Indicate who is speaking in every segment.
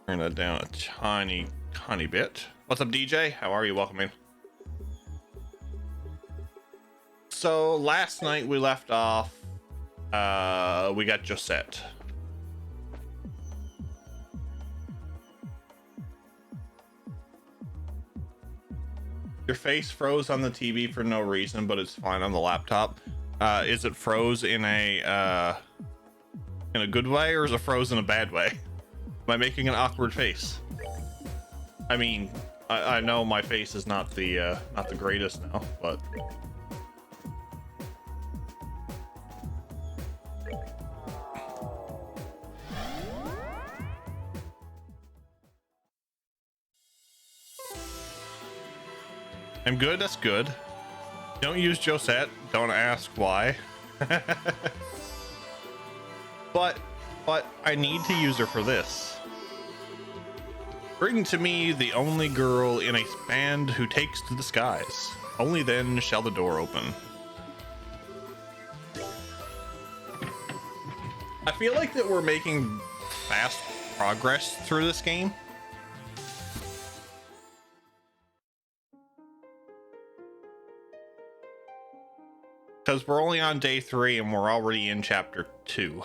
Speaker 1: Turn that down a tiny bit. What's up, DJ? How are you? Welcome in. So last night we left off. We got Josette. Your face froze on the TV for no reason, but it's fine on the laptop. Is it froze in a good way, or is it froze in a bad way? Am I making an awkward face? I mean, I know my face is not the greatest now, but I'm good. That's good. Don't use Josette. Don't ask why. but I need to use her for this. Bring to me the only girl in a band who takes to the skies. Only then shall the door open. I feel like that we're making fast progress through this game. Because we're only on day 3 and we're already in chapter 2.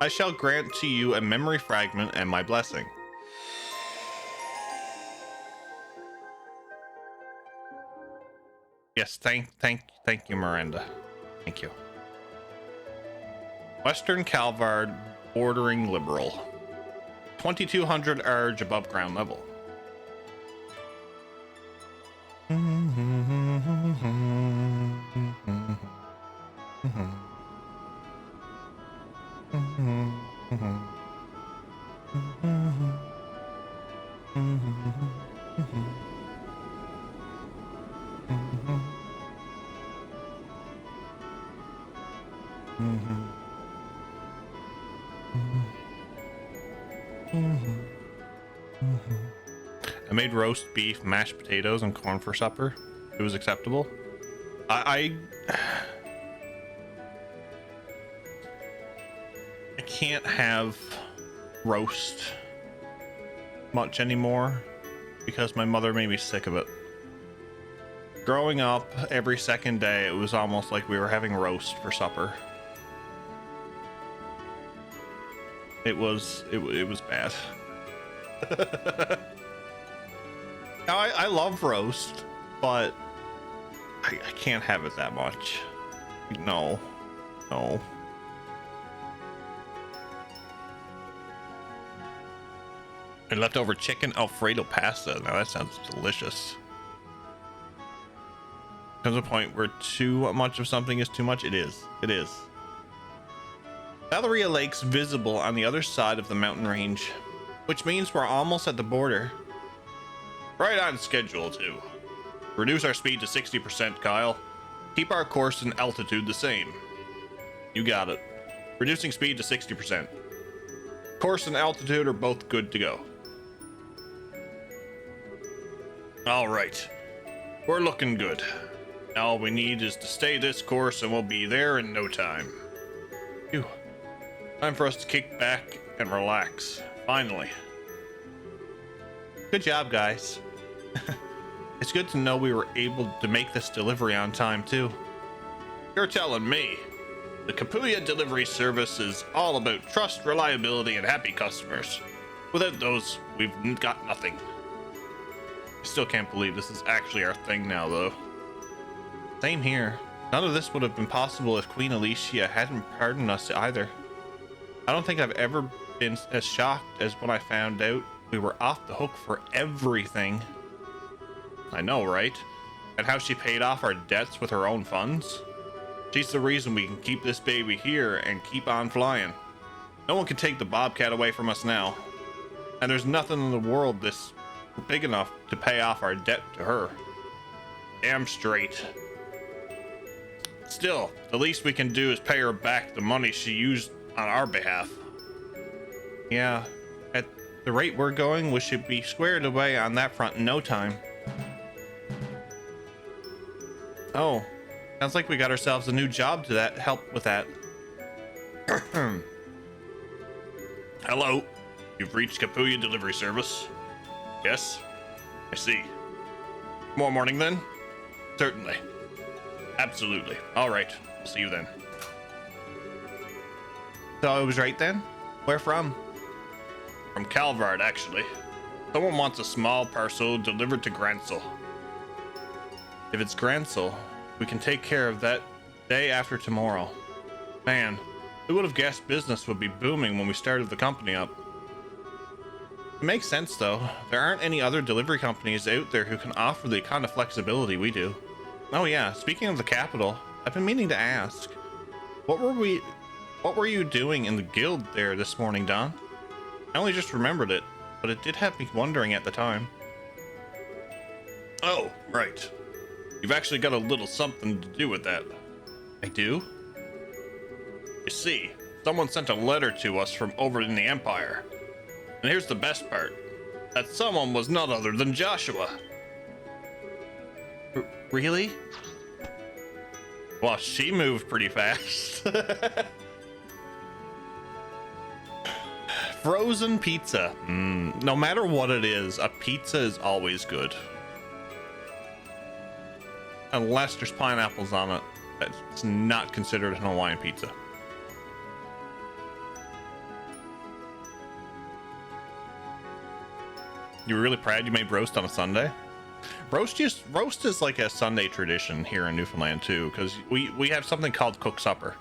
Speaker 1: I shall grant to you a memory fragment and my blessing. Yes, thank you, Miranda. Thank you. Western Calvard, bordering Liberal. 2200 arge above ground level. I made roast beef, mashed potatoes, and corn for supper. It was acceptable. I can't have roast much anymore because my mother made me sick of it. Growing up, every second day, it was almost like we were having roast for supper. It was bad. Now, I love roast, but I can't have it that much. No. And leftover chicken Alfredo pasta. Now that sounds delicious. Comes a point where too much of something is too much. It is. Valeria Lake's visible on the other side of the mountain range, which means we're almost at the border. Right on schedule too. Reduce our speed to 60%, Kyle. Keep our course and altitude the same. You got it. Reducing speed to 60%. Course and altitude are both good to go. All right. We're looking good. Now all we need is to stay this course and we'll be there in no time. Phew. Time for us to kick back and relax. Finally. Good job, guys. It's good to know we were able to make this delivery on time, too. You're telling me. The Kapuya delivery service is all about trust, reliability, and happy customers. Without those, we've got nothing. I still can't believe this is actually our thing now, though. Same here. None of this would have been possible if Queen Alicia hadn't pardoned us either. I don't think I've ever been as shocked as when I found out we were off the hook for everything. I know, right? And how she paid off our debts with her own funds. She's the reason we can keep this baby here and keep on flying. No one can take the Bobcat away from us now. And there's nothing in the world this big enough to pay off our debt to her. Damn straight. Still, the least we can do is pay her back the money she used on our behalf. Yeah, at the rate we're going, we should be squared away on that front in no time. Oh, sounds like we got ourselves a new job to help with that. Hello. You've reached Kapuya Delivery Service. Yes? I see. More morning then? Certainly. Absolutely. All right. See you then. So I was right then? Where from? From Calvard, actually. Someone wants a small parcel delivered to Gransel. If it's Gransel, we can take care of that day after tomorrow. Man, who would have guessed business would be booming when we started the company up? It makes sense though. There aren't any other delivery companies out there who can offer the kind of flexibility we do. Oh yeah, speaking of the capital, I've been meaning to ask. What were you doing in the guild there this morning, Don? I only just remembered it, but it did have me wondering at the time. Oh, right. You've actually got a little something to do with that. I do? You see, someone sent a letter to us from over in the Empire. And here's the best part. That someone was none other than Joshua. Really? Well, she moved pretty fast. Frozen pizza. No matter what it is, a pizza is always good. Unless there's pineapples on it. It's not considered a Hawaiian pizza. You were really proud you made roast on a Sunday? Roast is like a Sunday tradition here in Newfoundland too, because we have something called cook supper.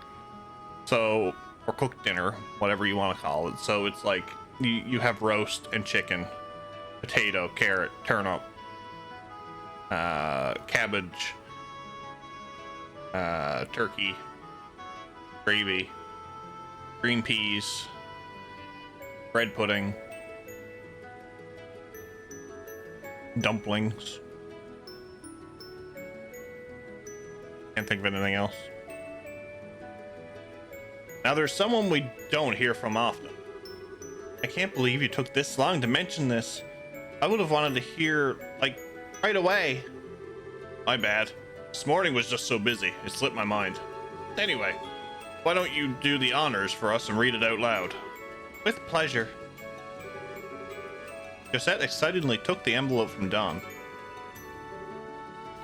Speaker 1: So, or cook dinner, whatever you want to call it. So it's like you have roast and chicken, potato, carrot, turnip, cabbage, turkey, gravy, green peas, bread pudding, dumplings. Can't think of anything else. Now there's someone we don't hear from often. I can't believe you took this long to mention this. I would have wanted to hear, like, right away. My bad. This morning was just so busy, it slipped my mind. Anyway, why don't you do the honors for us and read it out loud? With pleasure. Josette excitedly took the envelope from Don.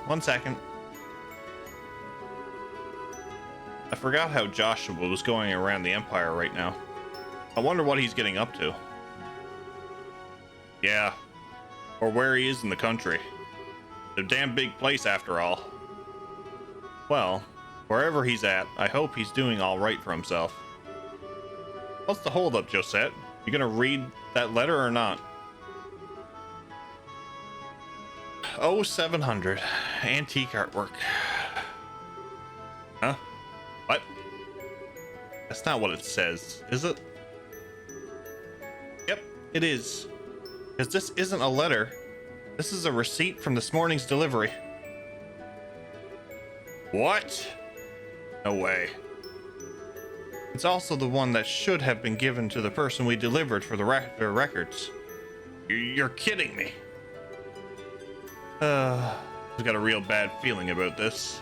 Speaker 1: 1 second. I forgot how Joshua was going around the Empire right now. I wonder what he's getting up to. Yeah, or where he is in the country. It's a damn big place after all. Well, wherever he's at, I hope he's doing all right for himself. What's the holdup, Josette? You gonna read that letter or not? 0700 antique artwork. Huh? What? That's not what it says, is it? Yep, it is. Because this isn't a letter. This is a receipt from this morning's delivery. What? No way. It's also the one that should have been given to the person we delivered for their records. You're kidding me. I've got a real bad feeling about this.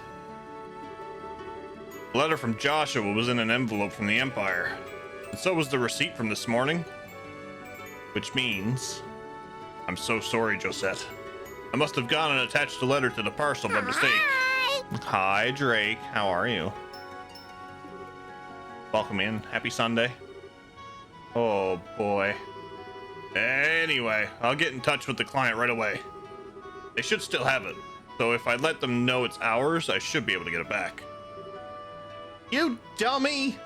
Speaker 1: The letter from Joshua was in an envelope from the Empire, and so was the receipt from this morning. Which means, I'm so sorry, Josette. I must have gone and attached the letter to the parcel by mistake. Hi, Drake. How are you? Welcome in. Happy Sunday. Oh, boy. Anyway, I'll get in touch with the client right away. They should still have it, so if I let them know it's ours, I should be able to get it back. You dummy!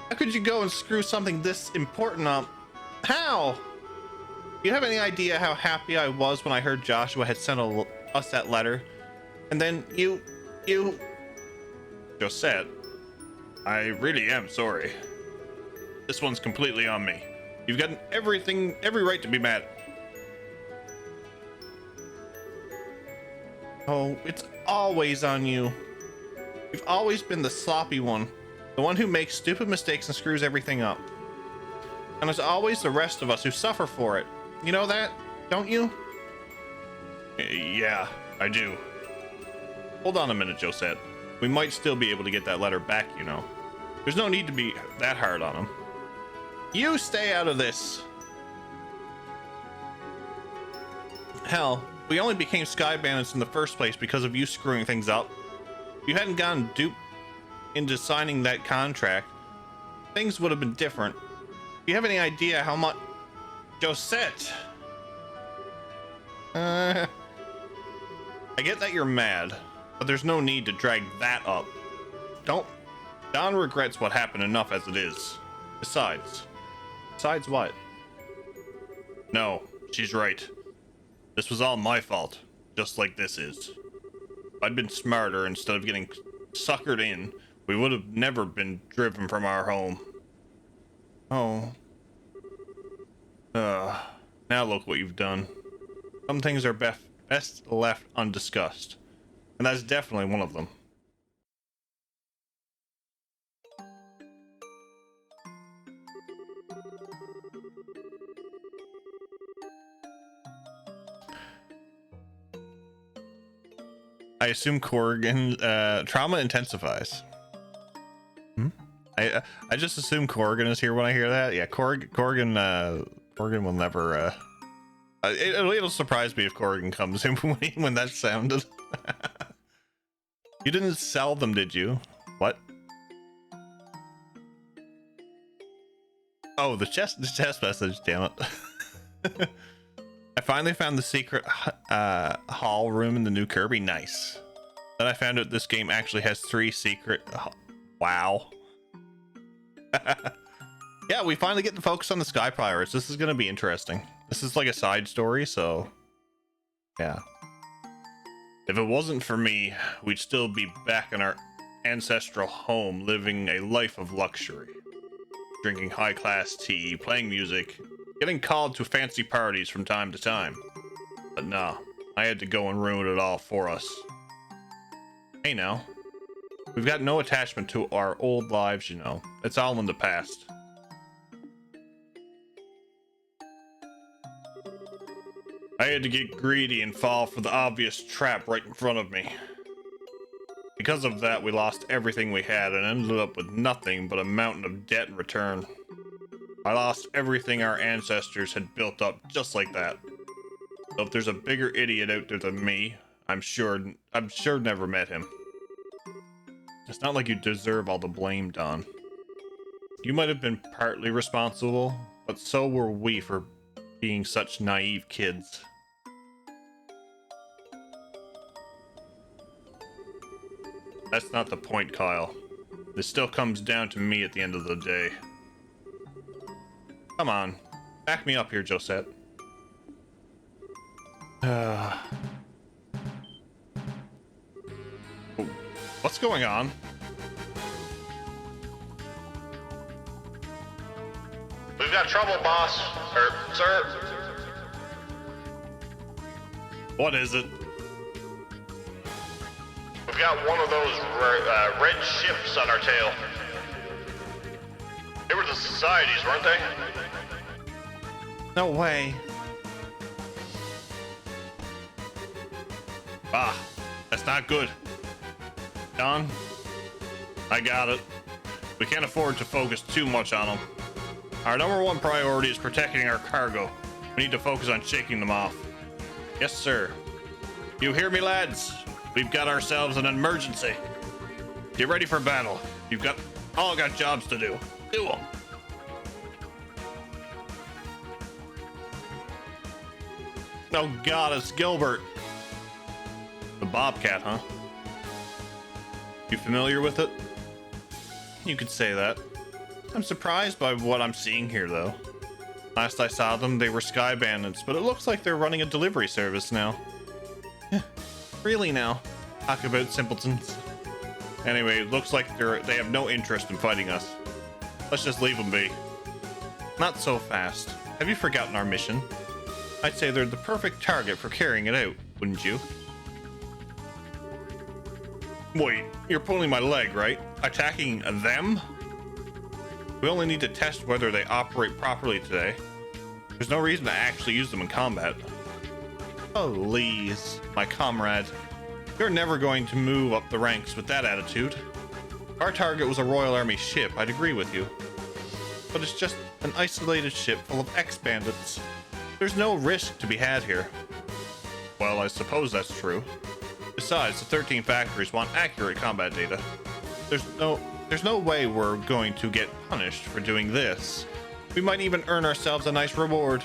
Speaker 1: How could you go and screw something this important up? How? Do you have any idea how happy I was when I heard Joshua had sent us that letter? And then you... Josette, I really am sorry. This one's completely on me. You've got every right to be mad. Oh, it's always on you. You've always been the sloppy one. The one who makes stupid mistakes and screws everything up. And it's always the rest of us who suffer for it. You know that, don't you? Yeah, I do. Hold on a minute, Josette. We might still be able to get that letter back, you know. There's no need to be that hard on him. You stay out of this. Hell, we only became Sky Bandits in the first place because of you screwing things up. If you hadn't gotten duped into signing that contract, things would have been different. Do you have any idea how much... Josette! I get that you're mad, but there's no need to drag that up. Don regrets what happened enough as it is. Besides what? No, she's right. This was all my fault, just like this is. If I'd been smarter instead of getting suckered in, we would have never been driven from our home. Oh. Now look what you've done. Some things are best left undiscussed, and that's definitely one of them. I assume Corrigan trauma intensifies. I just assume Corrigan is here when I hear that. Yeah, Corrigan will never. It'll surprise me if Corrigan comes in when that sounded. You didn't sell them, did you? What? Oh, the chest message. Damn it. I finally found the secret hall room in the new Kirby. Nice. Then I found out this game actually has 3 secret. Wow. Yeah, we finally get to focus on the Sky Pirates. This is going to be interesting. This is like a side story, so yeah. If it wasn't for me, we'd still be back in our ancestral home, living a life of luxury. Drinking high-class tea, playing music, getting called to fancy parties from time to time. But nah, I had to go and ruin it all for us. Hey now, we've got no attachment to our old lives, you know. It's all in the past. I had to get greedy and fall for the obvious trap right in front of me. Because of that, we lost everything we had and ended up with nothing but a mountain of debt in return. I lost everything our ancestors had built up just like that. So if there's a bigger idiot out there than me, I'm sure never met him. It's not like you deserve all the blame, Don. You might have been partly responsible, but so were we for being such naive kids. That's not the point, Kyle. This still comes down to me at the end of the day. Come on, back me up here, Josette. What's going on?
Speaker 2: We've got trouble, boss. Sir.
Speaker 1: What is it?
Speaker 2: We've got one of those red ships on our tail. They were the societies, weren't they?
Speaker 1: No way. Ah, that's not good. Don, I got it. We can't afford to focus too much on them. Our #1 priority is protecting our cargo. We need to focus on shaking them off. Yes, sir. You hear me, lads? We've got ourselves an emergency. Get ready for battle. You've all got jobs to do. Do them. Oh God, it's Gilbert. The Bobcat, huh? You familiar with it? You could say that. I'm surprised by what I'm seeing here, though. Last I saw them, they were Sky Bandits, but it looks like they're running a delivery service now. Really now? Talk about simpletons. Anyway, it looks like they have no interest in fighting us. Let's just leave them be. Not so fast. Have you forgotten our mission? I'd say they're the perfect target for carrying it out, wouldn't you? Wait, you're pulling my leg, right? Attacking them? We only need to test whether they operate properly today. There's no reason to actually use them in combat. Please, my comrade. You're never going to move up the ranks with that attitude. If our target was a Royal Army ship, I'd agree with you. But it's just an isolated ship full of ex-bandits. There's no risk to be had here. Well, I suppose that's true. Besides, the 13 factories want accurate combat data. There's no way we're going to get punished for doing this. We might even earn ourselves a nice reward.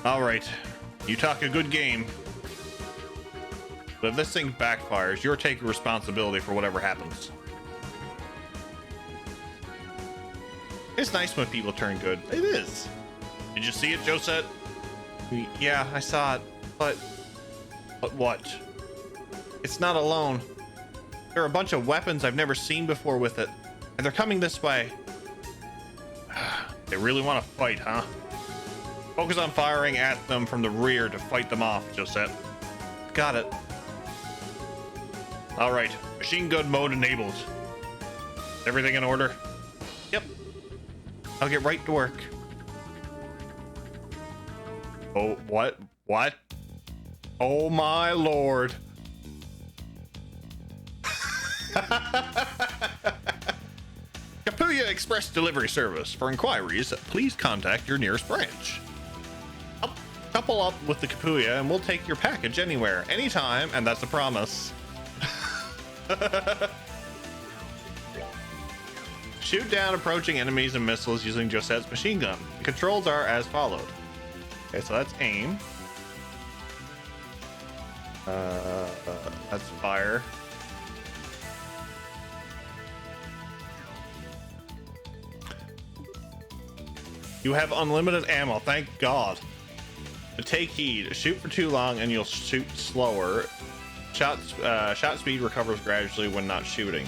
Speaker 1: All right, you talk a good game. But if this thing backfires, you're taking responsibility for whatever happens. It's nice when people turn good. It is. Did you see it, Josette? Yeah, I saw it. But what? It's not alone. There are a bunch of weapons I've never seen before with it. And they're coming this way. They really want to fight, huh? Focus on firing at them from the rear to fight them off, Josette. Got it. All right, machine gun mode enabled. Everything in order? Yep. I'll get right to work. Oh, what? What? Oh my lord. Kapuya Express Delivery Service. For inquiries, please contact your nearest branch. Couple up with the Kapuya and we'll take your package anywhere, anytime, and that's a promise. Shoot down approaching enemies and missiles using Josette's machine gun. The controls are as followed. Okay, so that's aim. That's fire. You have unlimited ammo, thank God. Take heed. Shoot for too long and you'll shoot slower. Shot speed recovers gradually when not shooting.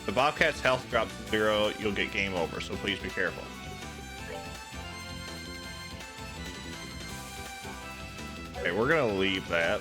Speaker 1: The Bobcat's health drops to 0, you'll get game over, so please be careful. Okay, we're gonna leave that.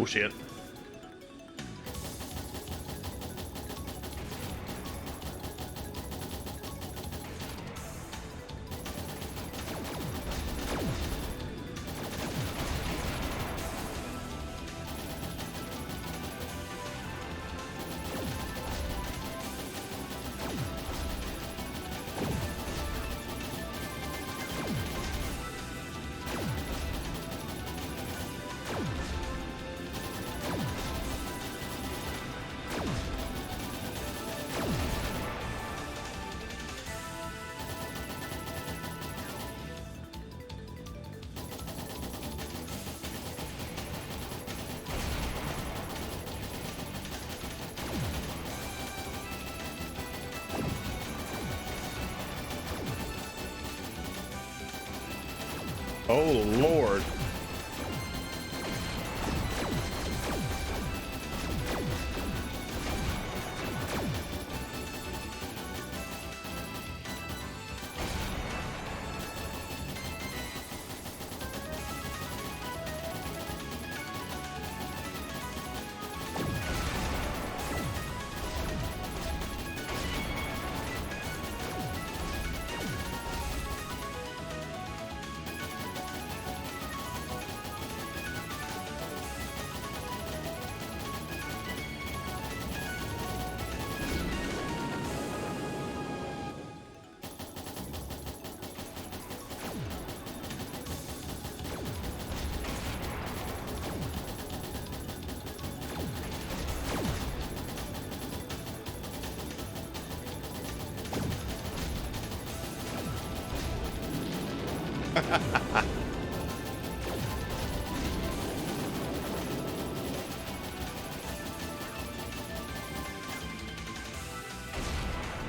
Speaker 1: Oh shit. Oh Lord.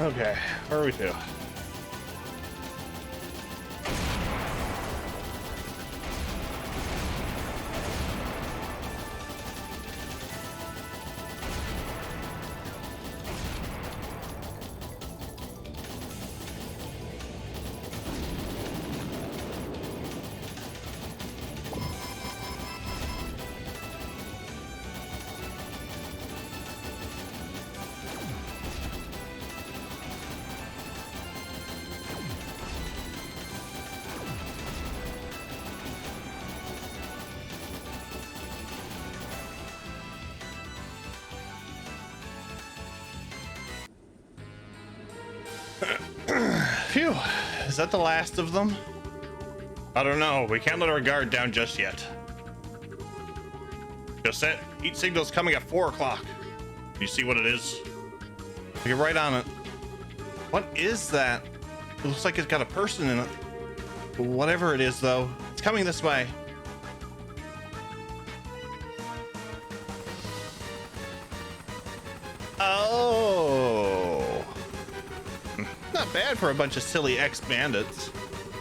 Speaker 1: Okay, where are we to? Is that the last of them? I don't know. We can't let our guard down just yet. Josette, heat signal's coming at 4 o'clock. You see what it is? Get right on it. What is that? It looks like it's got a person in it. Whatever it is, though, it's coming this way. Oh. Not bad for a bunch of silly ex-bandits.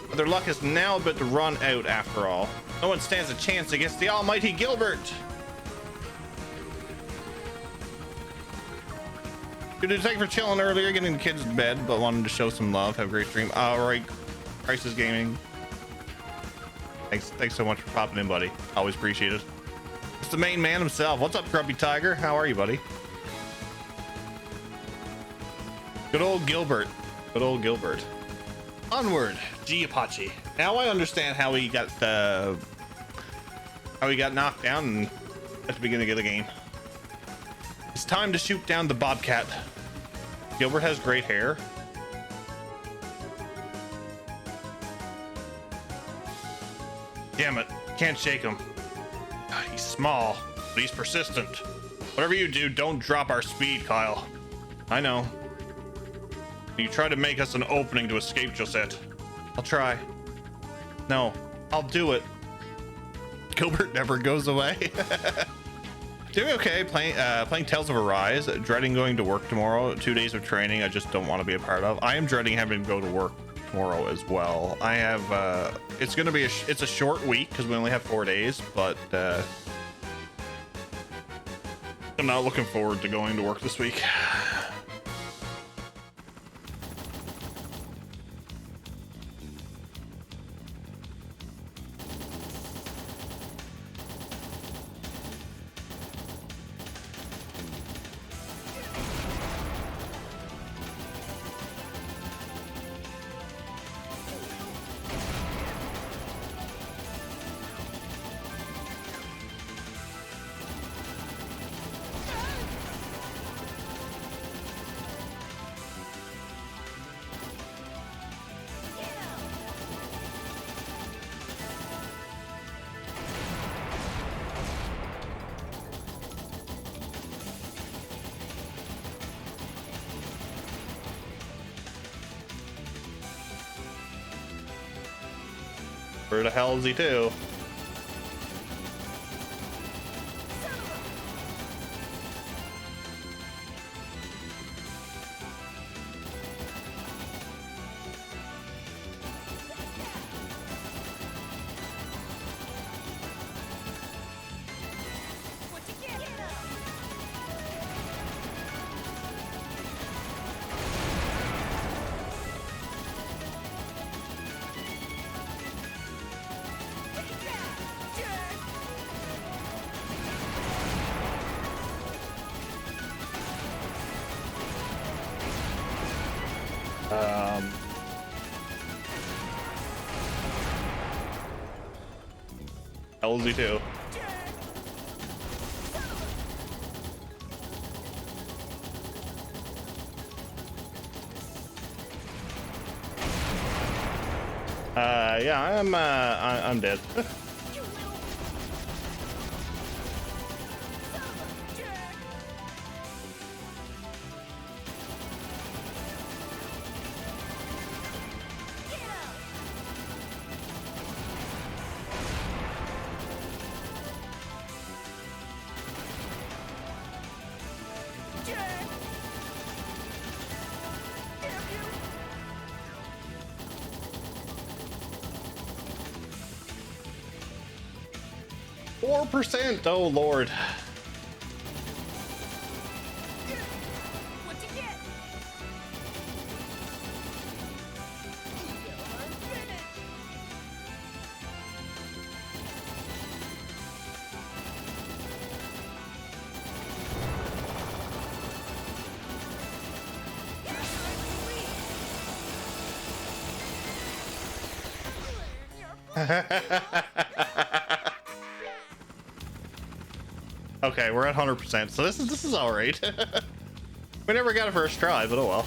Speaker 1: But their luck is now about to run out after all. No one stands a chance against the almighty Gilbert. Good dude, thank you for chilling earlier, getting the kids to bed, but wanted to show some love. Have a great stream. All right, Crisis Gaming. Thanks so much for popping in, buddy. Always appreciate it. It's the main man himself. What's up, Grumpy Tiger? How are you, buddy? Good old Gilbert. Good old Gilbert. Onward, G Apache. Now I understand how he got knocked down at the beginning of the game. It's time to shoot down the Bobcat. Gilbert has great hair. Damn it, can't shake him. He's small, but he's persistent. Whatever you do, don't drop our speed, Kyle. I know. You try to make us an opening to escape, Josette. I'll try. No, I'll do it. Gilbert never goes away. Doing okay, playing Tales of Arise, dreading going to work tomorrow. 2 days of training I just don't want to be a part of. I am dreading having to go to work tomorrow as well. I have, it's gonna be it's a short week because we only have 4 days, but I'm not looking forward to going to work this week. Where the hell is he to? Hell is he to? Yeah, I'm dead. %. Oh Lord.
Speaker 3: What'd you get?
Speaker 1: Okay, we're at 100%, so this is all right. We never got a first try, but oh well.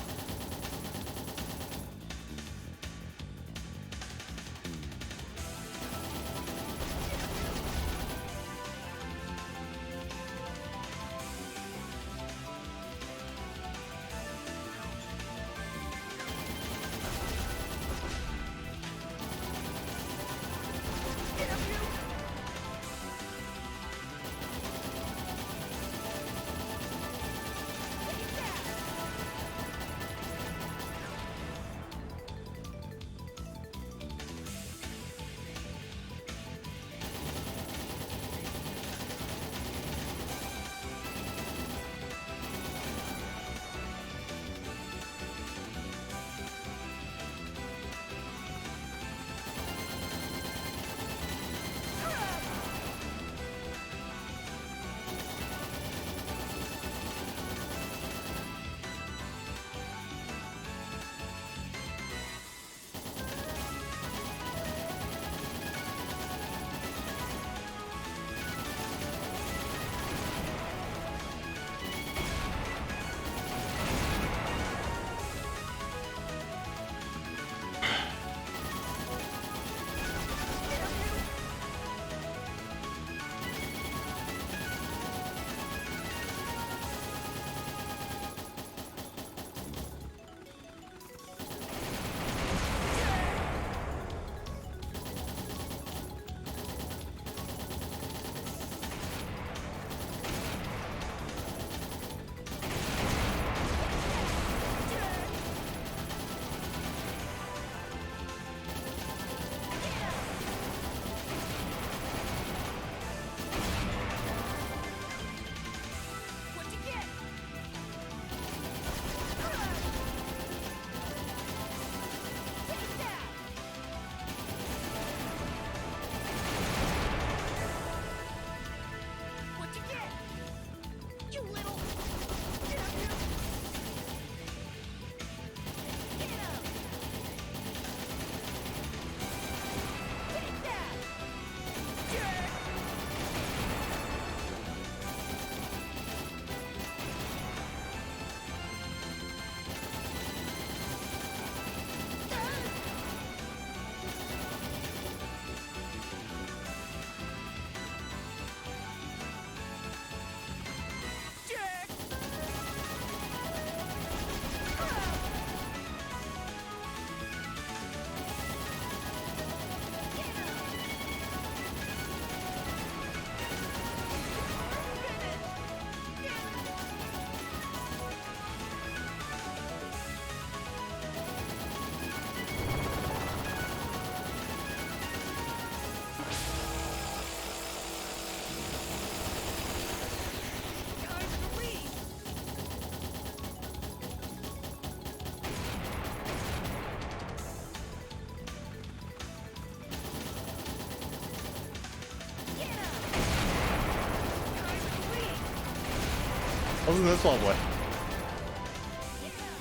Speaker 1: Wasn't this lovely?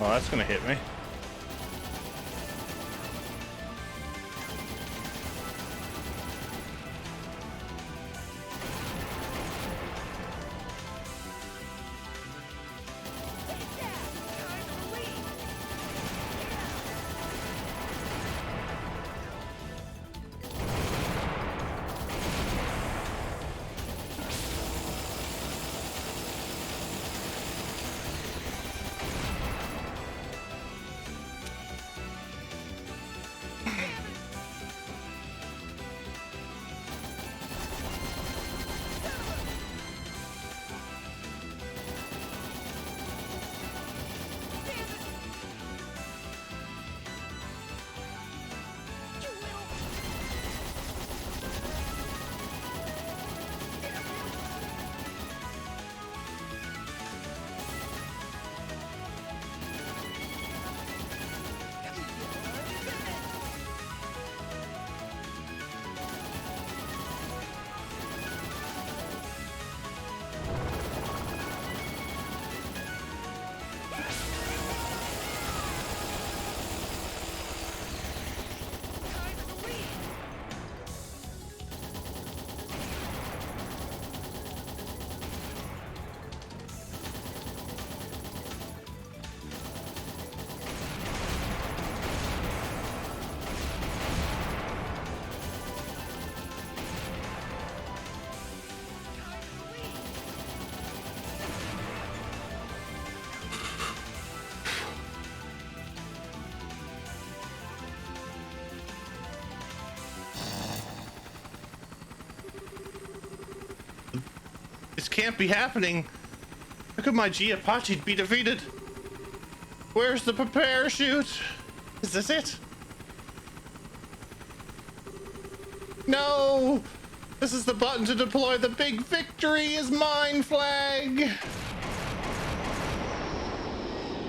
Speaker 1: Oh, that's gonna hit me. This can't be happening. How could my G Apache be defeated? Where's the parachute? Is this it? No! This is the button to deploy the big victory is mine flag!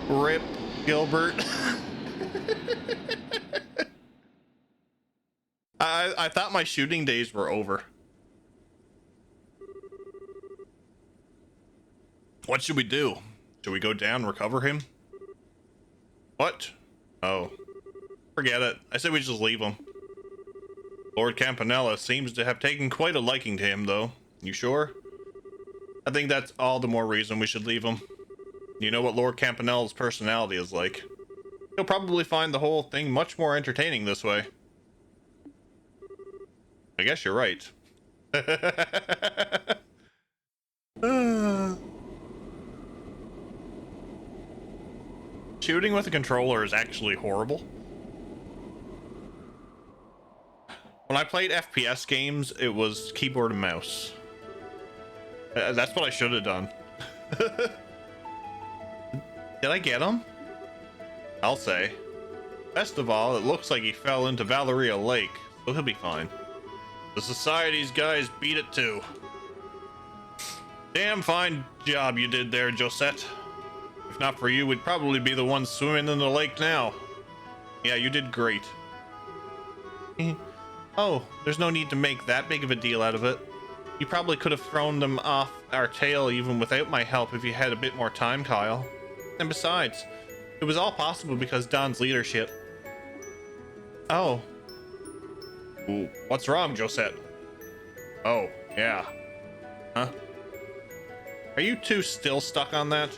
Speaker 1: Rip Gilbert. I thought my shooting days were over. What should we do? Should we go down and recover him? What? Oh. Forget it. I said we just leave him. Lord Campanella seems to have taken quite a liking to him, though. You sure? I think that's all the more reason we should leave him. You know what Lord Campanella's personality is like. He'll probably find the whole thing much more entertaining this way. I guess you're right. Shooting with a controller is actually horrible. When I played FPS games, it was keyboard and mouse. That's what I should have done. Did I get him? I'll say. Best of all, it looks like he fell into Valeria Lake, so he'll be fine. The Society's guys beat it too. Damn fine job you did there, Josette. If not for you, we'd probably be the ones swimming in the lake now. Yeah, you did great. Oh, there's no need to make that big of a deal out of it. You probably could have thrown them off our tail even without my help if you had a bit more time, Kyle. And besides, it was all possible because Don's leadership. Oh. Ooh, what's wrong, Josette? Oh, yeah. Huh? Are you two still stuck on that?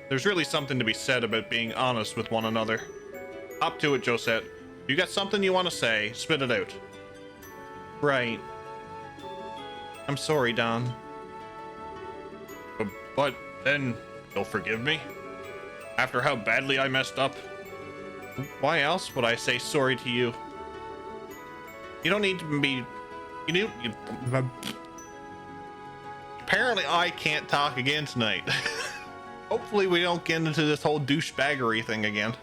Speaker 1: There's really something to be said about being honest with one another. Up to it, Josette. You got something you want to say, spit it out. Right. I'm sorry, Don. But then, you'll forgive me? After how badly I messed up? Why else would I say sorry to you? You don't need to be... Apparently I can't talk again tonight. Hopefully we don't get into this whole douchebaggery thing again.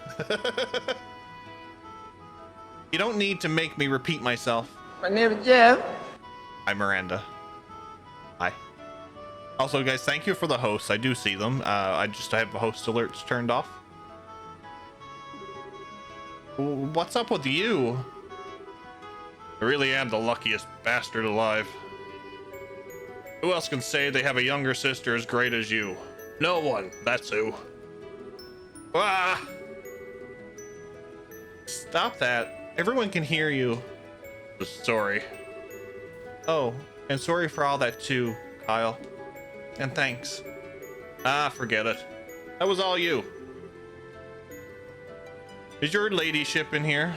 Speaker 1: You don't need to make me repeat myself.
Speaker 3: My name is Jeff.
Speaker 1: Hi, Miranda. Hi. Also, guys, thank you for the hosts. I do see them. I just have the host alerts turned off. What's up with you? I really am the luckiest bastard alive. Who else can say they have a younger sister as great as you? No one, that's who. Ah! Stop that. Everyone can hear you. Sorry. Oh, and sorry for all that too, Kyle. And thanks. Ah, forget it. That was all you. Is your ladyship in here?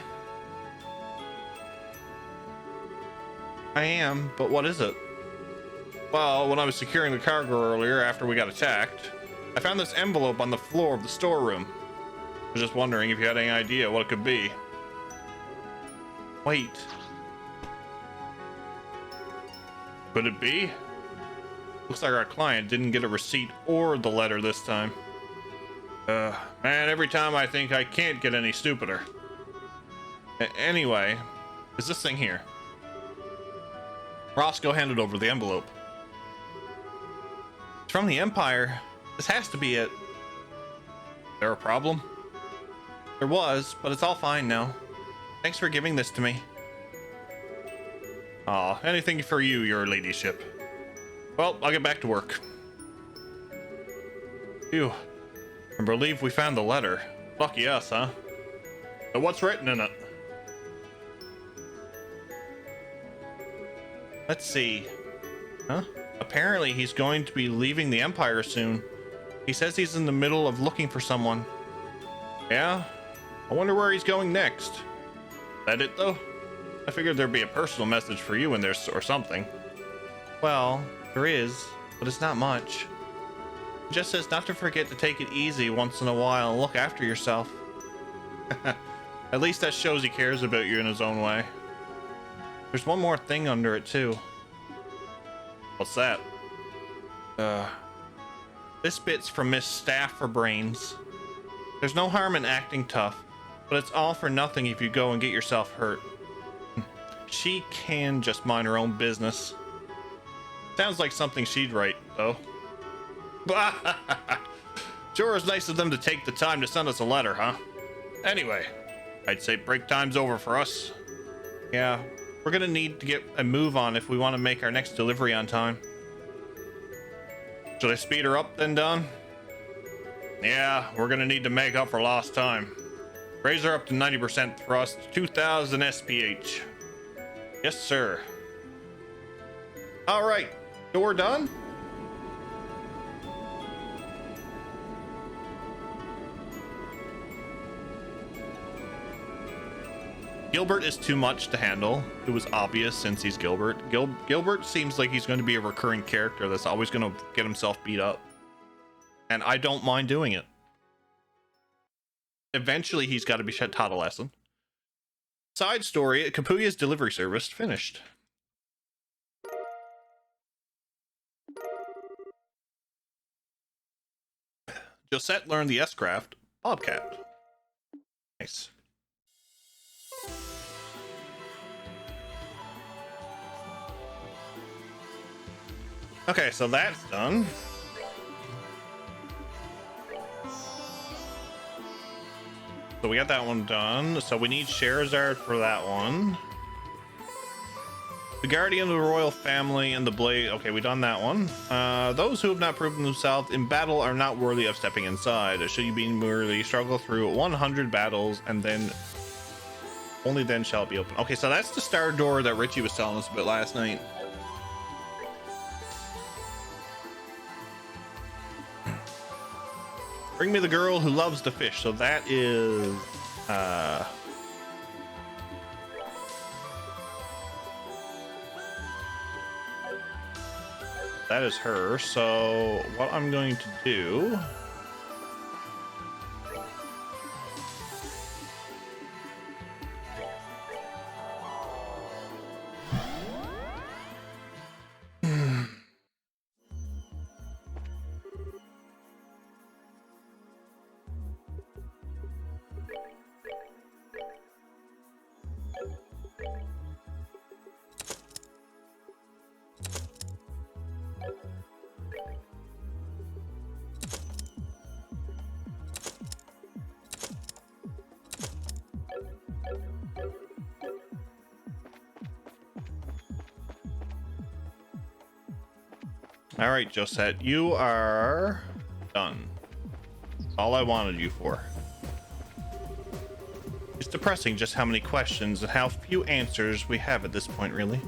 Speaker 1: I am, but what is it? Well, when I was securing the cargo earlier after we got attacked, I found this envelope on the floor of the storeroom. I was just wondering if you had any idea what it could be. Wait. Could it be? Looks like our client didn't get a receipt or the letter this time. Man, every time I think I can't get any stupider. Anyway, is this thing here? Roscoe handed over the envelope. It's from the Empire. This has to be it. Is there a problem? There was, but it's all fine now. Thanks for giving this to me. Aw, anything for you, your ladyship. Well, I'll get back to work. Phew. I'm relieved we found the letter. Lucky us, huh? So what's written in it? Let's see. Huh? Apparently he's going to be leaving the Empire soon. He says he's in the middle of looking for someone. Yeah? I wonder where he's going next. That it though? I figured there'd be a personal message for you in there or something. Well, there is, but it's not much. It just says not to forget to take it easy once in a while and look after yourself. At least that shows he cares about you in his own way. There's one more thing under it too. What's that? This bit's from Miss Staff for Brains. There's no harm in acting tough, but it's all for nothing if you go and get yourself hurt. She can just mind her own business. Sounds like something she'd write, though. Sure is nice of them to take the time to send us a letter, huh? Anyway, I'd say break time's over for us. Yeah, we're gonna need to get a move on if we want to make our next delivery on time. Should I speed her up then, Don? Yeah, we're gonna need to make up for lost time. Raise her up to 90% thrust, 2000 SPH. Yes, sir. All right, so we're done? Gilbert is too much to handle. It was obvious since he's Gilbert. Gilbert seems like he's going to be a recurring character that's always going to get himself beat up. And I don't mind doing it. Eventually, he's got to be taught a lesson. Side story, Kapuya's delivery service finished. Josette learned the S-craft, Bobcat. Nice. Okay, so that's done. So we got that one done. So we need Sherazard for that one. The Guardian of the Royal Family and the Blade. Okay, we done that one. Those who have not proven themselves in battle are not worthy of stepping inside. Should you be merely struggle through 100 battles and then only then shall it be open. Okay, so that's the star door that Richie was telling us about last night. Bring me the girl who loves to fish. So that is that is her. So what I'm going to do All right, Josette, you are done. All I wanted you for. It's depressing just how many questions and how few answers we have at this point, really.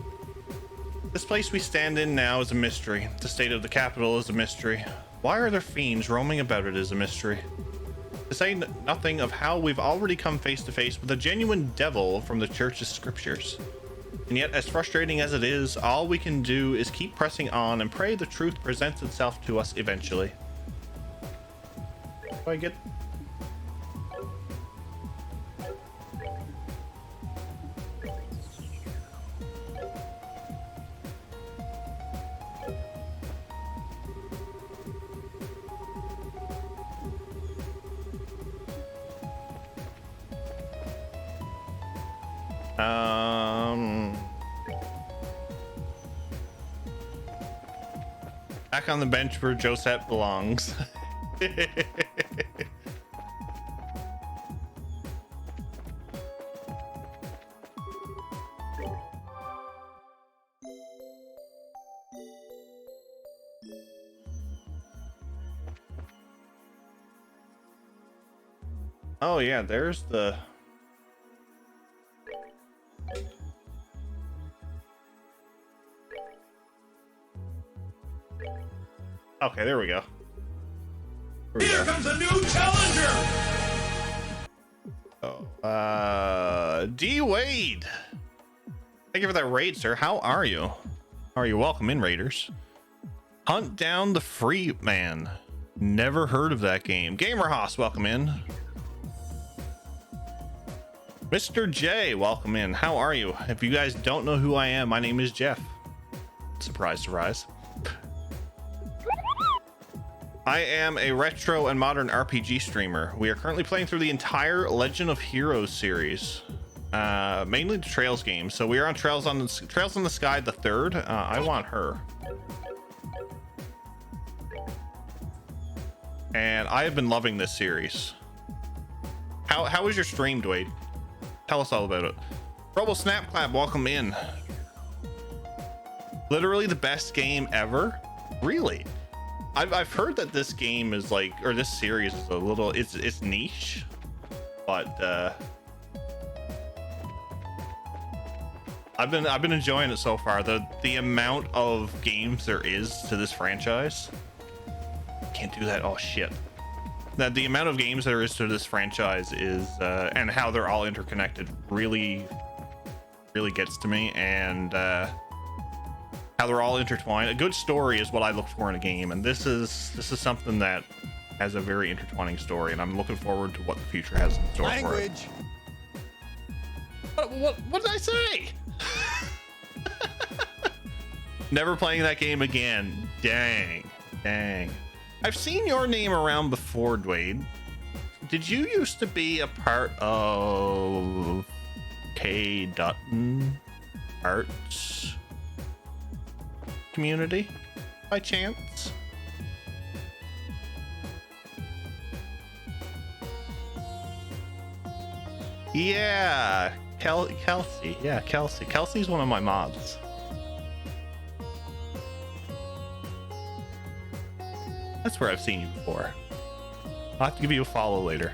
Speaker 1: This place we stand in now is a mystery. The state of the capital is a mystery. Why are there fiends roaming about it is a mystery. To say nothing of how we've already come face to face with a genuine devil from the church's scriptures. And yet, as frustrating as it is, all we can do is keep pressing on and pray the truth presents itself to us eventually. Do I get... Back on the bench where Josette belongs. Oh yeah, there's the... Okay, there we go.
Speaker 3: Here comes a new challenger!
Speaker 1: Oh, D Wade. Thank you for that raid, sir. How are you? How are you? Welcome in, raiders. Hunt down the free man. Never heard of that game. Gamer Hoss, welcome in. Mr. J, welcome in. How are you? If you guys don't know who I am, my name is Jeff. Surprise, surprise. I am a retro and modern RPG streamer. We are currently playing through the entire Legend of Heroes series, mainly the Trails games. So we are on Trails in the Sky, the third. I want her, and I have been loving this series. How was your stream, Dwayne? Tell us all about it. Robo Snapclap, welcome in. Literally the best game ever. Really? I've heard that this game is like, or this series is a little, it's niche, but I've been enjoying it so far. The amount of games there is to this franchise. Can't do that. Oh shit. That the amount of games there is to this franchise is, and how they're all interconnected really gets to me, and how they're all intertwined. A good story is what I look for in a game, and this is something that has a very intertwining story, and I'm looking forward to what the future has in store for it. What did I say? Never playing that game again. Dang. I've seen your name around before, Dwayne. Did you used to be a part of K. Dutton Arts community by chance? Yeah, Kelsey. Yeah, Kelsey. Kelsey's one of my mods. That's where I've seen you before. I'll have to give you a follow later.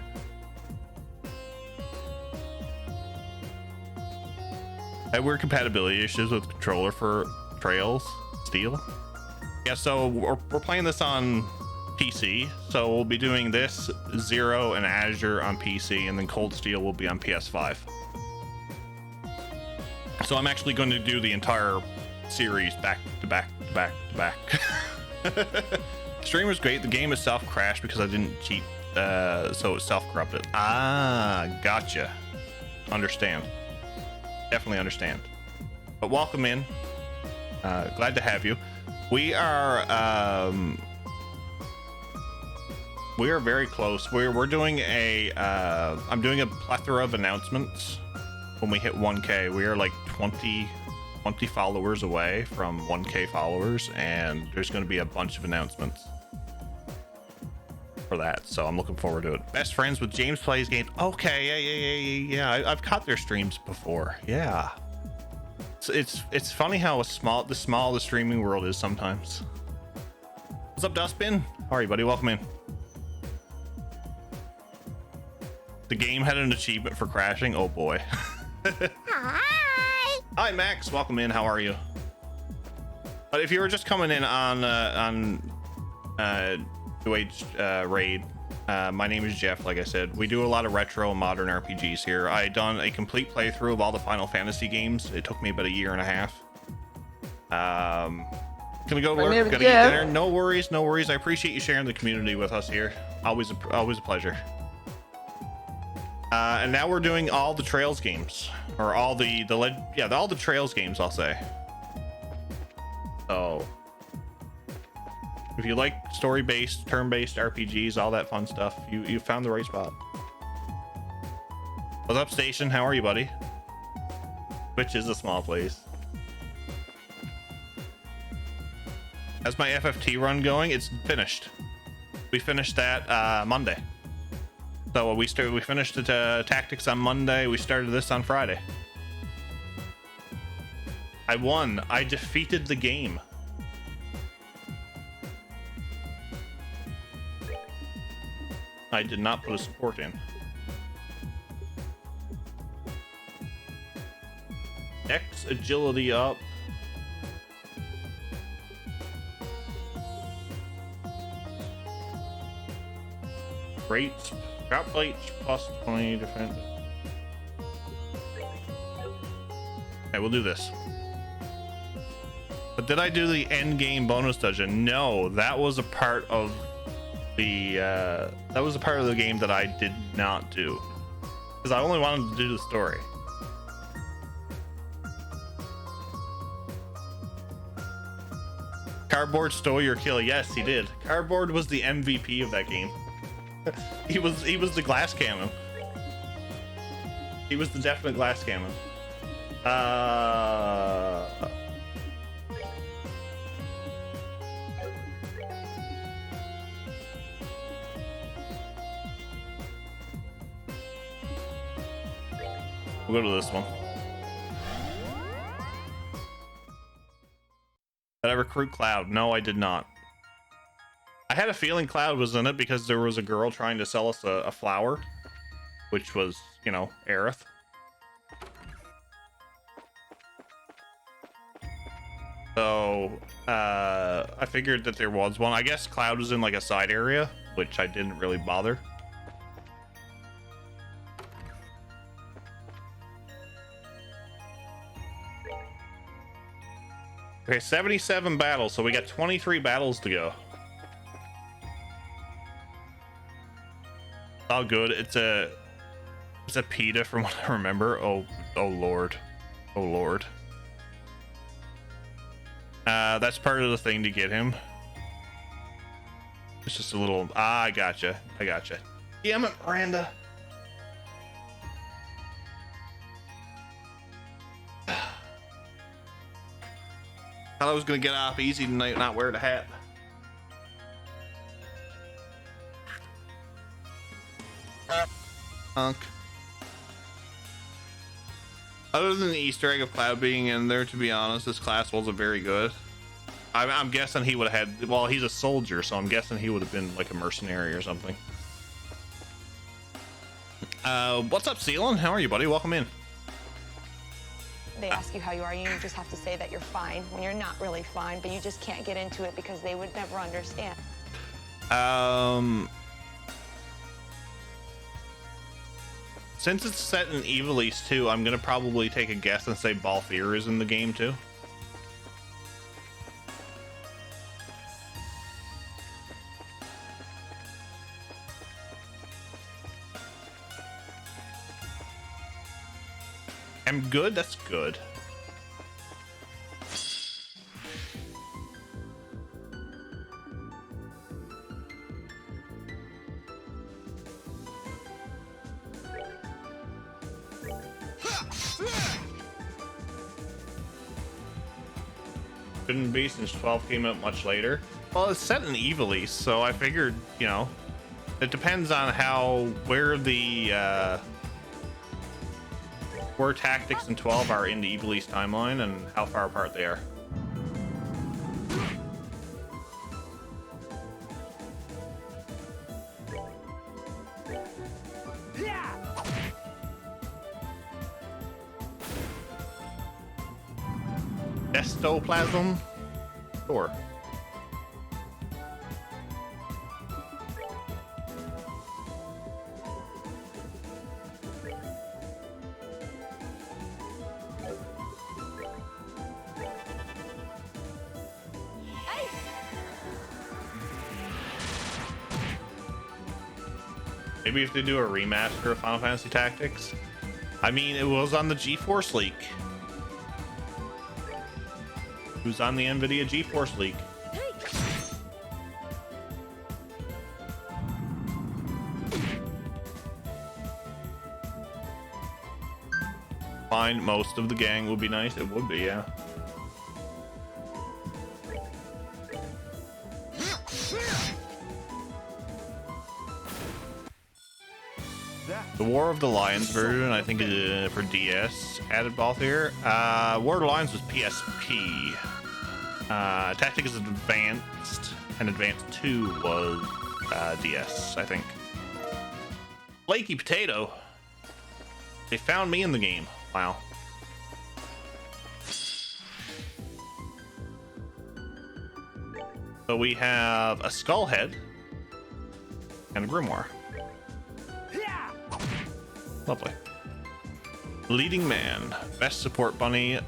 Speaker 1: I had weird compatibility issues with the controller for Trails Steel. Yeah, so we're playing this on PC, so we'll be doing this, Zero and Azure on PC, and then Cold Steel will be on PS5. So I'm actually going to do the entire series back to back to back to back. Stream was great. The game itself crashed because I didn't cheat, so it's self-corrupted. Ah, gotcha. Understand. Definitely understand. But welcome in. Glad to have you. We are very close. We're doing a I'm doing a plethora of announcements when we hit 1K. We are like 20 followers away from 1K followers, and there's going to be a bunch of announcements for that, so I'm looking forward to it. Best friends with James Plays Games. Okay, yeah. I've caught their streams before. Yeah, it's funny how the small the streaming world is sometimes. What's up, Dustbin? How are you, buddy? Welcome in. The game had an achievement for crashing. Oh boy. Hi, Max. Welcome in. How are you? But if you were just coming in on 2H raid, my name is Jeff. Like I said, we do a lot of retro and modern RPGs here. I done a complete playthrough of all the Final Fantasy games. It took me about a year and a half. Gonna go work. Gonna eat dinner. No worries, no worries. I appreciate you sharing the community with us here. Always a pleasure. And now we're doing all the Trails games, or all all the Trails games, I'll say. So if you like story-based, turn-based RPGs, all that fun stuff, you found the right spot. What's up, Station? How are you, buddy? Which is a small place. How's my FFT run going? It's finished. We finished that Monday. So we finished the tactics on Monday. We started this on Friday. I won. I defeated the game. I did not put a support in. X agility up. Great. Drop plates plus 20 defense. Okay, we'll do this. But did I do the end game bonus dungeon? No, that was a part of the game that I did not do, because I only wanted to do the story. Cardboard stole your kill. Yes, he did. Cardboard was the MVP of that game. he was the glass cannon. He was the definite glass cannon. We'll go to this one. Did I recruit Cloud? No, I did not. I had a feeling Cloud was in it because there was a girl trying to sell us a flower, which was, you know, Aerith. So, I figured that there was one. I guess Cloud was in like a side area, which I didn't really bother. Okay, 77 battles, so we got 23 battles to go. Oh, good. It's a PETA from what I remember. Oh lord. Oh lord. That's part of the thing to get him. It's just a little. I gotcha. Damn it, Miranda. Thought I was gonna get off easy tonight, not wear the hat. Hunk. Other than the Easter egg of Cloud being in there, to be honest, this class wasn't very good. I'm guessing he would have had. Well, he's a soldier, so I'm guessing he would have been like a mercenary or something. What's up, Ceylon? How are you, buddy? Welcome in.
Speaker 4: They ask you how you are, you just have to say that you're fine when you're not really fine, but you just can't get into it because they would never understand.
Speaker 1: Since it's set in Evil East 2, I'm gonna probably take a guess and say Balthier is in the game too. I'm good. That's good. Couldn't be since 12 came out much later. Well, it's set in Evil East, so I figured, you know, it depends on where Tactics and 12 are in the Evil East timeline and how far apart they are. Estoplasm? Sure. Maybe if they do a remaster of Final Fantasy Tactics. I mean, it was on the GeForce leak. It was on the NVIDIA GeForce leak. Find most of the gang would be nice. It would be, yeah. The War of the Lions version, I think, for DS added both here. War of the Lions was PSP. Tactics Advanced and Advanced 2 was DS, I think. Flaky Potato. They found me in the game. Wow. So we have a skull head and a grimoire. Lovely. Leading man, best support bunny,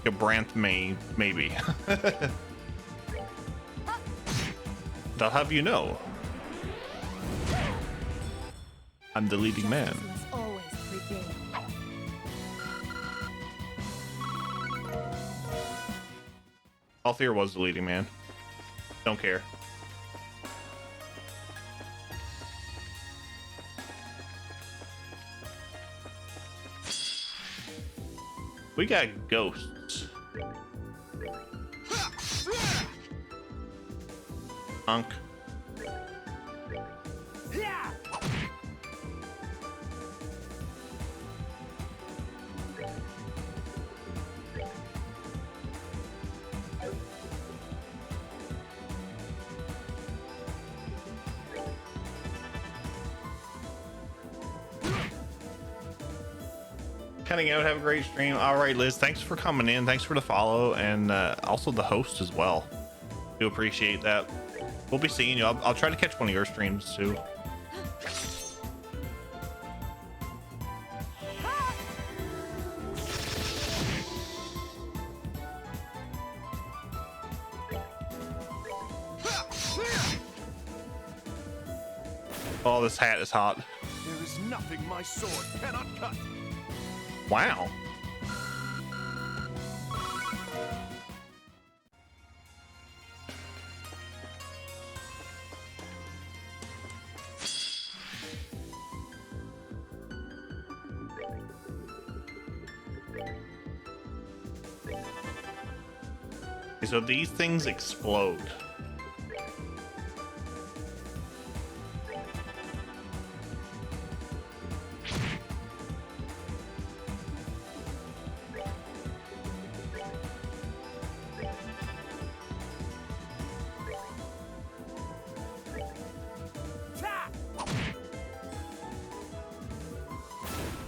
Speaker 1: Gabranth maybe. I'll have you know, I'm the leading man. Althea was the leading man. Don't care. We got ghosts. Punk. Cutting out. Have a great stream. All right, Liz, thanks for coming in. Thanks for the follow, and also the host as well. Do appreciate that. We'll be seeing you. I'll try to catch one of your streams too. Oh, this hat is hot.
Speaker 3: There is nothing my sword cannot cut.
Speaker 1: Wow. Okay, so these things explode.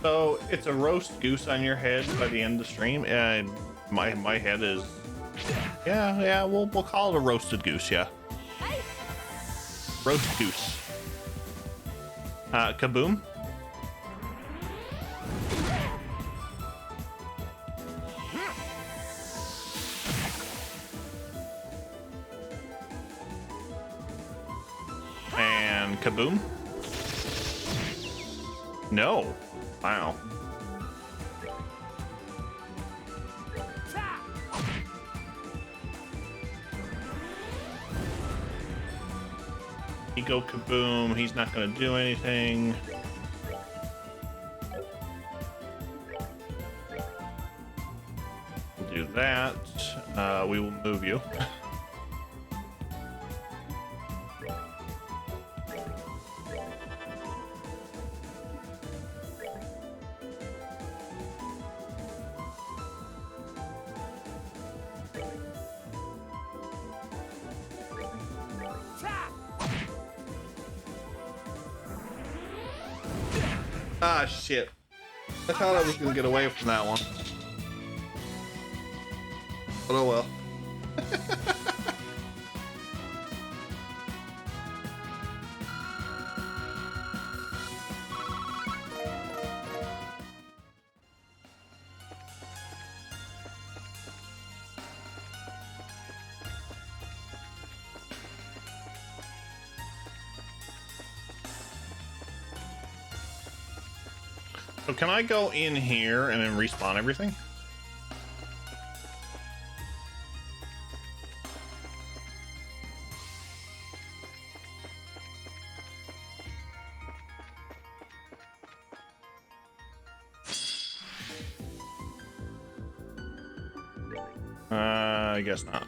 Speaker 1: So it's a roast goose on your head by the end of the stream, and my head is yeah we'll call it a roasted goose. Yeah, roast goose. Kaboom. And kaboom. No. Wow. You go kaboom, he's not gonna do anything. We'll do that. We will move you. Ah, shit. I thought I was gonna get away from that one. But oh well. So can I go in here and then respawn everything? I guess not.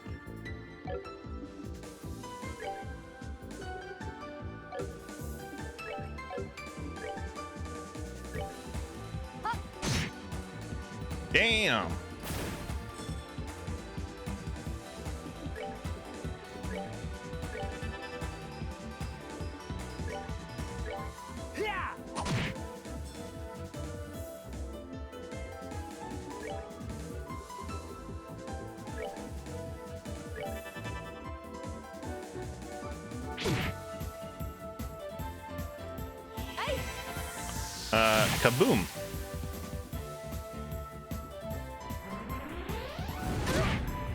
Speaker 1: Damn. Kaboom.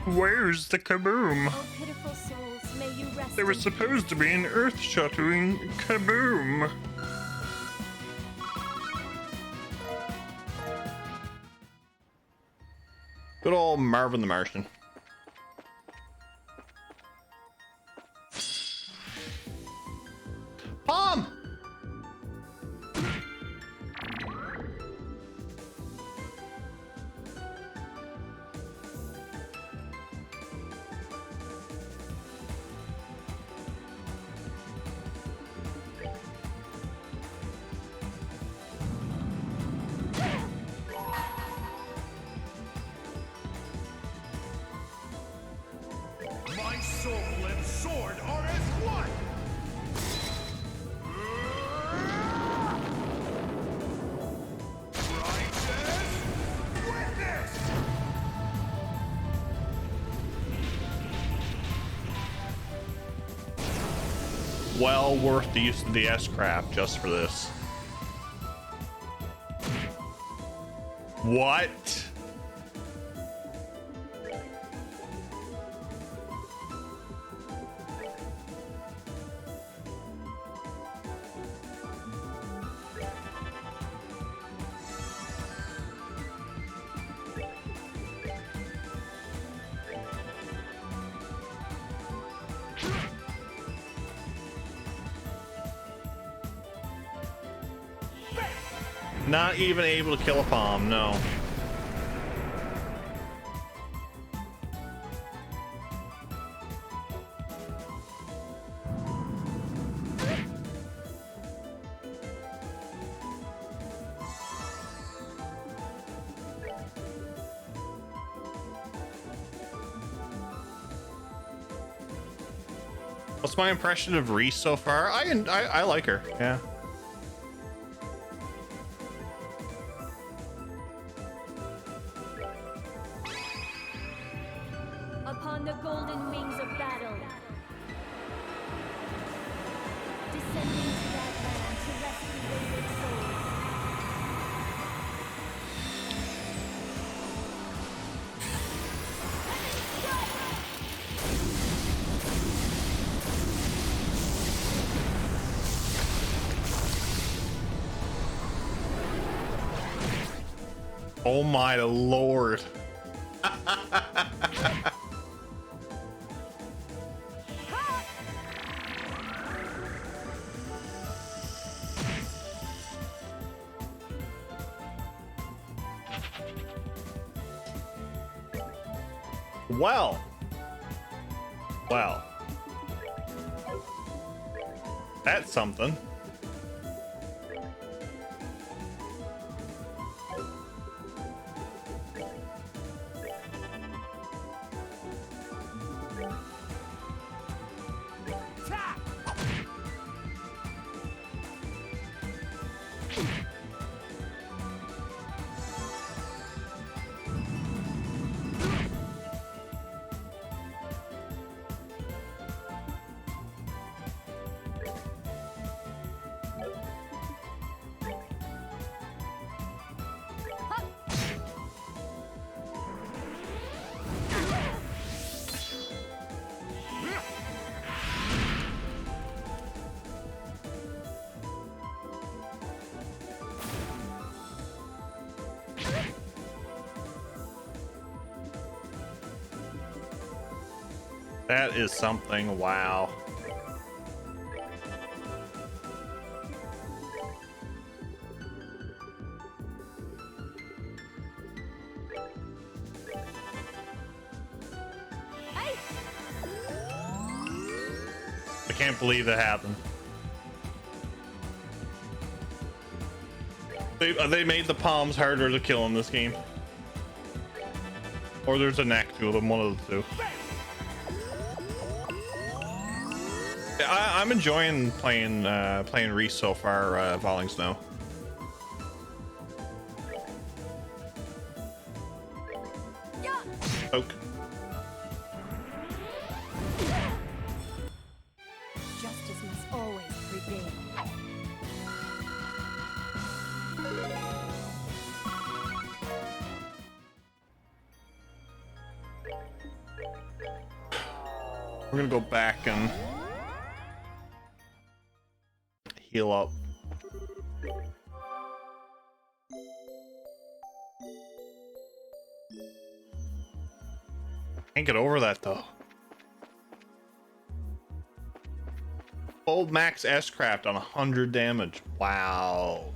Speaker 1: Where's the kaboom?
Speaker 5: Oh, pitiful souls, may you rest.
Speaker 1: There was supposed to be an earth-shattering kaboom. Good old Marvin the Martian. Bomb!
Speaker 3: My soul and sword are as one! Righteous witness!
Speaker 1: Well worth the use of the S-Craft just for this. What? Not even able to kill a palm, no. What's my impression of Reese so far? I like her, yeah.
Speaker 5: Upon the golden wings of battle, descending to that land to rescue wayward souls.
Speaker 1: Oh my lord. Well, that's something. That is something. Wow. I can't believe that happened. They made the palms harder to kill in this game. Or there's a knack to them, one of the two. I'm enjoying playing Reese so far, Falling Snow. Oak.
Speaker 5: Justice must always prevail.
Speaker 1: We're gonna go back and heal up. Can't get over that though. Full max S-craft on 100 damage. Wow.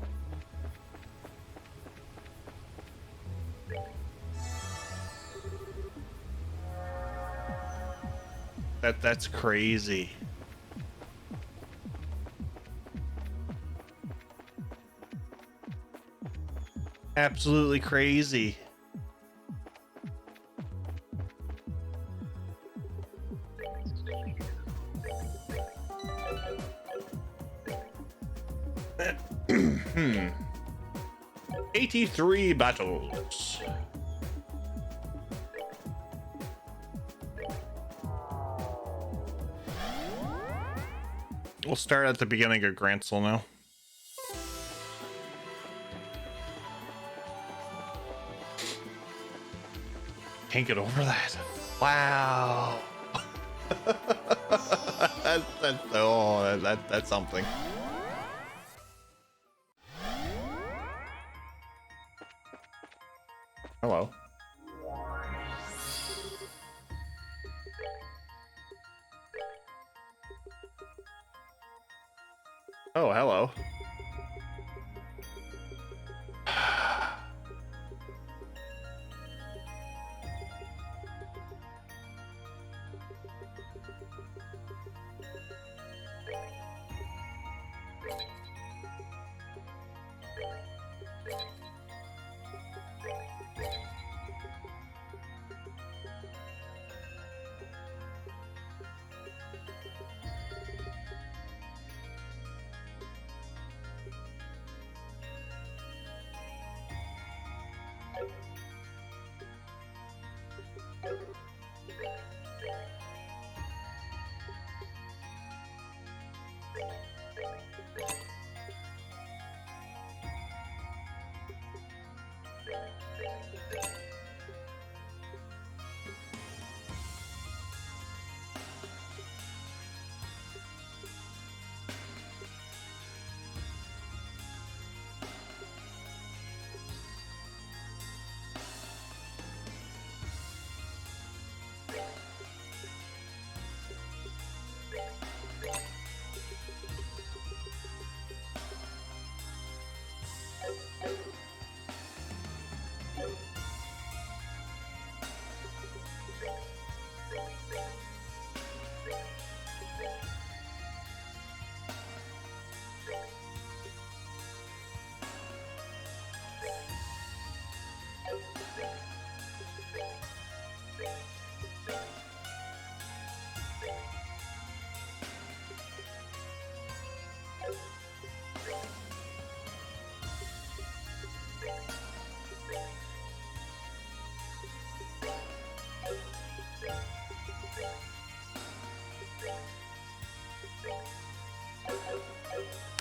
Speaker 1: That's crazy. Absolutely crazy. Hmm. 83 battles. We'll start at the beginning of Grantsel now. Can't get over that. Wow. That's something. Hello. Oh, hello.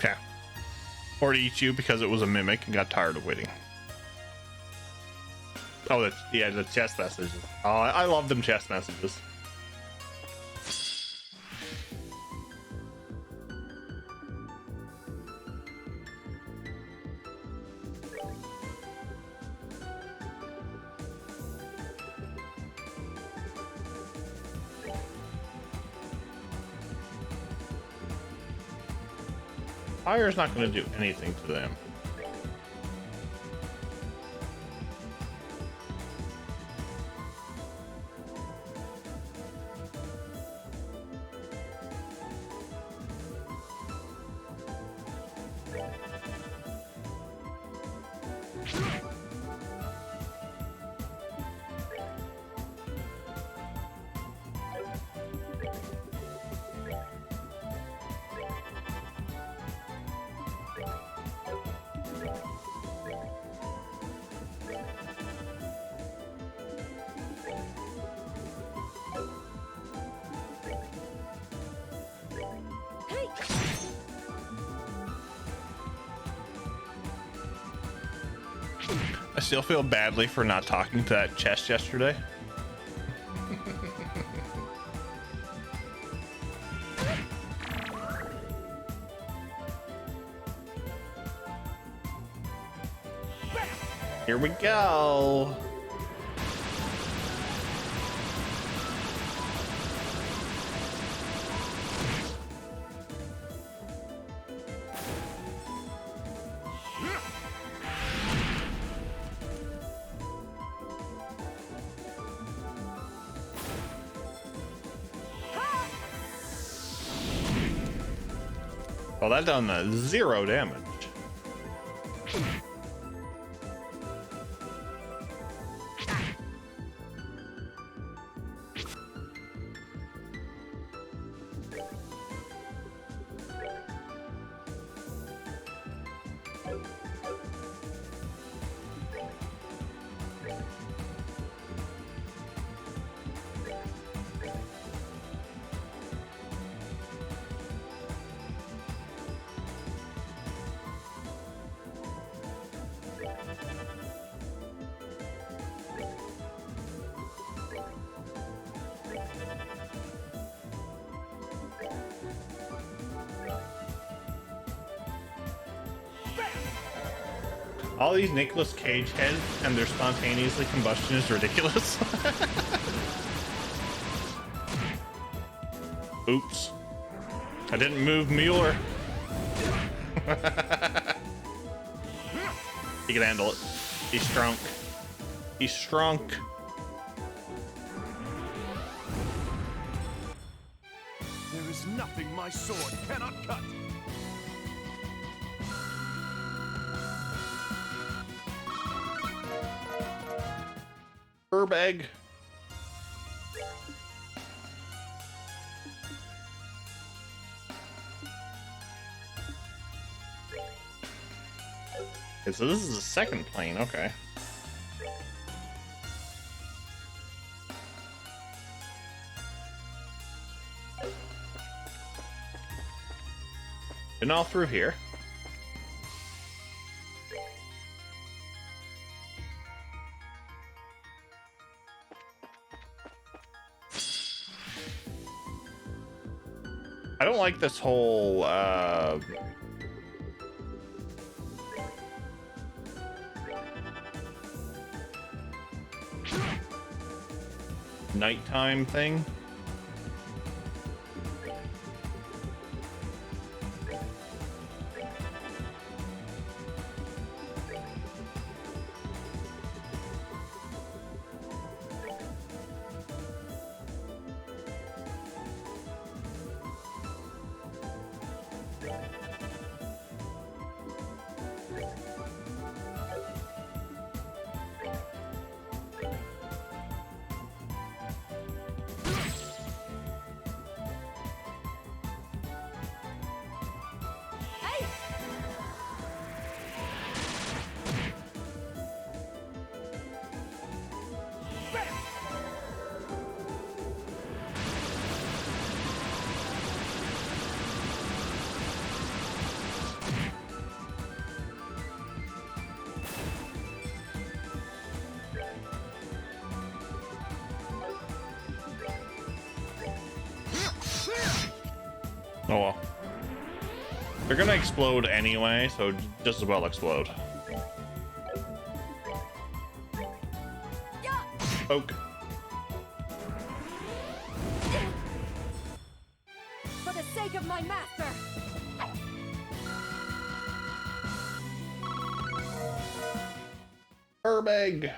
Speaker 1: Okay. Or to eat you because it was a mimic and got tired of waiting. Oh, that's, yeah, the chest messages. Oh, I love them chest messages. fire's not going to do anything to them. I still feel badly for not talking to that chest yesterday. Here we go. Well, that done 0 damage. All these Nicolas Cage heads and their spontaneously combustion is ridiculous. Oops. I didn't move Mueller. He can handle it. He's strong. He's strong.
Speaker 3: There is nothing my sword cannot cut.
Speaker 1: Herb egg. Okay, so this is the second plane, okay. And all through here. I don't like this whole nighttime thing. Oh well. They're gonna explode anyway, so just as well explode. Poke.
Speaker 5: For the sake of my master.
Speaker 1: Herbig.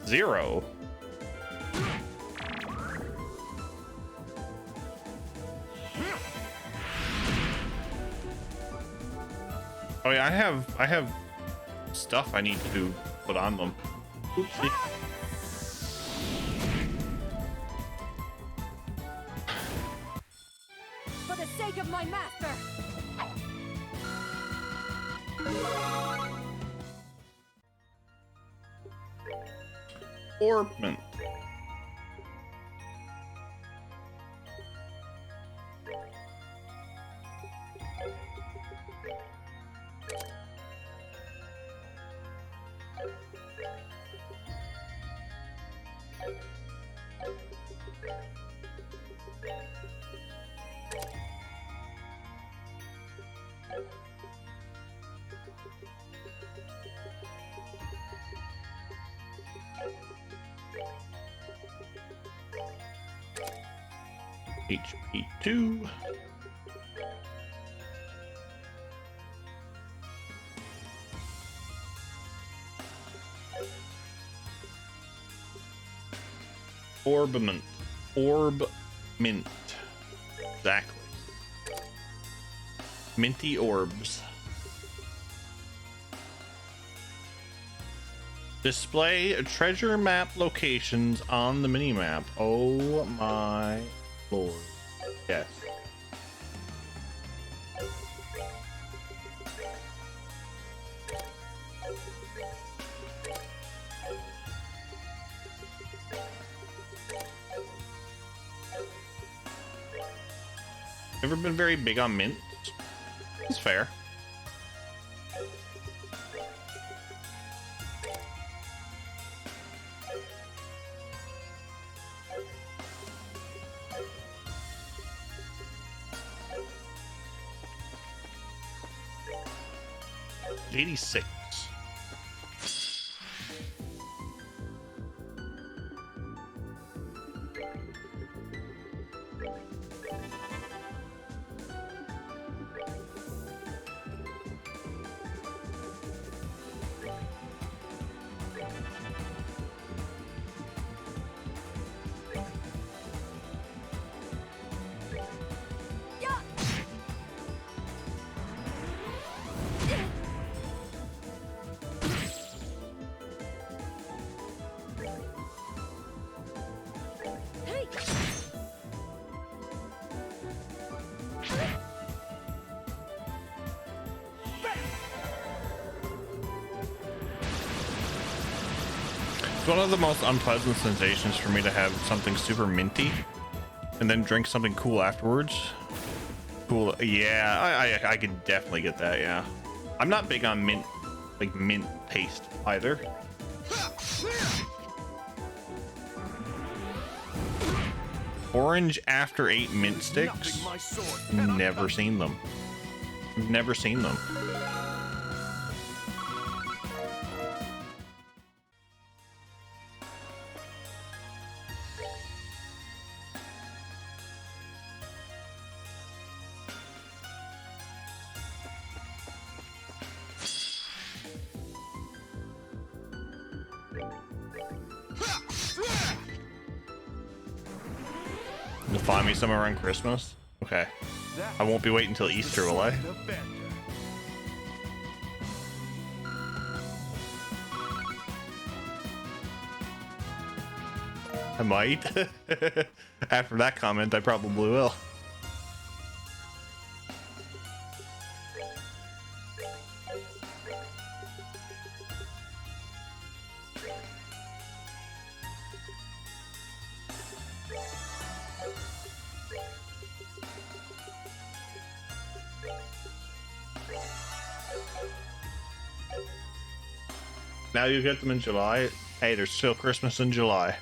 Speaker 1: Zero. Oh yeah, I have stuff I need to put on them. Oopsie.
Speaker 5: For the sake of my master!
Speaker 1: Orbment. HP 2. Orbment. Orb mint. Exactly. Minty orbs. Display treasure map locations on the minimap. Oh my lord. Yes. Never been very big on mint. It's fair. $86. It's one of the most unpleasant sensations for me to have something super minty and then drink something cool afterwards. Cool. Yeah, I can definitely get that. Yeah. I'm not big on mint, like mint taste either. Orange after 8 mint sticks. Never seen them. Never seen them. You'll find me somewhere around Christmas? Okay. I won't be waiting until Easter, will I? I might. After that comment, I probably will. Now you get them in July. Hey, there's still Christmas in July.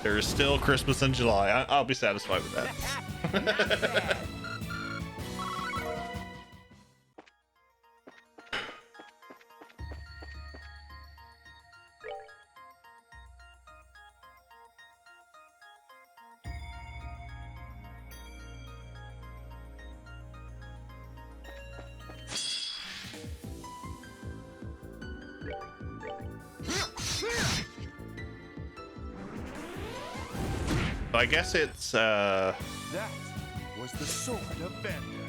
Speaker 1: There is still Christmas in July. I'll be satisfied with that. I guess it's
Speaker 3: That was the sword of Vander.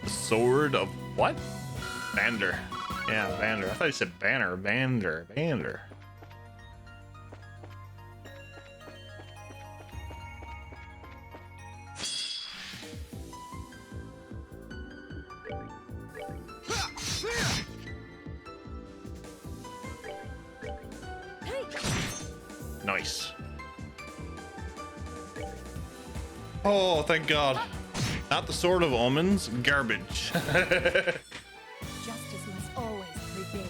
Speaker 1: the sword of what? Vander. Yeah, Vander. I thought you said banner. Vander. Vander. Nice. Oh, thank God. Not the Sword of Omens. Garbage.
Speaker 5: Justice must always prevail.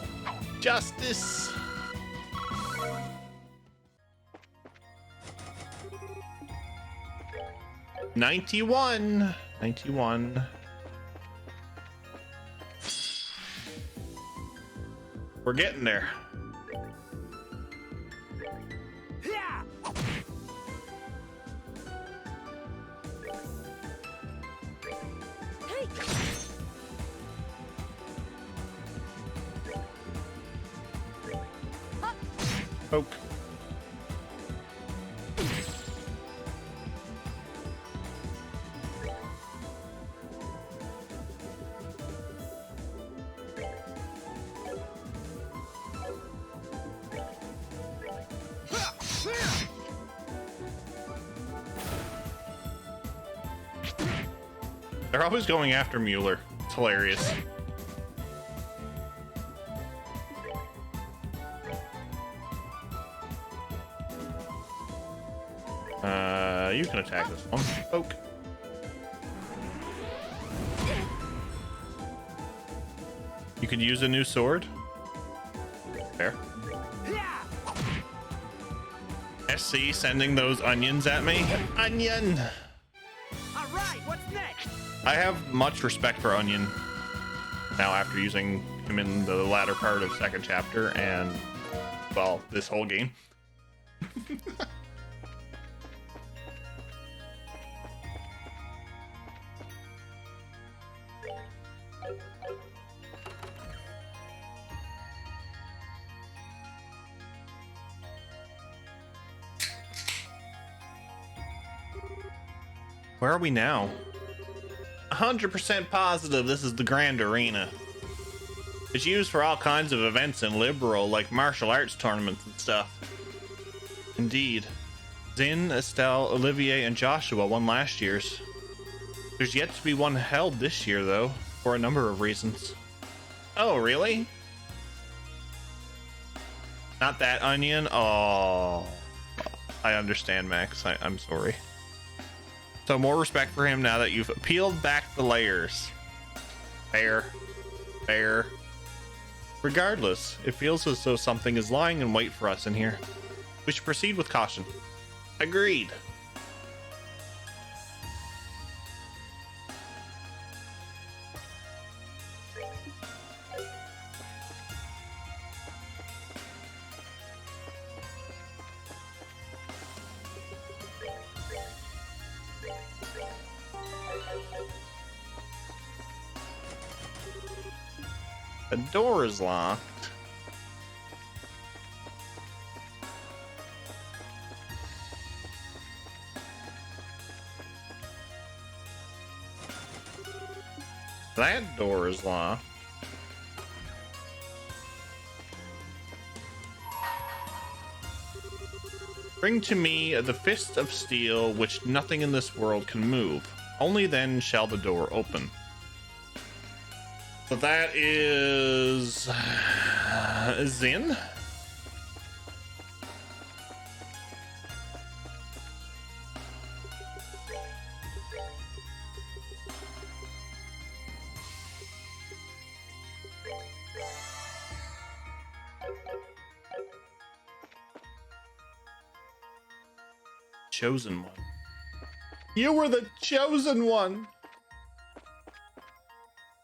Speaker 1: Justice. $91. $91. We're getting there. Poke. They're always going after Mueller. It's hilarious. You can attack this one. Poke. You could use a new sword. Fair. SC sending those onions at me. Onion!
Speaker 3: Alright, what's next?
Speaker 1: I have much respect for Onion now after using him in the latter part of second chapter and, well, this whole game. Where are we now? 100% positive this is the Grand Arena. It's used for all kinds of events in Liberal, like martial arts tournaments and stuff. Indeed. Zin, Estelle, Olivier, and Joshua won last year's. There's yet to be one held this year, though, for a number of reasons. Oh, really? Not that Onion? Oh. I understand, Max. I'm sorry. So more respect for him now that you've peeled back the layers. Fair. Fair. Regardless, it feels as though something is lying in wait for us in here. We should proceed with caution. Agreed. The door is locked. That door is locked. Bring to me the fist of steel, which nothing in this world can move. Only then shall the door open. So that is Zin. Chosen one. You were the chosen one.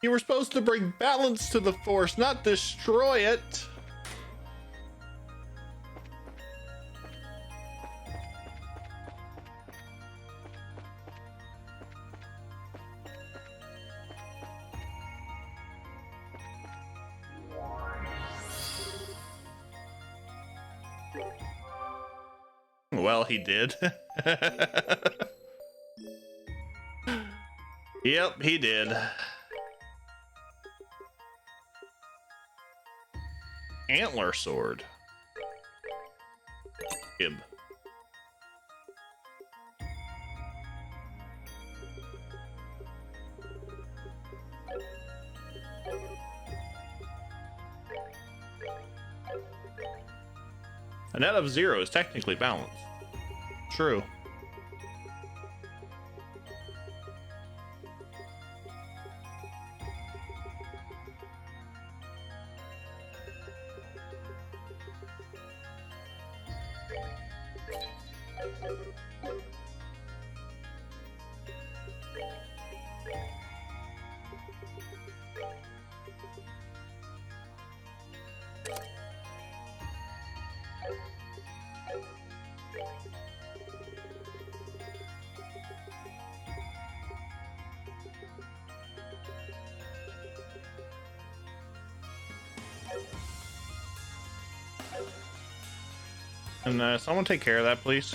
Speaker 1: You were supposed to bring balance to the force, not destroy it. Well, he did. Yep, he did. Antler sword. Gib. A net of 0 is technically balanced. True. And someone take care of that, please.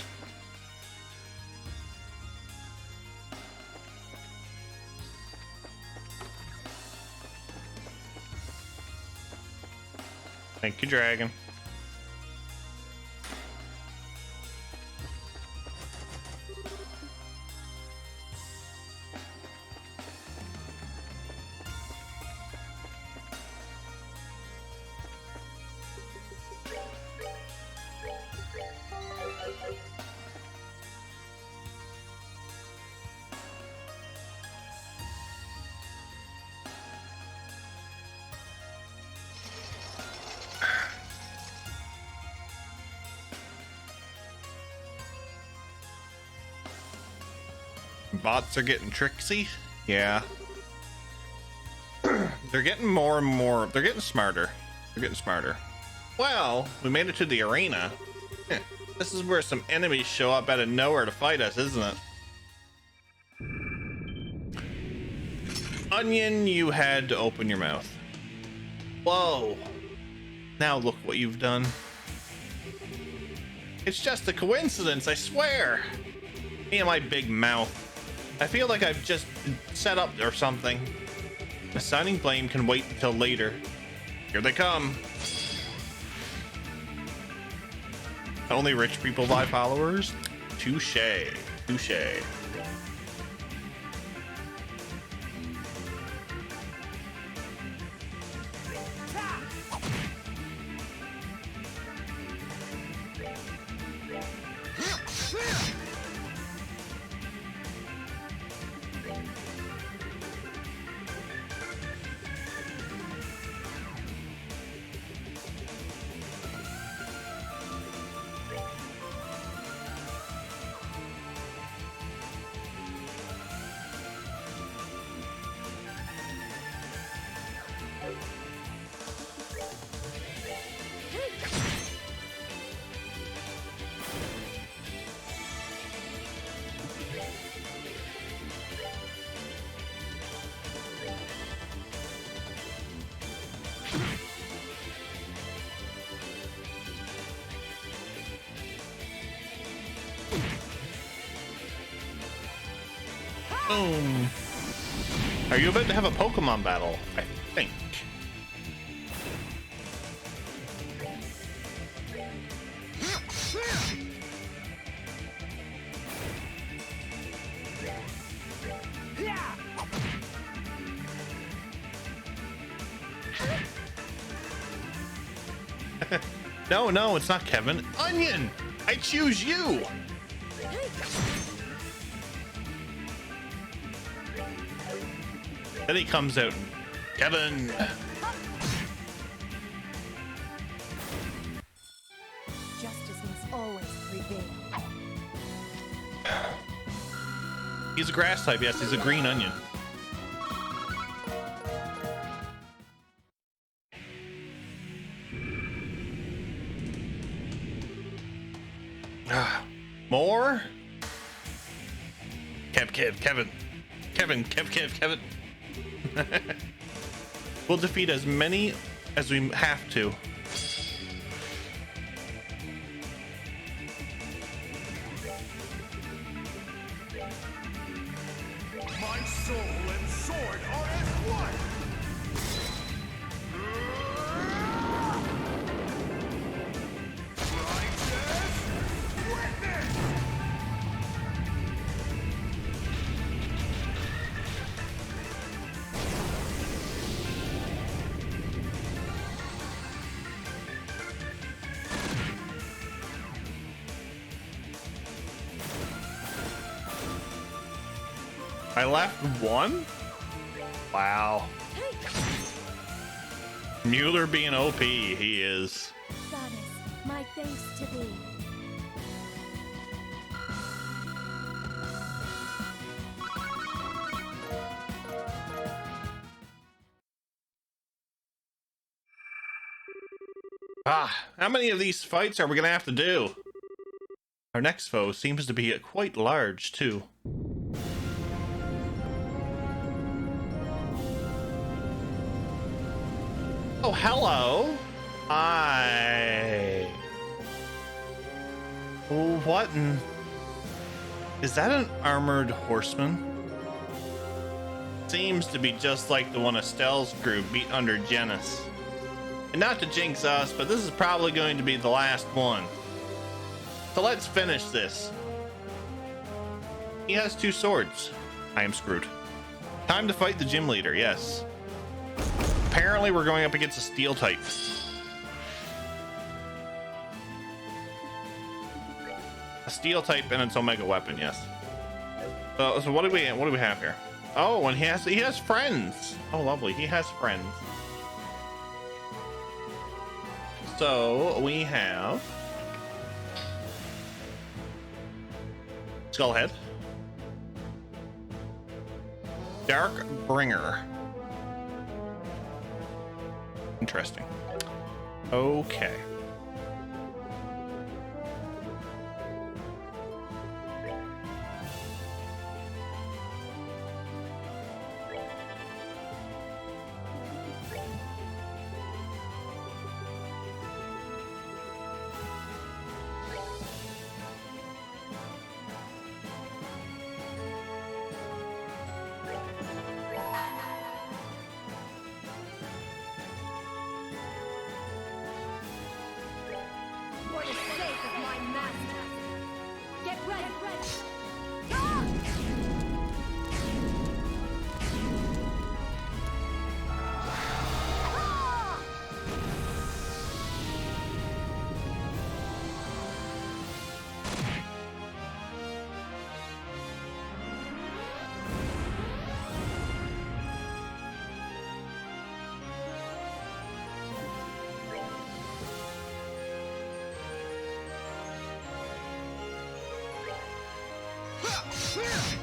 Speaker 1: Thank you, dragon. Bots are getting tricksy. Yeah. They're getting more and more. They're getting smarter. They're getting smarter. Well, we made it to the arena. This is where some enemies show up out of nowhere to fight us, isn't it? Onion, you had to open your mouth. Whoa. Now look what you've done. It's just a coincidence, I swear. Me and my big mouth. I feel like I've just been set up or something. Assigning blame can wait until later. Here they come. Only rich people buy followers? Touche. Touche. Boom. Are you about to have a Pokemon battle? I think. No, no, it's not Kevin. Onion! I choose you! Then he comes out. Kevin!
Speaker 5: Justice must always prevail.
Speaker 1: He's a grass type, yes, he's a green onion. More? Kevin. We'll defeat as many as we have to.
Speaker 3: My soul and sword are as one. Righteous witness.
Speaker 1: I left one? Wow. Mueller being OP, he is.
Speaker 5: Goddess, my thanks to thee.
Speaker 1: How many of these fights are we gonna have to do? Our next foe seems to be quite large, too. Oh, hello. Hi. What in... Is that an armored horseman? Seems to be just like the one Estelle's group beat under Genis. And not to jinx us, but this is probably going to be the last one. So let's finish this. He has 2 swords. I am screwed. Time to fight the gym leader, yes. Apparently we're going up against a steel type. A steel type and its omega weapon, yes. So what do we have here? Oh, and he has friends. Oh, lovely. He has friends. So we have Skullhead, Dark Bringer. Interesting. Okay.
Speaker 5: For the sake of my master. Get ready. Ah! Ah!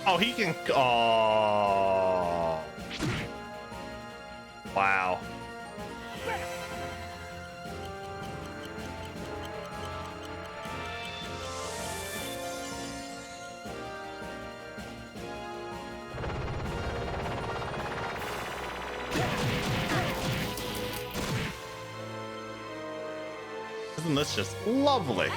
Speaker 1: Oh, he can. Oh. Wow. Isn't this just lovely?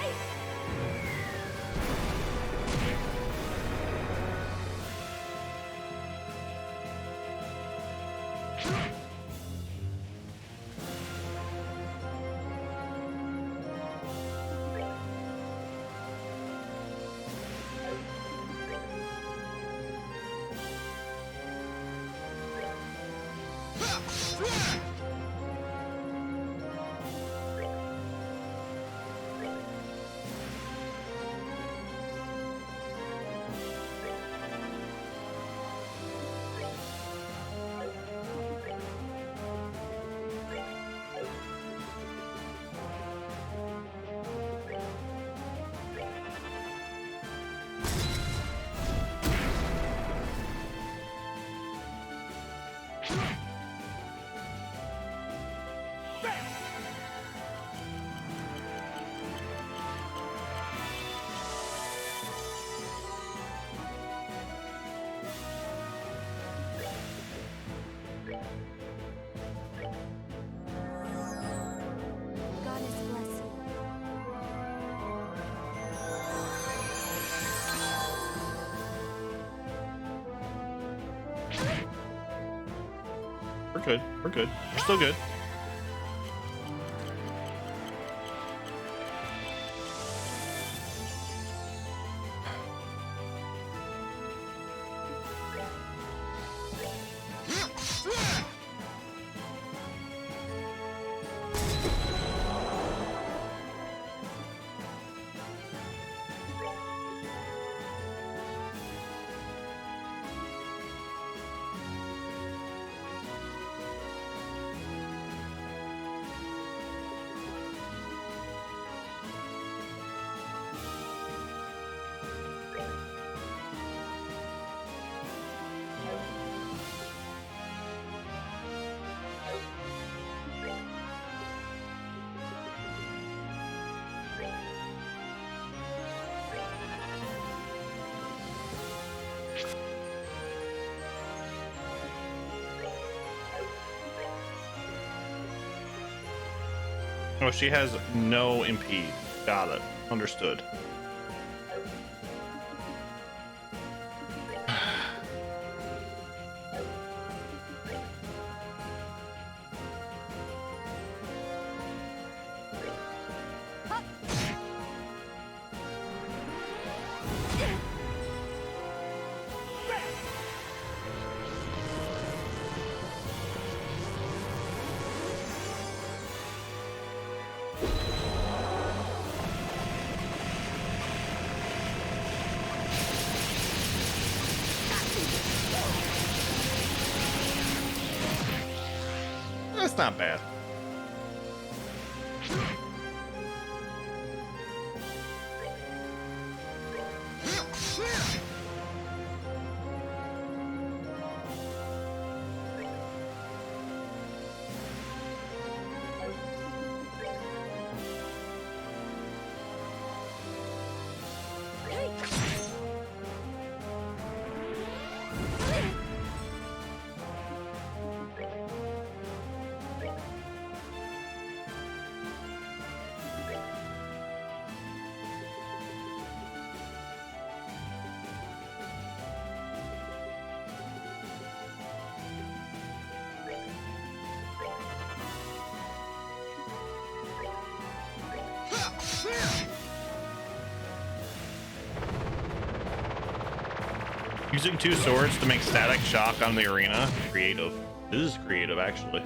Speaker 1: We're good. We're good. We're still good. Oh, she has no impede. Got it. Understood. That's not bad. Using two swords to make static shock on the arena. Creative. This is creative, actually.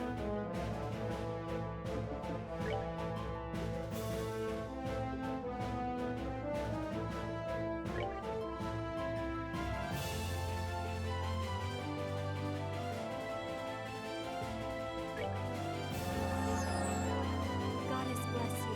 Speaker 5: Goddess bless you.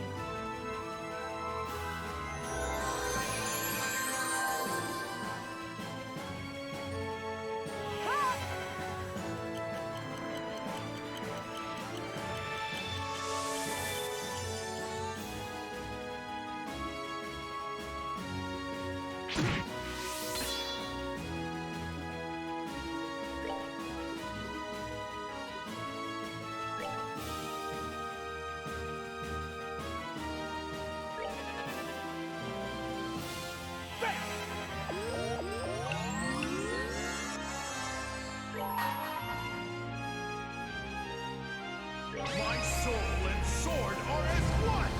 Speaker 3: My soul and sword are as one!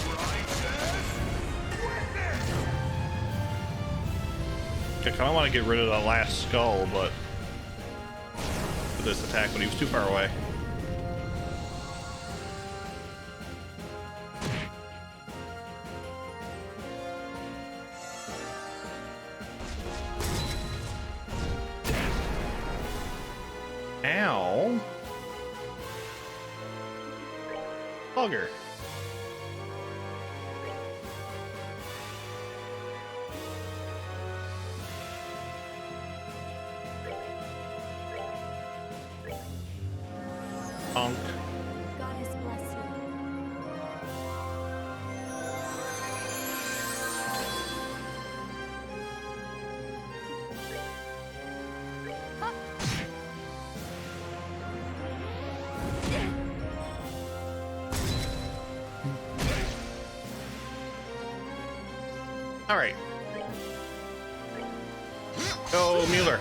Speaker 3: Righteous witness!
Speaker 1: I kind of want to get rid of that last skull, but for this attack, but he was too far away. Ow. Bugger. Punk.
Speaker 5: Goddess bless you.
Speaker 1: All right. Go, Mueller.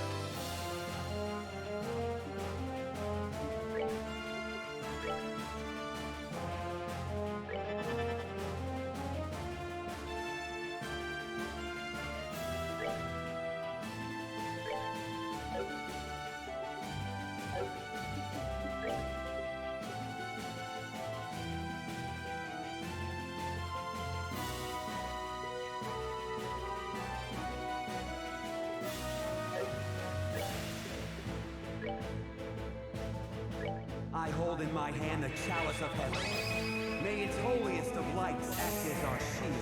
Speaker 6: I hold in my hand the chalice of heaven. May its holiest of lights act as our shield.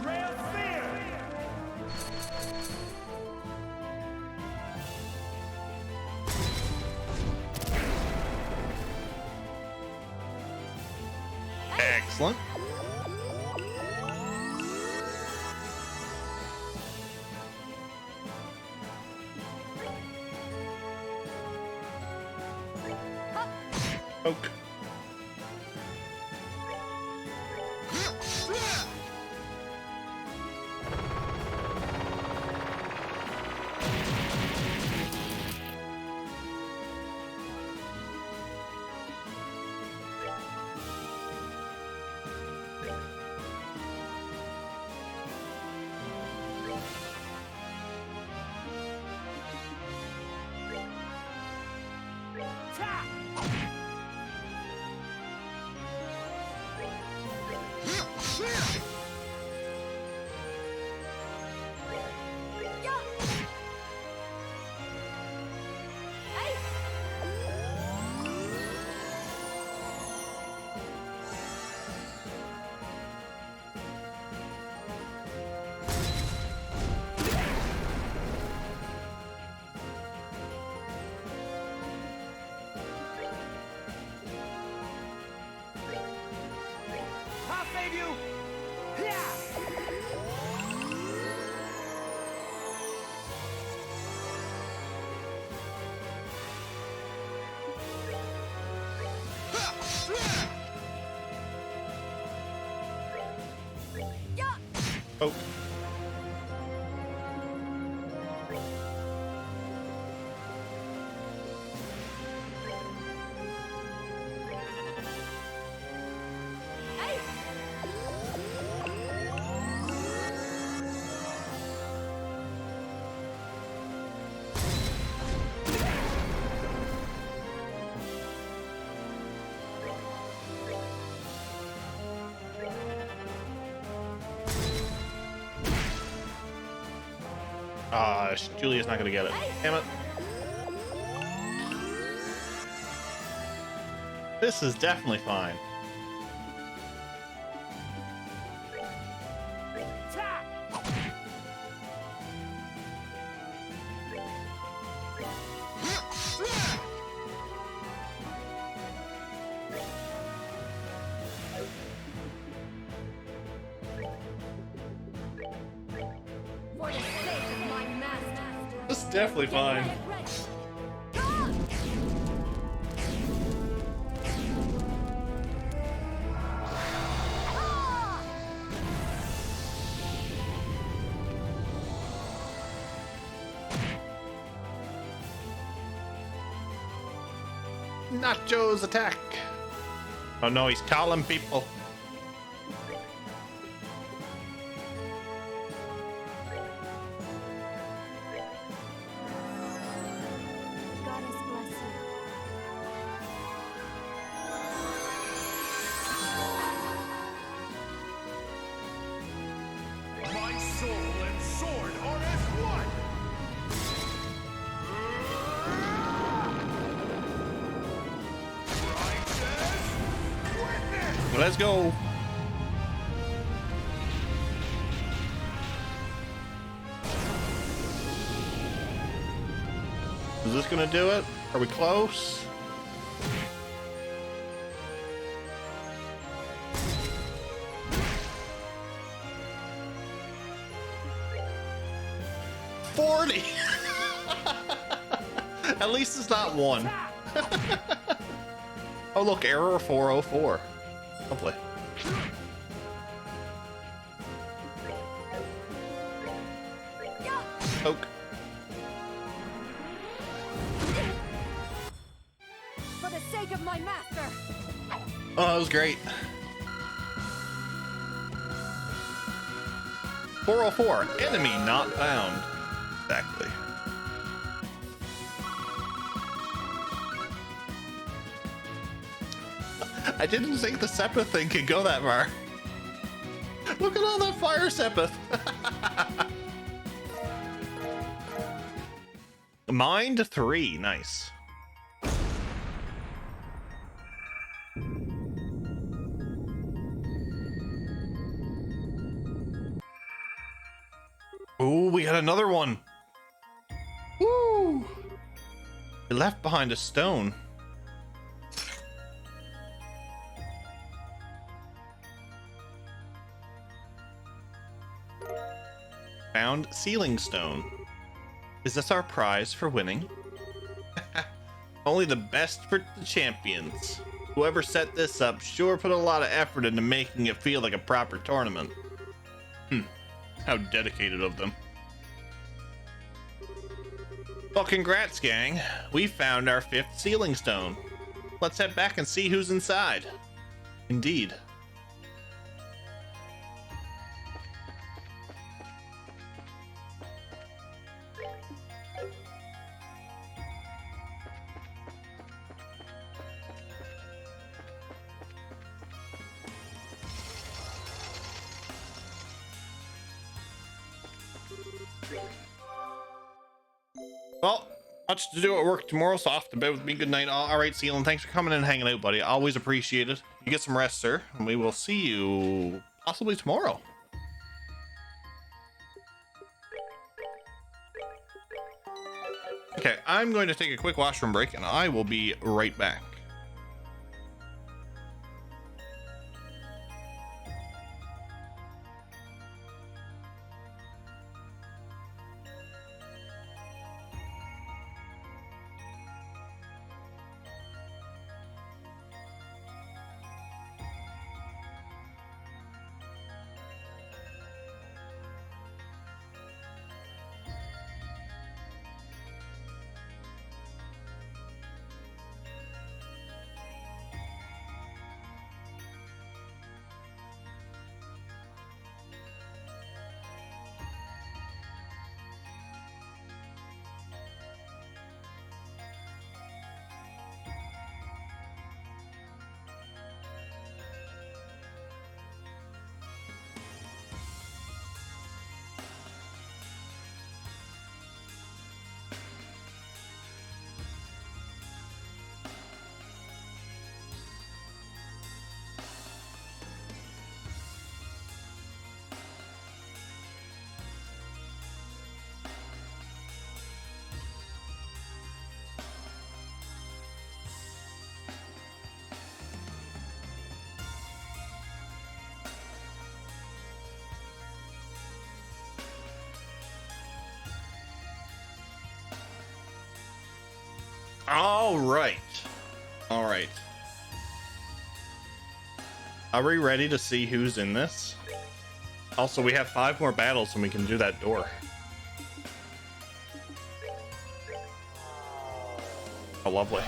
Speaker 6: Grail Sphere!
Speaker 1: Excellent. Poke.
Speaker 6: I'll save you! Yeah!
Speaker 1: Poke. Julia's not gonna get it. Damn it. This is definitely fine.
Speaker 5: For the sake of my master.
Speaker 1: This is definitely fine. Nacho's attack. Oh no, he's calling people.
Speaker 5: Goddess bless you.
Speaker 3: My soul and sword are as one! Righteous witness!
Speaker 1: Let's go. Is this gonna do it? Are we close? $40. At least it's not one. Oh look, error 404. Lovely. Poke.
Speaker 5: For the sake of my master!
Speaker 1: Oh, that was great. 404, enemy not found. Exactly. I didn't think the Sepith thing could go that far. Look at all that fire Sepith. Mind 3, nice. Ooh, we got another one. Woo! He left behind a stone. Found sealing stone. Is this our prize for winning? Only the best for the champions. Whoever set this up sure put a lot of effort into making it feel like a proper tournament. How dedicated of them. Well, congrats, gang. We found our 5th sealing stone. Let's head back and see who's inside. Indeed. Well, much to do at work tomorrow, so off to bed with me. Good night. All right, Sealan, thanks for coming in and hanging out, buddy. Always appreciate it. You get some rest, sir, and we will see you possibly tomorrow. Okay, I'm going to take a quick washroom break, and I will be right back. All right. All right. Are we ready to see who's in this? Also, we have 5 more battles and we can do that door. Oh, lovely.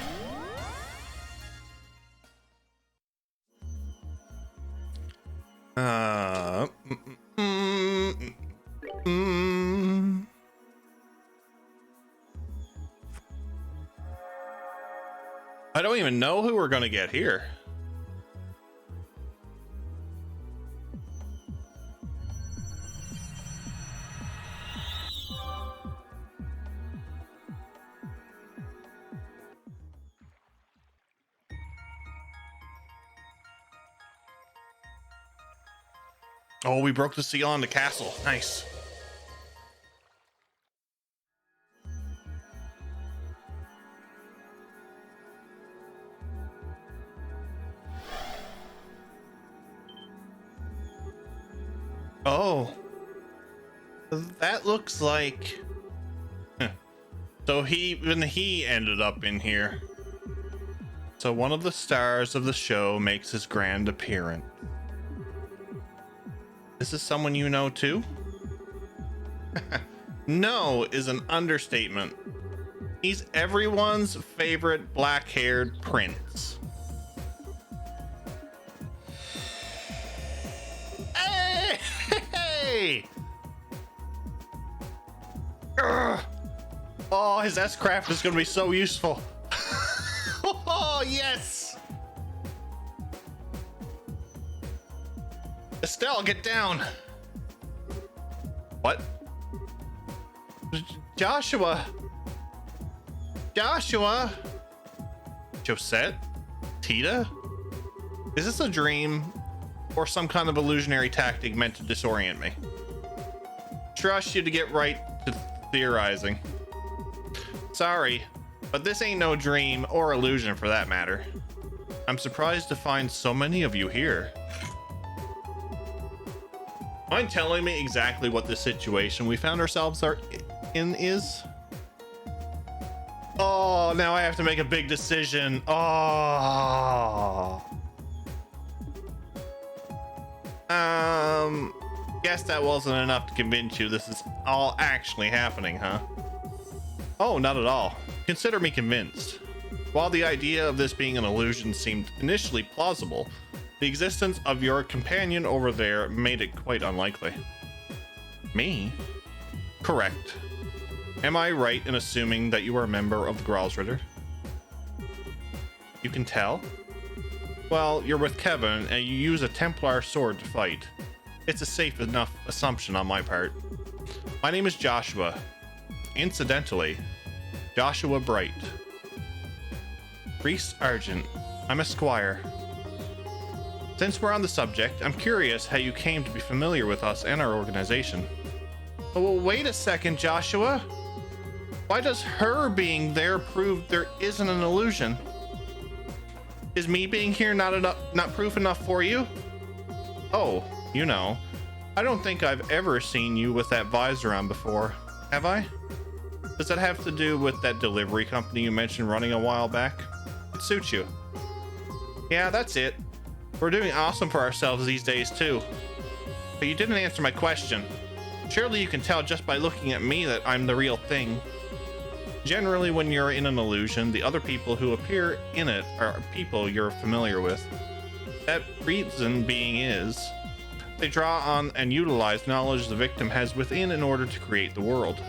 Speaker 1: I don't even know who we're gonna get here. Oh, we broke the seal on the castle. Nice. Oh, that looks like. So even he ended up in here. So one of the stars of the show makes his grand appearance. This is someone you know too? No is an understatement. He's everyone's favorite black-haired prince. Hey! Hey! Ugh. Oh, his S-craft is going to be so useful. Oh, yes! Estelle, get down! What? Joshua! Joshua! Josette? Tita? Is this a dream or some kind of illusionary tactic meant to disorient me? Trust you to get right to theorizing. Sorry, but this ain't no dream or illusion for that matter. I'm surprised to find so many of you here. Mind telling me exactly what the situation we found ourselves in is? Oh, now I have to make a big decision. Oh. Guess that wasn't enough to convince you this is all actually happening, huh? Oh, not at all. Consider me convinced. While the idea of this being an illusion seemed initially plausible, the existence of your companion over there made it quite unlikely. Me? Correct. Am I right in assuming that you are a member of the Gralsritter? You can tell? Well, you're with Kevin and you use a Templar sword to fight. It's a safe enough assumption on my part. My name is Joshua. Incidentally, Joshua Bright. Reese Argent. I'm a squire. Since we're on the subject, I'm curious how you came to be familiar with us and our organization. Oh, well, wait a second, Joshua. Why does her being there prove there isn't an illusion? Is me being here not proof enough for you? Oh, you know, I don't think I've ever seen you with that visor on before, have I? Does that have to do with that delivery company you mentioned running a while back? It suits you. Yeah, that's it. We're doing awesome for ourselves these days too. But you didn't answer my question. Surely you can tell just by looking at me that I'm the real thing. Generally, when you're in an illusion, the other people who appear in it are people you're familiar with. That reason being is, they draw on and utilize knowledge the victim has within in order to create the world.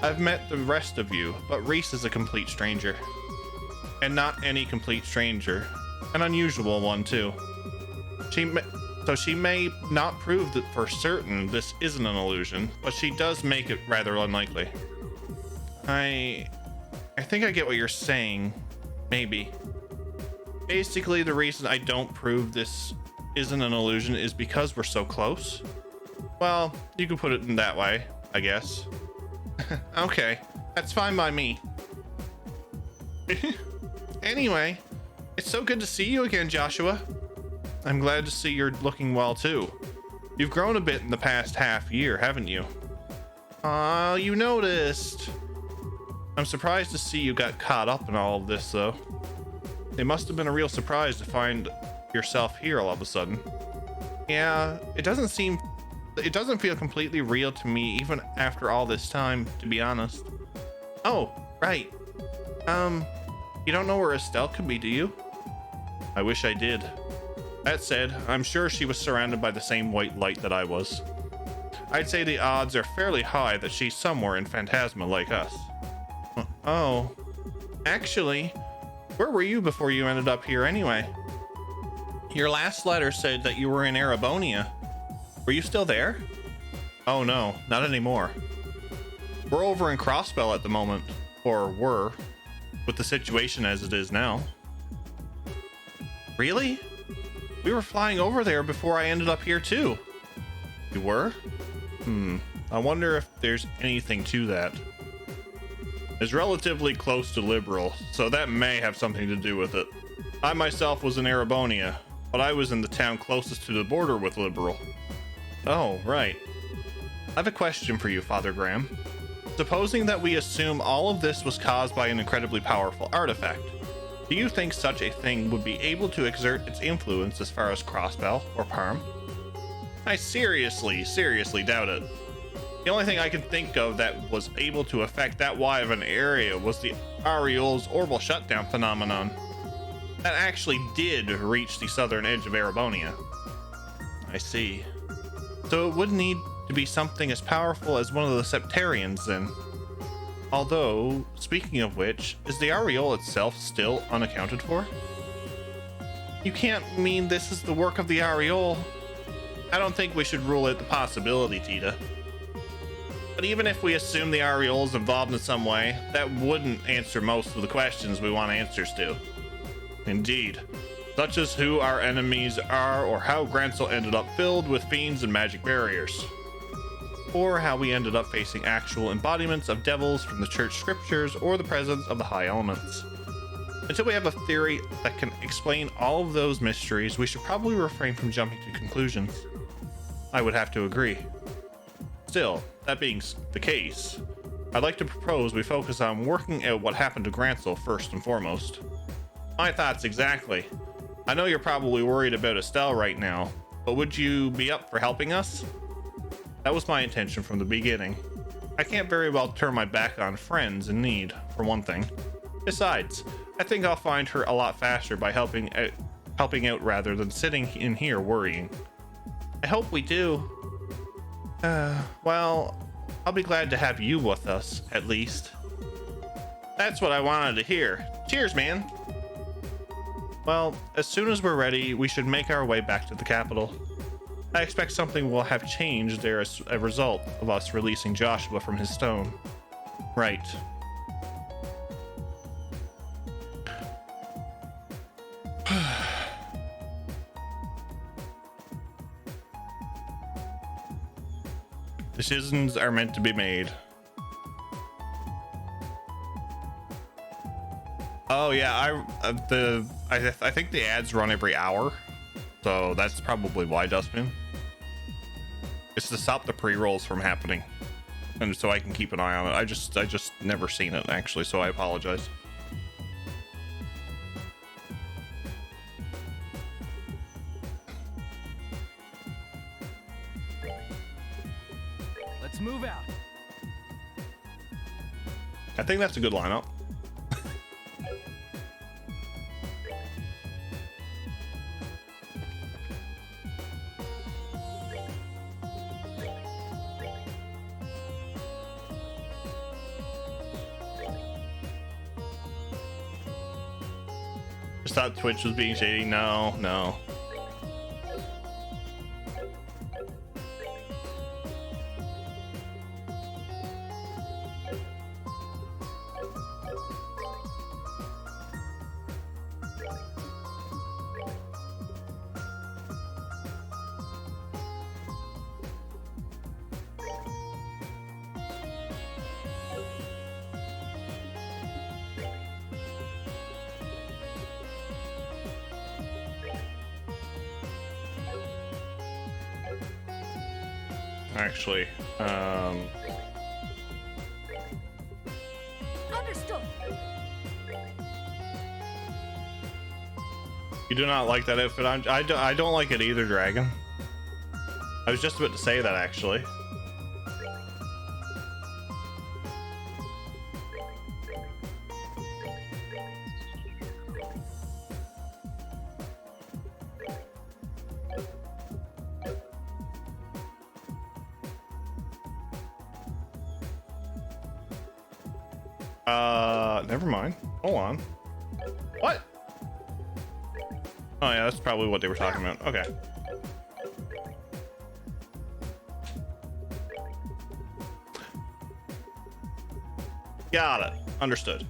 Speaker 1: I've met the rest of you, but Reese is a complete stranger. And not any complete stranger. An unusual one, too. She may not prove that for certain this isn't an illusion, but she does make it rather unlikely. I think I get what you're saying. Maybe. Basically, the reason I don't prove this isn't an illusion is because we're so close. Well, you can put it in that way, I guess. Okay, that's fine by me. Anyway, it's so good to see you again, Joshua. I'm glad to see you're looking well too. You've grown a bit in the past half year, haven't you? Aw, you noticed. I'm surprised to see you got caught up in all of this though. It must have been a real surprise to find yourself here all of a sudden. Yeah, it doesn't feel completely real to me even after all this time, to be honest. Oh, right. You don't know where Estelle could be, do you? I wish I did. That said, I'm sure she was surrounded by the same white light that I was. I'd say the odds are fairly high that she's somewhere in Phantasma like us. Oh. Actually, where were you before you ended up here anyway? Your last letter said that you were in Erebonia. Were you still there? Oh no, not anymore. We're over in Crossbell at the moment. Or were. With the situation as it is now. Really? We were flying over there before I ended up here too. You were? I wonder if there's anything to that. It's relatively close to Liberal, so that may have something to do with it. I myself was in Erebonia, but I was in the town closest to the border with Liberal. Oh, right. I have a question for you, Father Graham. Supposing that we assume all of this was caused by an incredibly powerful artifact, do you think such a thing would be able to exert its influence as far as Crossbell or Parm? I seriously doubt it. The only thing I can think of that was able to affect that wide of an area was the Aureole's orbital shutdown phenomenon. That actually did reach the southern edge of Erebonia. I see. So it would need to be something as powerful as one of the Septarians then. Although, speaking of which, is the Aureole itself still unaccounted for? You can't mean this is the work of the Aureole. I don't think we should rule out the possibility, Tita. But even if we assume the Aureole is involved in some way, that wouldn't answer most of the questions we want answers to. Indeed, such as who our enemies are, or how Grancel ended up filled with fiends and magic barriers, or how we ended up facing actual embodiments of devils from the church scriptures, or the presence of the high elements. Until we have a theory that can explain all of those mysteries, we should probably refrain from jumping to conclusions. I would have to agree. Still, that being the case, I'd like to propose we focus on working out what happened to Grancel first and foremost. My thoughts exactly. I know you're probably worried about Estelle right now, but would you be up for helping us? That was my intention from the beginning. I can't very well turn my back on friends in need, for one thing. Besides, I think I'll find her a lot faster by helping out rather than sitting in here worrying. I hope we do. Well, I'll be glad to have you with us, at least. That's what I wanted to hear. Cheers, man. Well, as soon as we're ready, we should make our way back to the capital. I expect something will have changed there as a result of us releasing Joshua from his stone. Right. Decisions are meant to be made. Oh yeah, I think the ads run every hour, so that's probably why, Dustbin. It's to stop the pre-rolls from happening, and so I can keep an eye on it. I just never seen it actually, so I apologize.
Speaker 6: Let's move out.
Speaker 1: I think that's a good lineup. Just thought Twitch was being shady. No. Actually,
Speaker 5: Understood.
Speaker 1: you do not like that outfit. I don't like it either, Dragon. I was just about to say that actually. Never mind. Hold on. What? Oh yeah, that's probably what they were talking about. Okay. Got it. Understood.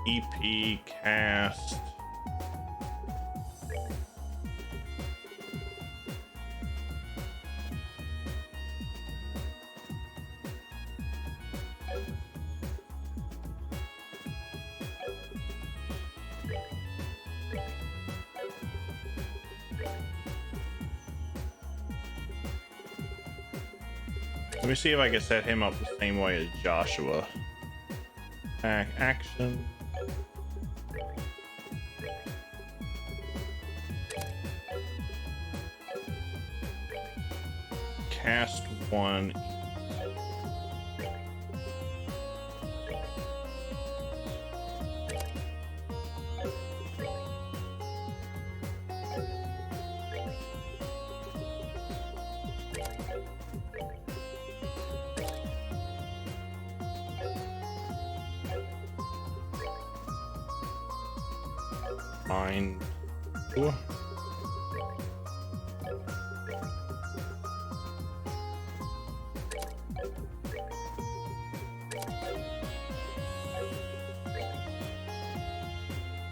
Speaker 1: EP cast Let me see if I can set him up the same way as Joshua. Action. Cast one. Fine. Ooh.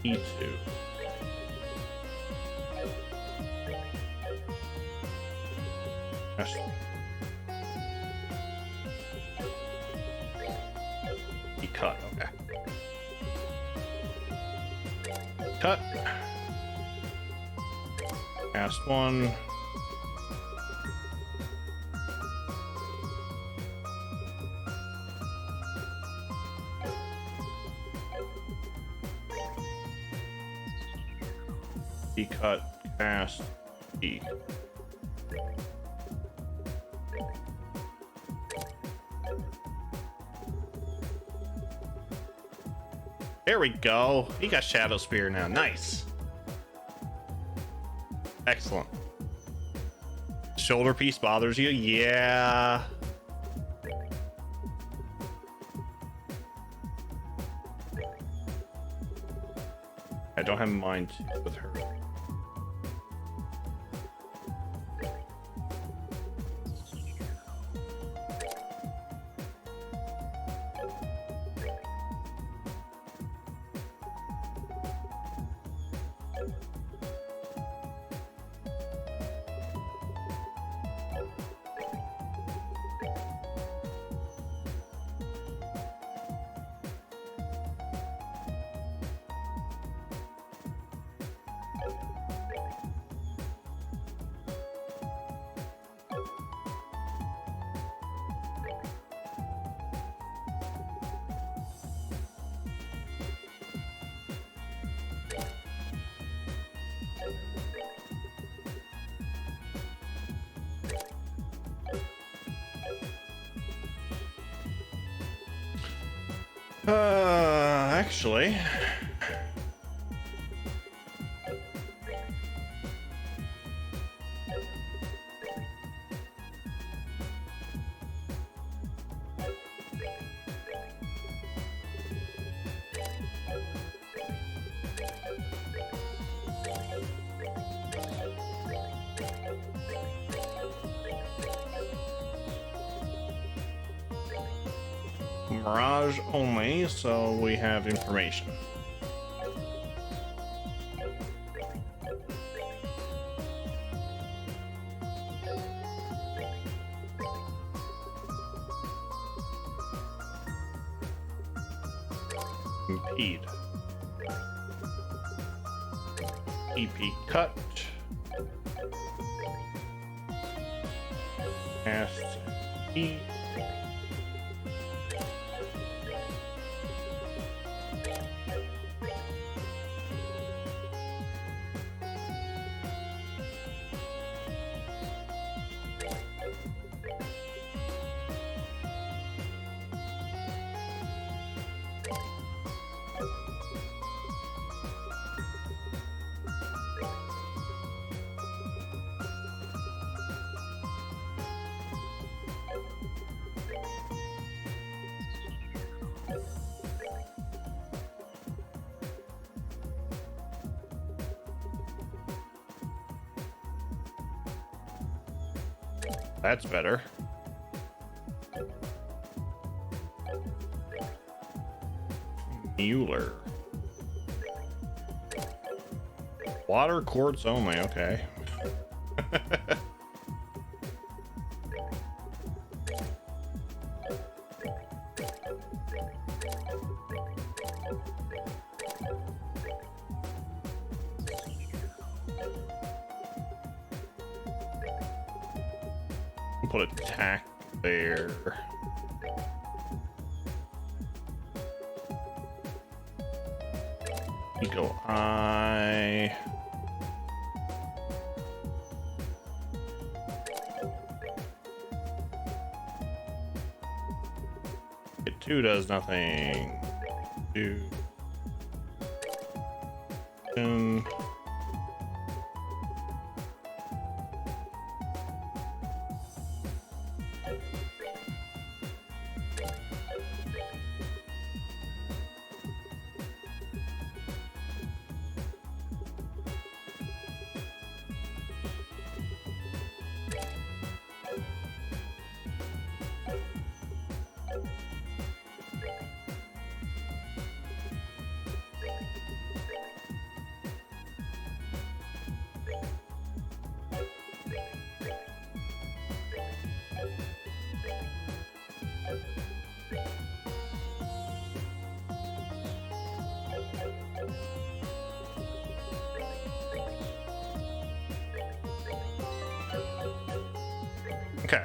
Speaker 1: E2. Yes. E cut, okay. Cut. Cast one. E cut, cast, E. There we go. He got Shadow Spear now. Nice. Excellent. Shoulder piece bothers you? Yeah. I don't have mine with her. Actually, Mirage only, so we have information. Impede. EP cut. Cast E. That's better. Mueller. Water quartz only, okay. Put attack there. You go I. It 2 does nothing. 2. Okay.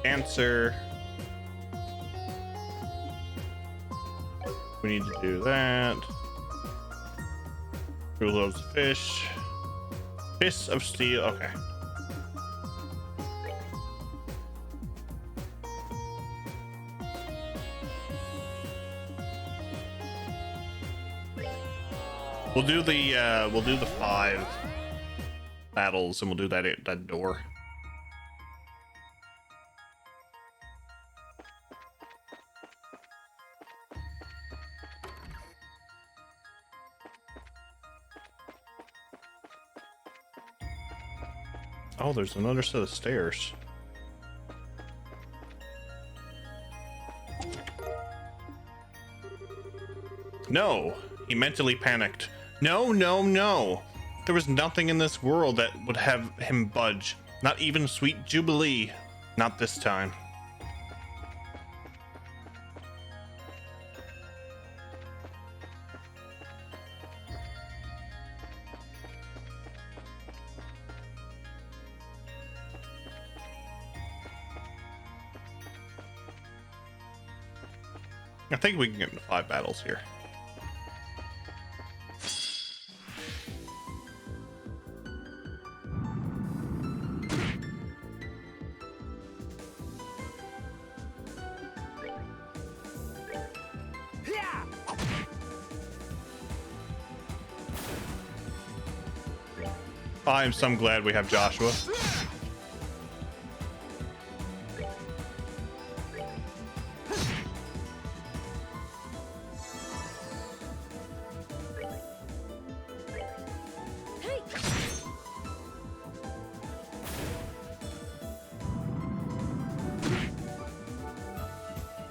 Speaker 1: Answer. We need to do that. 2 loaves of fish. Fists of steel. Okay. We'll do the 5 battles, and we'll do that at that door. Oh, there's another set of stairs. No, he mentally panicked. No, no, no. There was nothing in this world that would have him budge. Not even Sweet Jubilee. Not this time. I think we can get into 5 battles here. I'm so glad we have Joshua.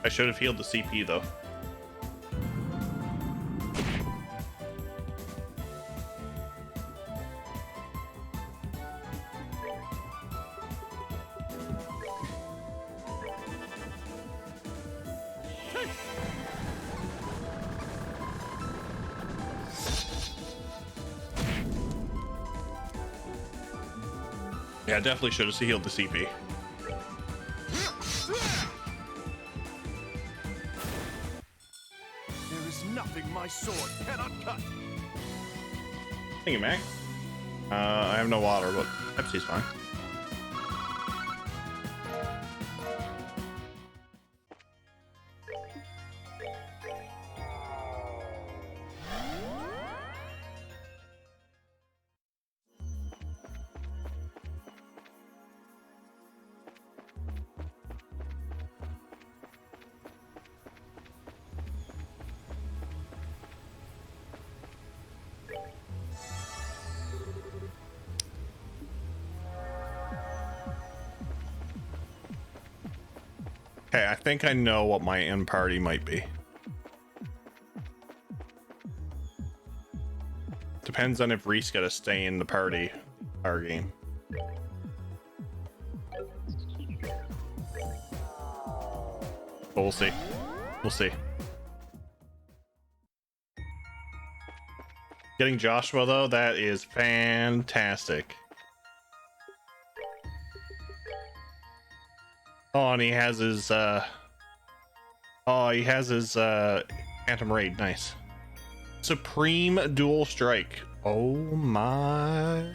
Speaker 1: I should have healed the CP though. Yeah, definitely should have healed the CP.
Speaker 6: There is nothing my sword cannot cut.
Speaker 1: Thank you, Mac. I have no water, but Pepsi's fine. Okay, I think I know what my end party might be. Depends on if Reese got to stay in the party our game. But we'll see. We'll see. Getting Joshua though, that is fantastic. Oh, and he has his Phantom Raid. Nice. Supreme Dual Strike. Oh my.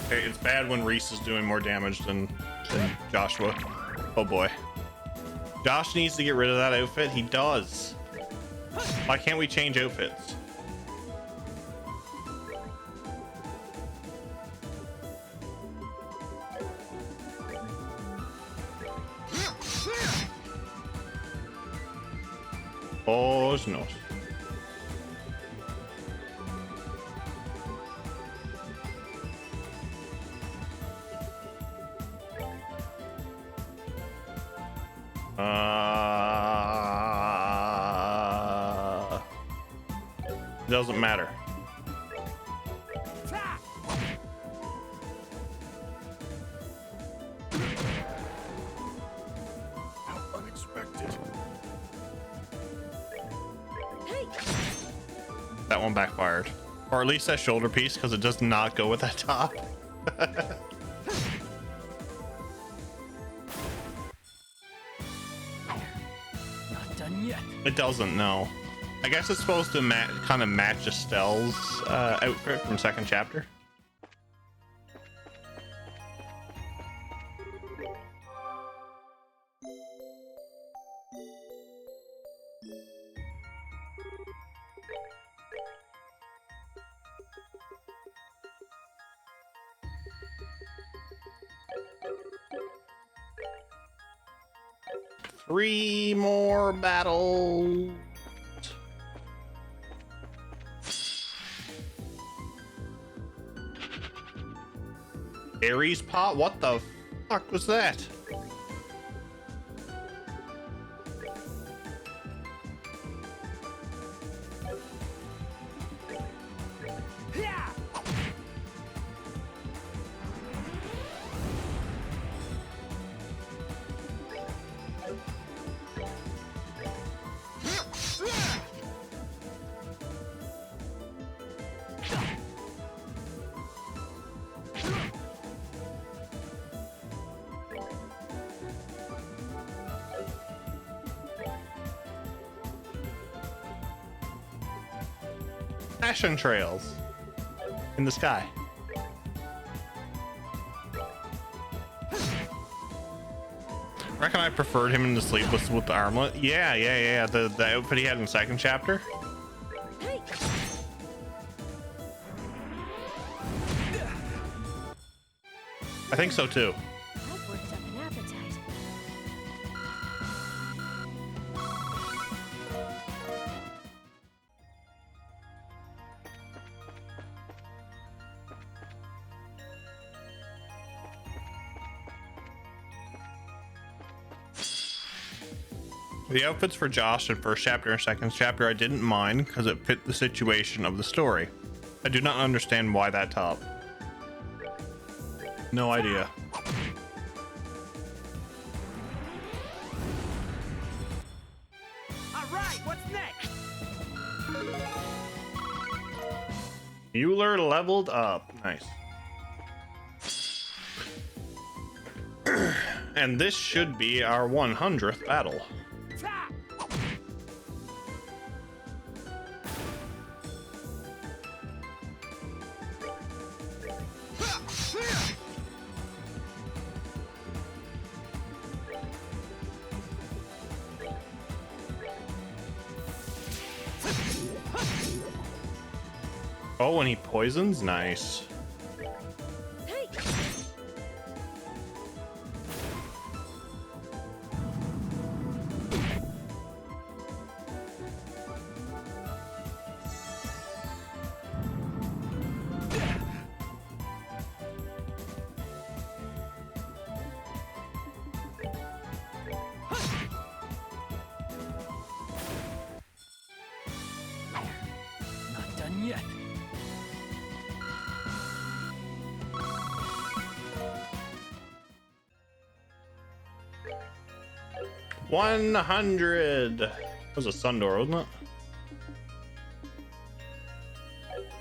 Speaker 1: Okay, it's bad when Reese is doing more damage than Joshua. Oh boy. Josh needs to get rid of that outfit. He does. Why can't we change outfits? Oh, no. Doesn't matter.
Speaker 3: How unexpected.
Speaker 1: That one backfired. Or at least that shoulder piece, because it does not go with that top.
Speaker 6: Not done yet.
Speaker 1: It doesn't, no. I guess it's supposed to kind of match Estelle's outfit from second chapter. Three more battles. Ares pot? What the fuck was that? Fashion trails in the sky. Reckon I preferred him in the sleeveless with the armlet. Yeah. The outfit he had in second chapter. I think so too.
Speaker 5: That worked up an appetite.
Speaker 1: The outfits for Josh in first chapter and second chapter I didn't mind because it fit the situation of the story. I do not understand why that top. No idea.
Speaker 6: All right, what's next?
Speaker 1: Mueller leveled up. Nice. And this should be our 100th battle. Oh, and he poisons? Nice.
Speaker 6: Not done yet.
Speaker 1: $100. That was a sun door, wasn't it?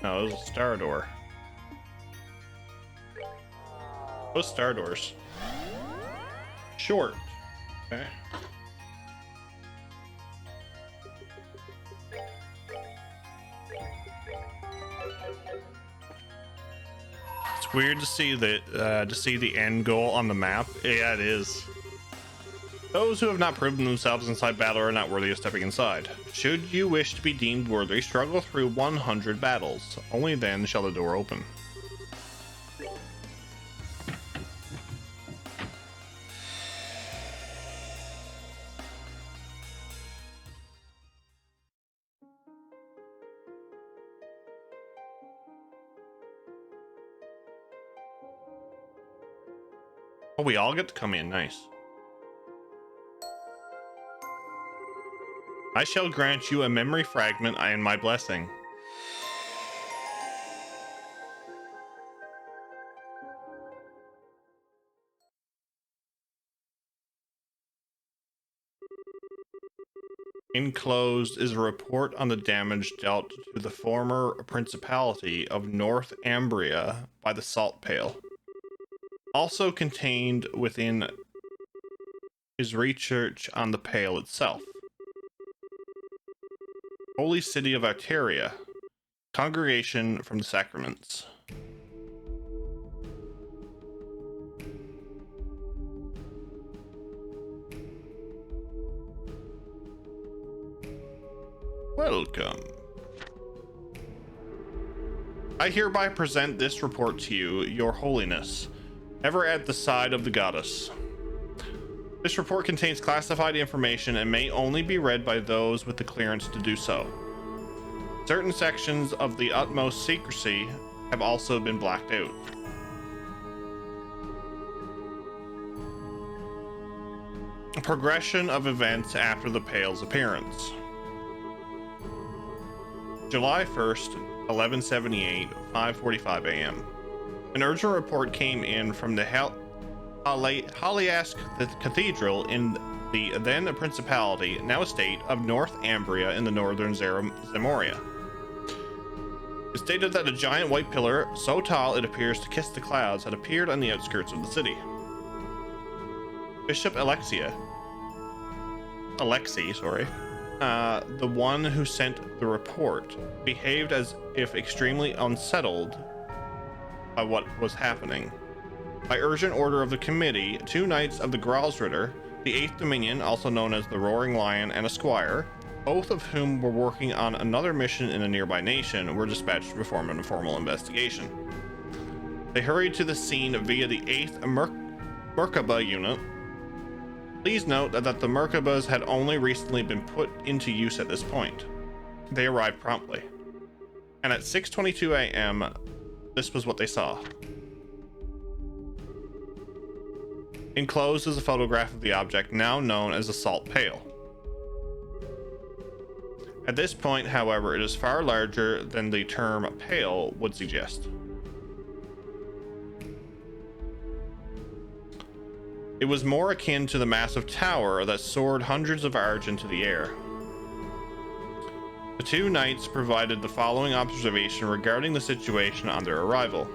Speaker 1: No, it was a star door. Those star doors. Short. Okay. It's weird to see the end goal on the map. Yeah, it is. Those who have not proven themselves inside battle are not worthy of stepping inside. Should you wish to be deemed worthy, struggle through 100 battles. Only then shall the door open. Oh, we all get to come in. Nice. I shall grant you a memory fragment and my blessing. Enclosed is a report on the damage dealt to the former principality of North Ambria by the Salt Pale. Also contained within is research on the Pale itself. Holy City of Arteria. Congregation from the Sacraments. Welcome. I hereby present this report to you, Your Holiness, ever at the side of the goddess. This report contains classified information and may only be read by those with the clearance to do so. Certain sections of the utmost secrecy have also been blacked out. A progression of events after the Pale's appearance. July 1st, 1178, 5:45 a.m. An urgent report came in from the Haliask Cathedral in the then Principality, now a state, of North Ambria in the northern Zamoria. It stated that a giant white pillar, so tall it appears to kiss the clouds, had appeared on the outskirts of the city. Bishop Alexei, the one who sent the report, behaved as if extremely unsettled by what was happening. By urgent order of the committee, 2 knights of the Gralsritter, the 8th Dominion, also known as the Roaring Lion, and a squire, both of whom were working on another mission in a nearby nation, were dispatched to perform an informal investigation. They hurried to the scene via the 8th Merkaba unit. Please note that the Merkabas had only recently been put into use at this point. They arrived promptly. And at 6:22 a.m., this was what they saw. Enclosed is a photograph of the object now known as the Salt Pale. At this point, however, it is far larger than the term pale would suggest. It was more akin to the massive tower that soared hundreds of ards into the air. The 2 knights provided the following observation regarding the situation on their arrival.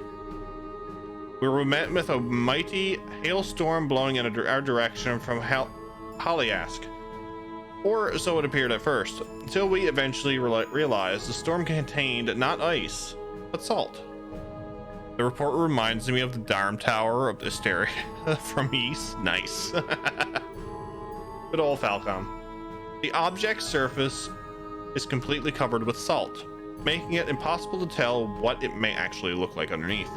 Speaker 1: We were met with a mighty hailstorm blowing in our direction from Haliask, or so it appeared at first, until we eventually realized the storm contained not ice, but salt. The report reminds me of the Dharm Tower of Hysteria from East. Nice. Good old Falcom. The object's surface is completely covered with salt, making it impossible to tell what it may actually look like underneath.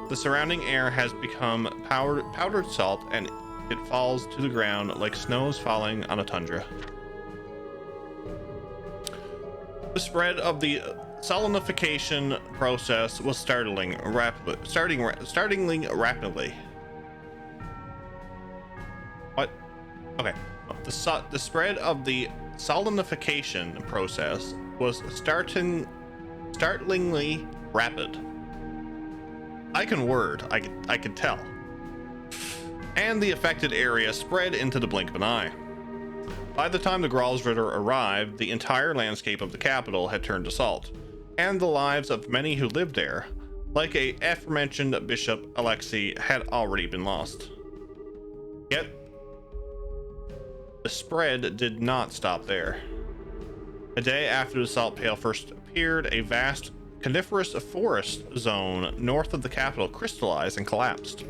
Speaker 1: The surrounding air has become powdered salt, and it falls to the ground like snows falling on a tundra. The spread of the salinification process was starting rapidly. What? Okay. The spread of the salinification process was startlingly rapid. I can tell. And the affected area spread into the blink of an eye. By the time the Gralsritter arrived, the entire landscape of the capital had turned to salt, and the lives of many who lived there, like a aforementioned Bishop Alexei, had already been lost. Yet, the spread did not stop there. A day after the salt pail first appeared, a vast coniferous forest zone north of the capital crystallized and collapsed.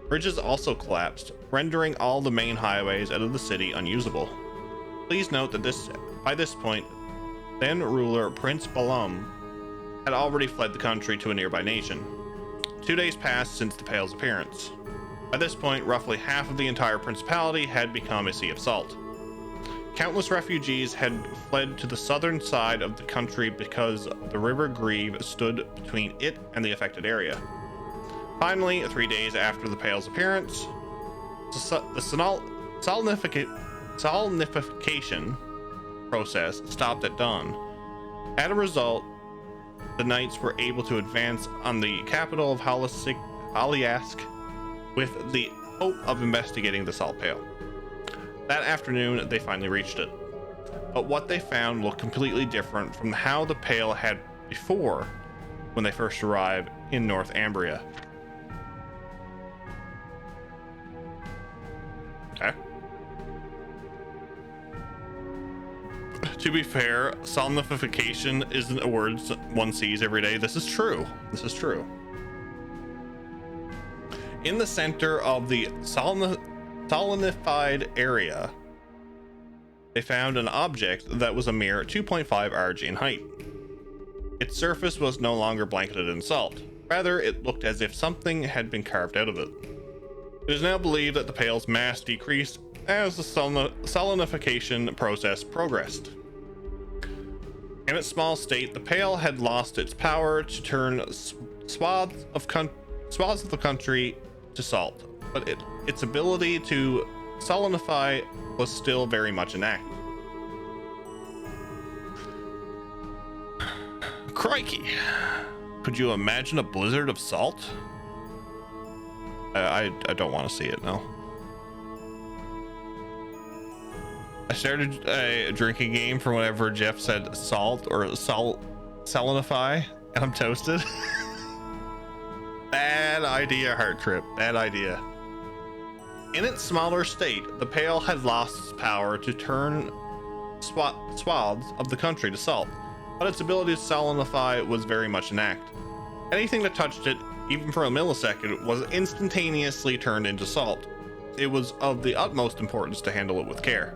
Speaker 1: Bridges also collapsed, rendering all the main highways out of the city unusable. Please note that by this point, then ruler Prince Balam had already fled the country to a nearby nation. 2 days passed since the Pale's appearance. By this point, roughly half of the entire principality had become a sea of salt. Countless refugees had fled to the southern side of the country because the River Grieve stood between it and the affected area. Finally, 3 days after the Pale's appearance, the salinification process stopped at dawn. As a result, the knights were able to advance on the capital of Haliask with the hope of investigating the salt pail. That afternoon, they finally reached it. But what they found looked completely different from how the pail had before when they first arrived in North Ambria. Okay. To be fair, salinification isn't a word one sees every day. This is true. This is true. In the center of the salinified area, they found an object that was a mere 2.5 RG in height. Its surface was no longer blanketed in salt. Rather, it looked as if something had been carved out of it. It is now believed that the pail's mass decreased as the salinification process progressed. In its small state, the pail had lost its power to turn swaths of the country to salt, but its ability to salinify was still very much intact. Crikey! Could you imagine a blizzard of salt? I don't want to see it, no. I started a drinking game for whenever Jeff said salt or salinify, and I'm toasted. Bad idea, Heart Trip. Bad idea. In its smaller state, the pail had lost its power to turn swaths of the country to salt, but its ability to salinify was very much intact. Anything that touched it, even for a millisecond, was instantaneously turned into salt. It was of the utmost importance to handle it with care.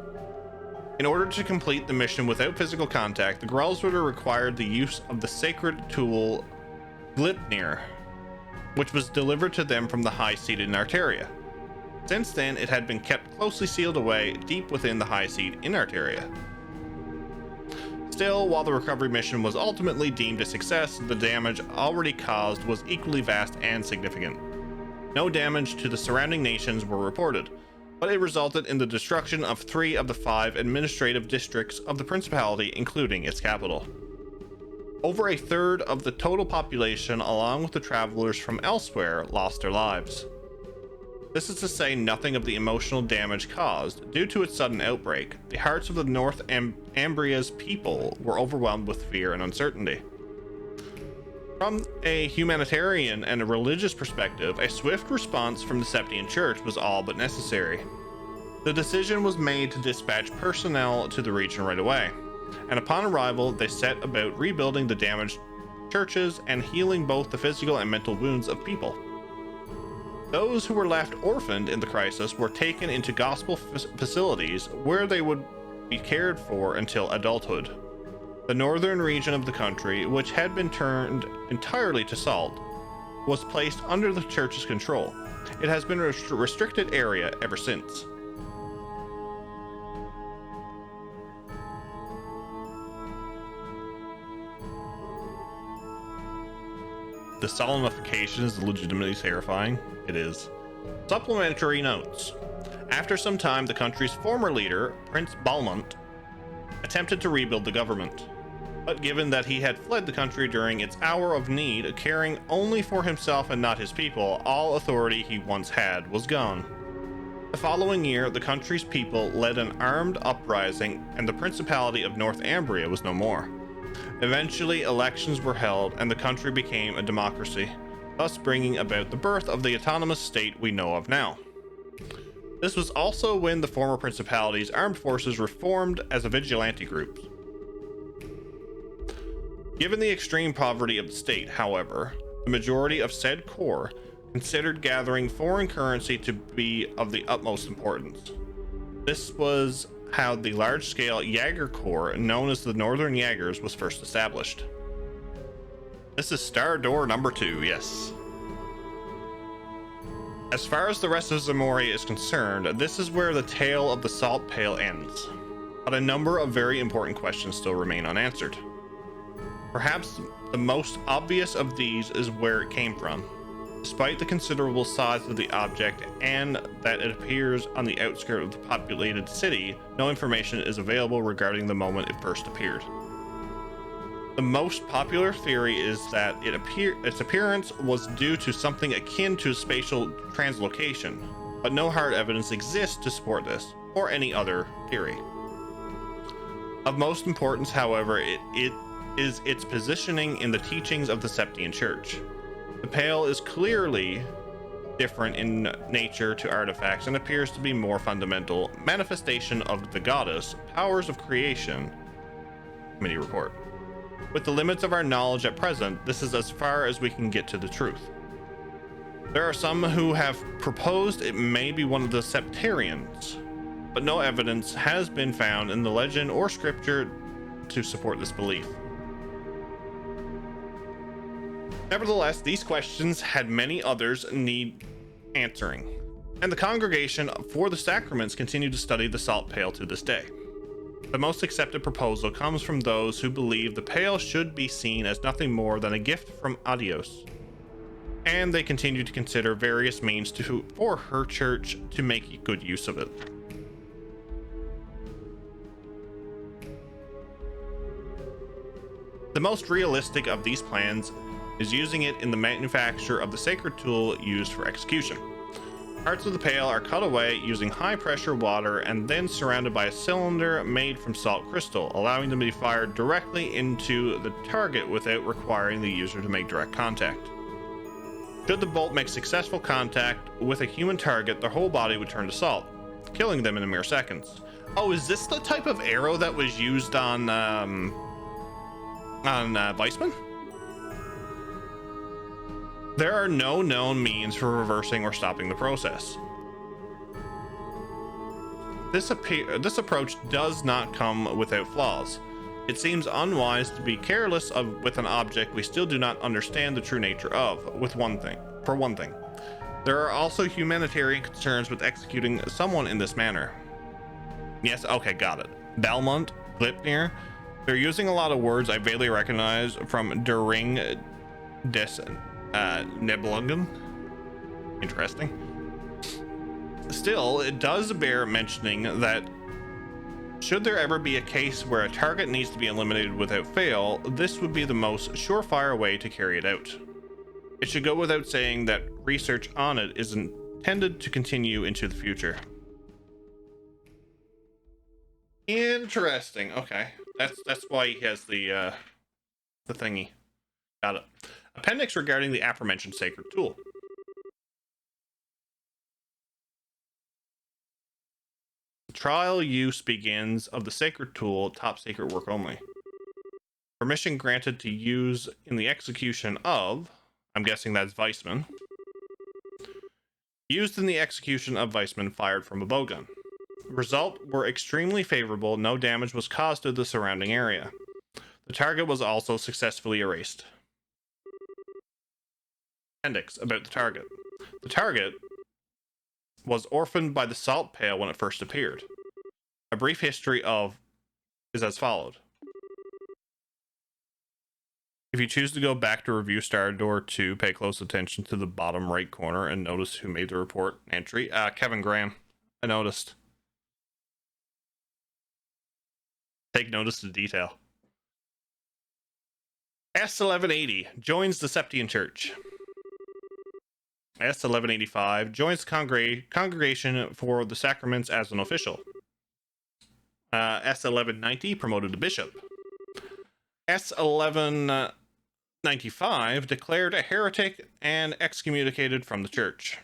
Speaker 1: In order to complete the mission without physical contact, the Gralsritter required the use of the sacred tool Glipnir, which was delivered to them from the high seat in Arteria. Since then, it had been kept closely sealed away deep within the high seat in Arteria. Still, while the recovery mission was ultimately deemed a success, the damage already caused was equally vast and significant. No damage to the surrounding nations were reported, but it resulted in the destruction of 3 of the 5 administrative districts of the principality, including its capital. Over a third of the total population, along with the travelers from elsewhere, lost their lives. This is to say nothing of the emotional damage caused. Due to its sudden outbreak, the hearts of the North Ambria's people were overwhelmed with fear and uncertainty. From a humanitarian and a religious perspective, a swift response from the Septian Church was all but necessary. The decision was made to dispatch personnel to the region right away, and upon arrival, they set about rebuilding the damaged churches and healing both the physical and mental wounds of people. Those who were left orphaned in the crisis were taken into gospel facilities where they would be cared for until adulthood. The northern region of the country, which had been turned entirely to salt, was placed under the church's control. It has been a restricted area ever since. The solemnification is legitimately terrifying. It is. Supplementary notes. After some time, the country's former leader, Prince Balmont, attempted to rebuild the government. But given that he had fled the country during its hour of need, caring only for himself and not his people, all authority he once had was gone. The following year, the country's people led an armed uprising, and the Principality of Northumbria was no more. Eventually, elections were held, and the country became a democracy, thus bringing about the birth of the autonomous state we know of now. This was also when the former principality's armed forces reformed as a vigilante group. Given the extreme poverty of the state, however, the majority of said corps considered gathering foreign currency to be of the utmost importance. This was how the large-scale Jaeger Corps, known as the Northern Jaegers, was first established. This is Star Door number 2, yes. As far as the rest of Zamori is concerned, this is where the tale of the Salt Pail ends, but a number of very important questions still remain unanswered. Perhaps the most obvious of these is where it came from. Despite the considerable size of the object and that it appears on the outskirts of the populated city, no information is available regarding the moment it first appeared. The most popular theory is that its appearance was due to something akin to spatial translocation, but no hard evidence exists to support this, or any other theory. Of most importance, however, it is its positioning in the teachings of the Septian Church. The pail is clearly different in nature to artifacts and appears to be more fundamental manifestation of the goddess powers of creation. Committee report. With the limits of our knowledge at present, this is as far as we can get to the truth. There are some who have proposed it may be one of the Septarians, but no evidence has been found in the legend or scripture to support this belief. Nevertheless, these questions had many others need answering, and the Congregation for the Sacraments continue to study the salt pail to this day. The most accepted proposal comes from those who believe the pail should be seen as nothing more than a gift from Adios, and they continue to consider various means for her church to make good use of it. The most realistic of these plans is using it in the manufacture of the sacred tool used for execution. Parts of the pail are cut away using high pressure water and then surrounded by a cylinder made from salt crystal, allowing them to be fired directly into the target without requiring the user to make direct contact. Should the bolt make successful contact with a human target, their whole body would turn to salt, killing them in a mere seconds. Oh, is this the type of arrow that was used on Weissman? There are no known means for reversing or stopping the process. This approach does not come without flaws. It seems unwise to be careless with an object we still do not understand the true nature of, for one thing. There are also humanitarian concerns with executing someone in this manner. Yes, okay, got it. Belmont, Glipnir, they're using a lot of words I vaguely recognize from Der Ring des Nebelungen. Interesting. Still, it does bear mentioning that should there ever be a case where a target needs to be eliminated without fail, this would be the most surefire way to carry it out. It should go without saying that research on it is intended to continue into the future. Interesting. Okay, that's why he has the thingy. Got it. Appendix regarding the aforementioned sacred tool. Trial use begins of the sacred tool, top secret work only. Permission granted to use in the execution of, I'm guessing that's Weissman. Used in the execution of Weissman fired from a bowgun. Result were extremely favorable, no damage was caused to the surrounding area. The target was also successfully erased. Appendix about the target. The target was orphaned by the salt pail when it first appeared. A brief history of is as followed. If you choose to go back to review Star Door 2, pay close attention to the bottom right corner and notice who made the report entry. Kevin Graham. I noticed. Take notice of detail. S1180 joins the Septian Church. S1185 joins the congregation for the sacraments as an official. S1190 promoted to bishop. S1195 declared a heretic and excommunicated from the church.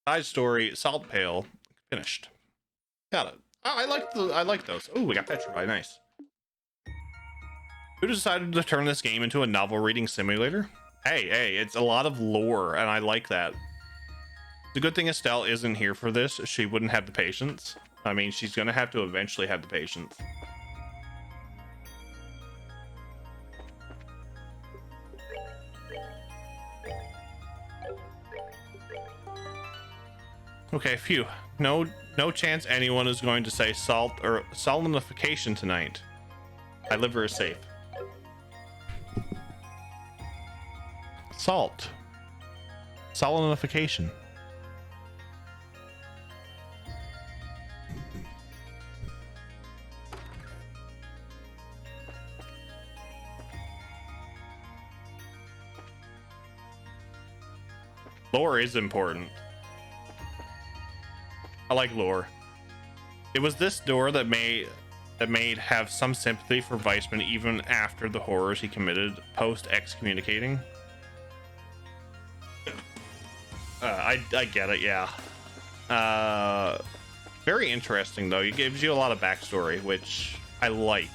Speaker 1: Side story, Salt Pail, finished. Got it. Oh, I like those. Oh, we got Petrified, nice. Who decided to turn this game into a novel reading simulator? Hey, it's a lot of lore, and I like that. The good thing Estelle isn't here for this. She wouldn't have the patience. I mean, she's gonna have to eventually have the patience. Okay, phew. No chance anyone is going to say salt or salinification tonight. My liver is safe. Salt. Salinification. Lore is important. I like lore. It was this door that made have some sympathy for Weissman even after the horrors he committed post excommunicating. I get it, yeah. Very interesting though. It gives you a lot of backstory, which I like,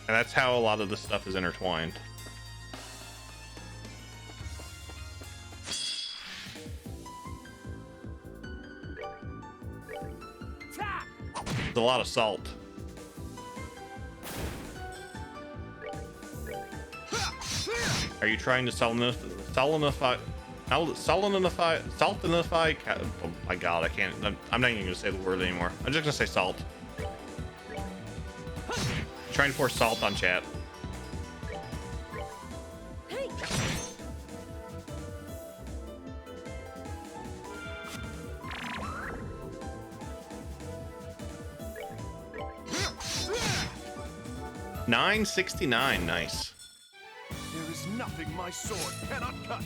Speaker 1: and that's how a lot of this stuff is intertwined. There's a lot of salt. Are you trying to salinify? Oh my god, I can't. I'm not even gonna say the word anymore. I'm just gonna say salt. Trying to pour salt on chat. $9.69, nice.
Speaker 3: There is nothing my sword cannot cut.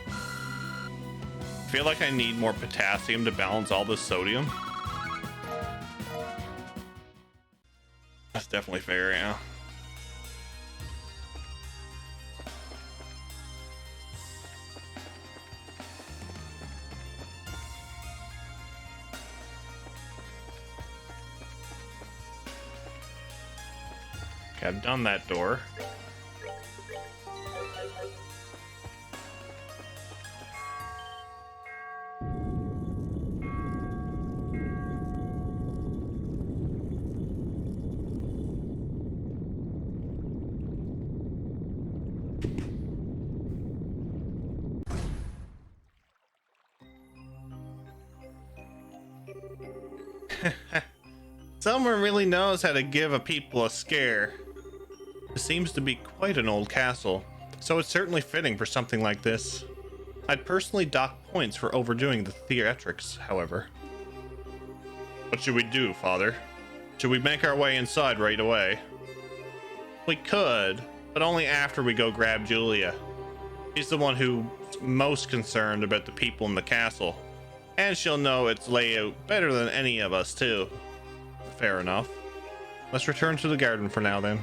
Speaker 1: I feel like I need more potassium to balance all this sodium. That's definitely fair, yeah. Okay, I've done that door. Someone really knows how to give a people a scare. It seems to be quite an old castle, so it's certainly fitting for something like this. I'd personally dock points for overdoing the theatrics, however. What should we do, Father? Should we make our way inside right away? We could, but only after we go grab Julia. She's the one who's most concerned about the people in the castle, and she'll know its layout better than any of us, too. Fair enough. Let's return to the garden for now, then.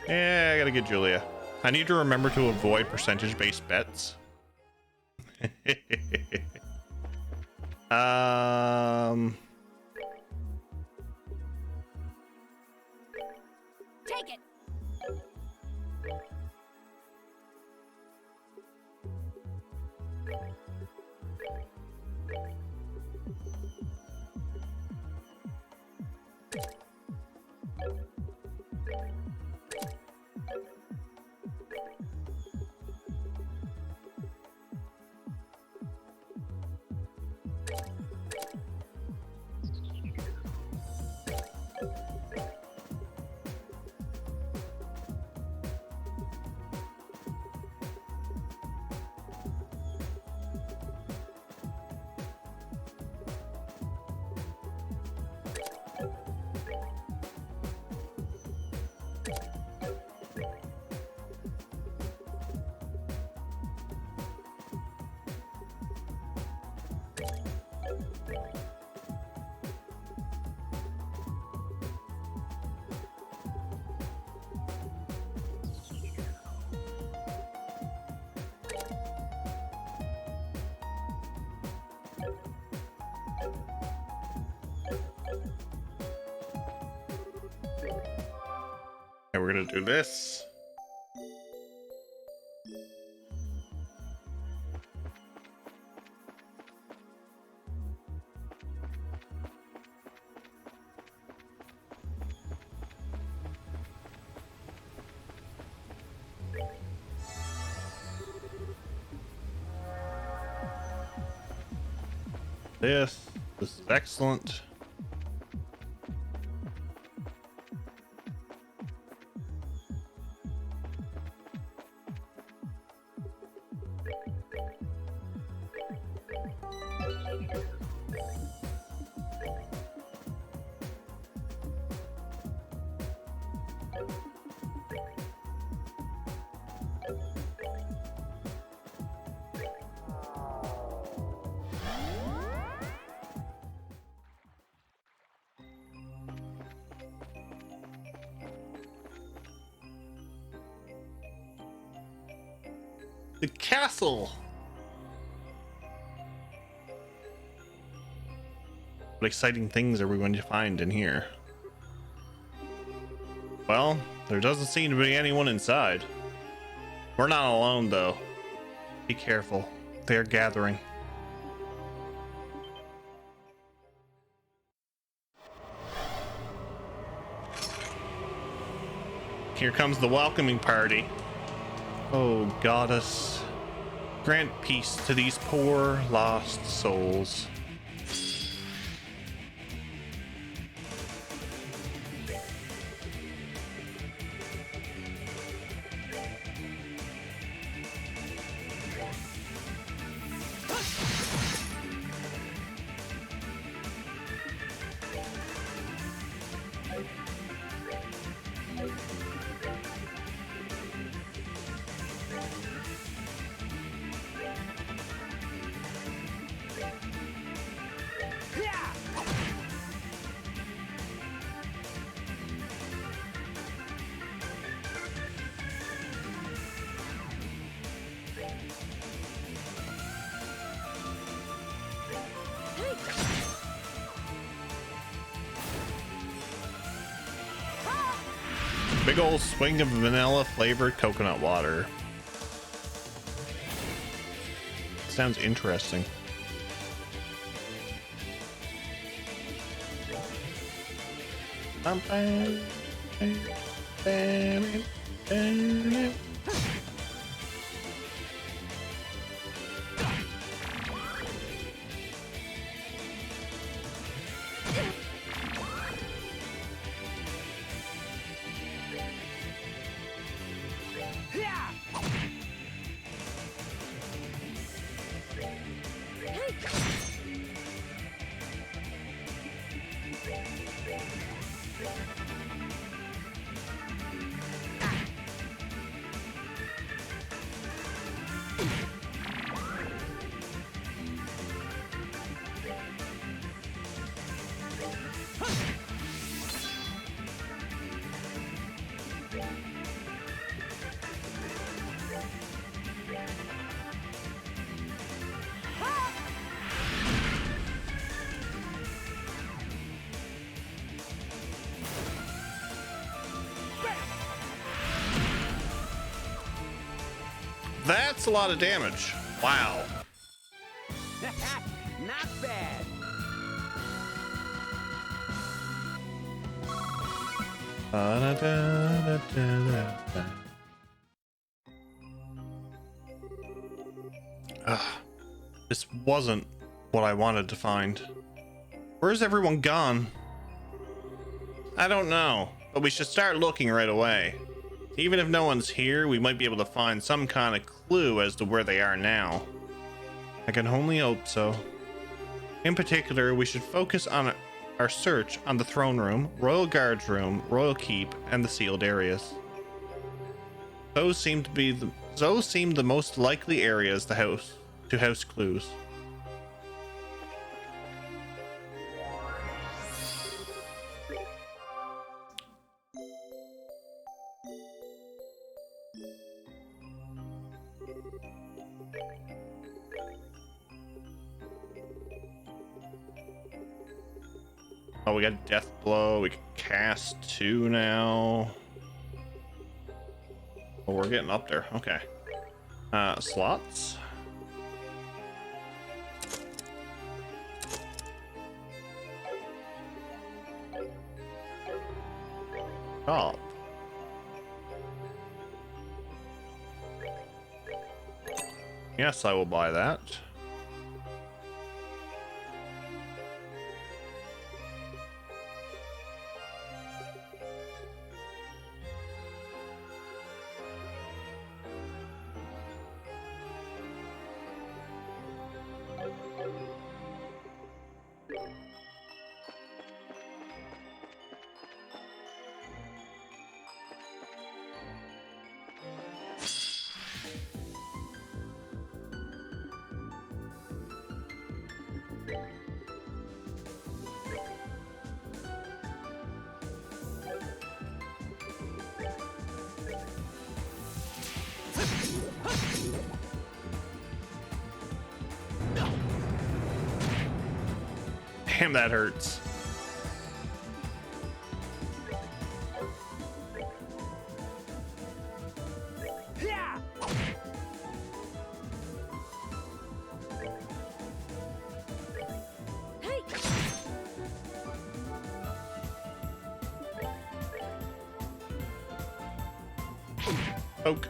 Speaker 1: Yeah, I gotta get Julia. I need to remember to avoid percentage-based bets.
Speaker 5: Take it.
Speaker 1: And we're gonna do this. This is excellent. The castle. What exciting things are we going to find in here? Well, there doesn't seem to be anyone inside. We're not alone, though. Be careful. They're gathering. Here comes the welcoming party. Oh, goddess, grant peace to these poor lost souls. Big old swing of vanilla flavored coconut water. Sounds interesting. That's a lot of damage. Wow.
Speaker 6: Not bad.
Speaker 1: This wasn't what I wanted to find. Where's everyone gone? I don't know, but we should start looking right away. Even if no one's here, we might be able to find some kind of clue as to where they are now. I can only hope so. In particular, we should focus on our search on the throne room, royal guards room, royal keep, and the sealed areas. Those seem the most likely areas to house clues. Oh, we got death blow. We can cast 2 now. Oh, we're getting up there. Okay. Slots. Shop. Yes, I will buy that. Damn, that hurts.
Speaker 6: Yeah.
Speaker 5: Hey!
Speaker 1: Poke.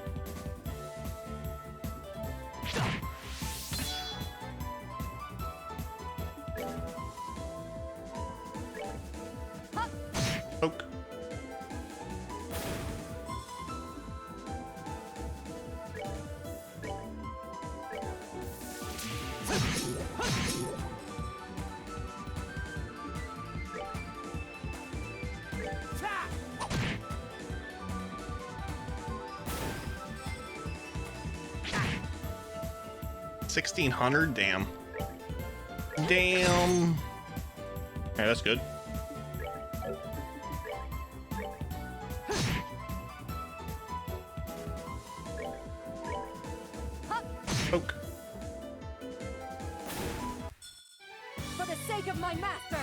Speaker 1: Poke.
Speaker 6: Ta!
Speaker 1: 1600. Damn. Damn. Okay, that's good. Poke.
Speaker 5: For the sake of my master!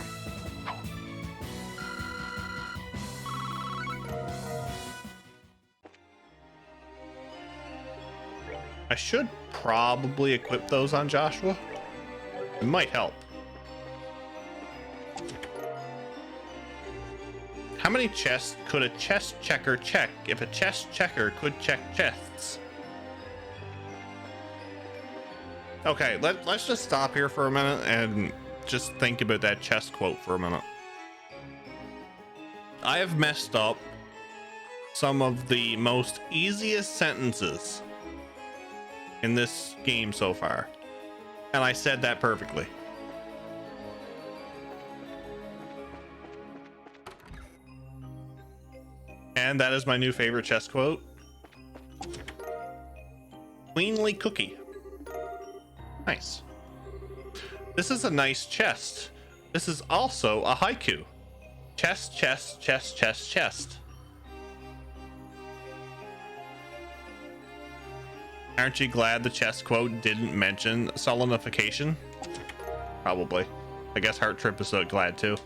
Speaker 1: I should probably equip those on Joshua. It might help. How many chests could a chest checker check if a chest checker could check chests? Okay, let's just stop here for a minute and just think about that chest quote for a minute. I have messed up some of the most easiest sentences in this game so far, and I said that perfectly. And that is my new favorite chest quote. Queenly cookie. Nice. This is a nice chest. This is also a haiku. Chest, chest, chest, chest, chest. Aren't you glad the chest quote didn't mention solenification? Probably. I guess Heart Trip is so glad too.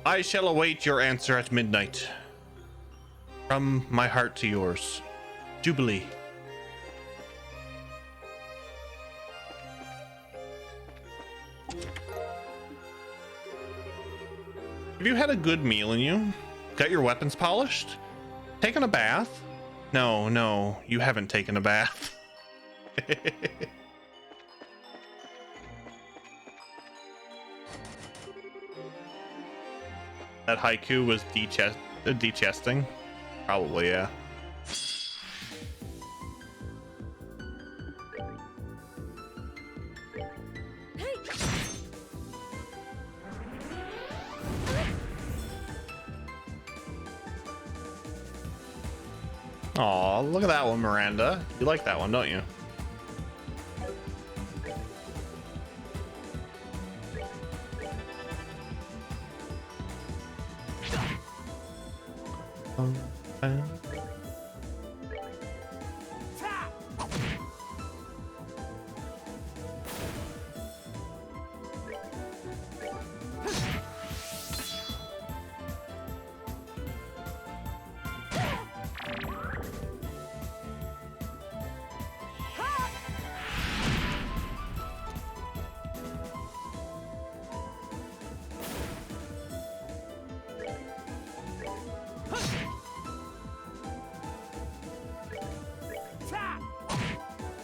Speaker 1: I shall await your answer at midnight. From my heart to yours. Jubilee. Have you had a good meal in you? Got your weapons polished? Taken a bath? No, no, you haven't taken a bath. That haiku was de-chesting? Probably, yeah. Aw, look at that one, Miranda. You like that one, don't you?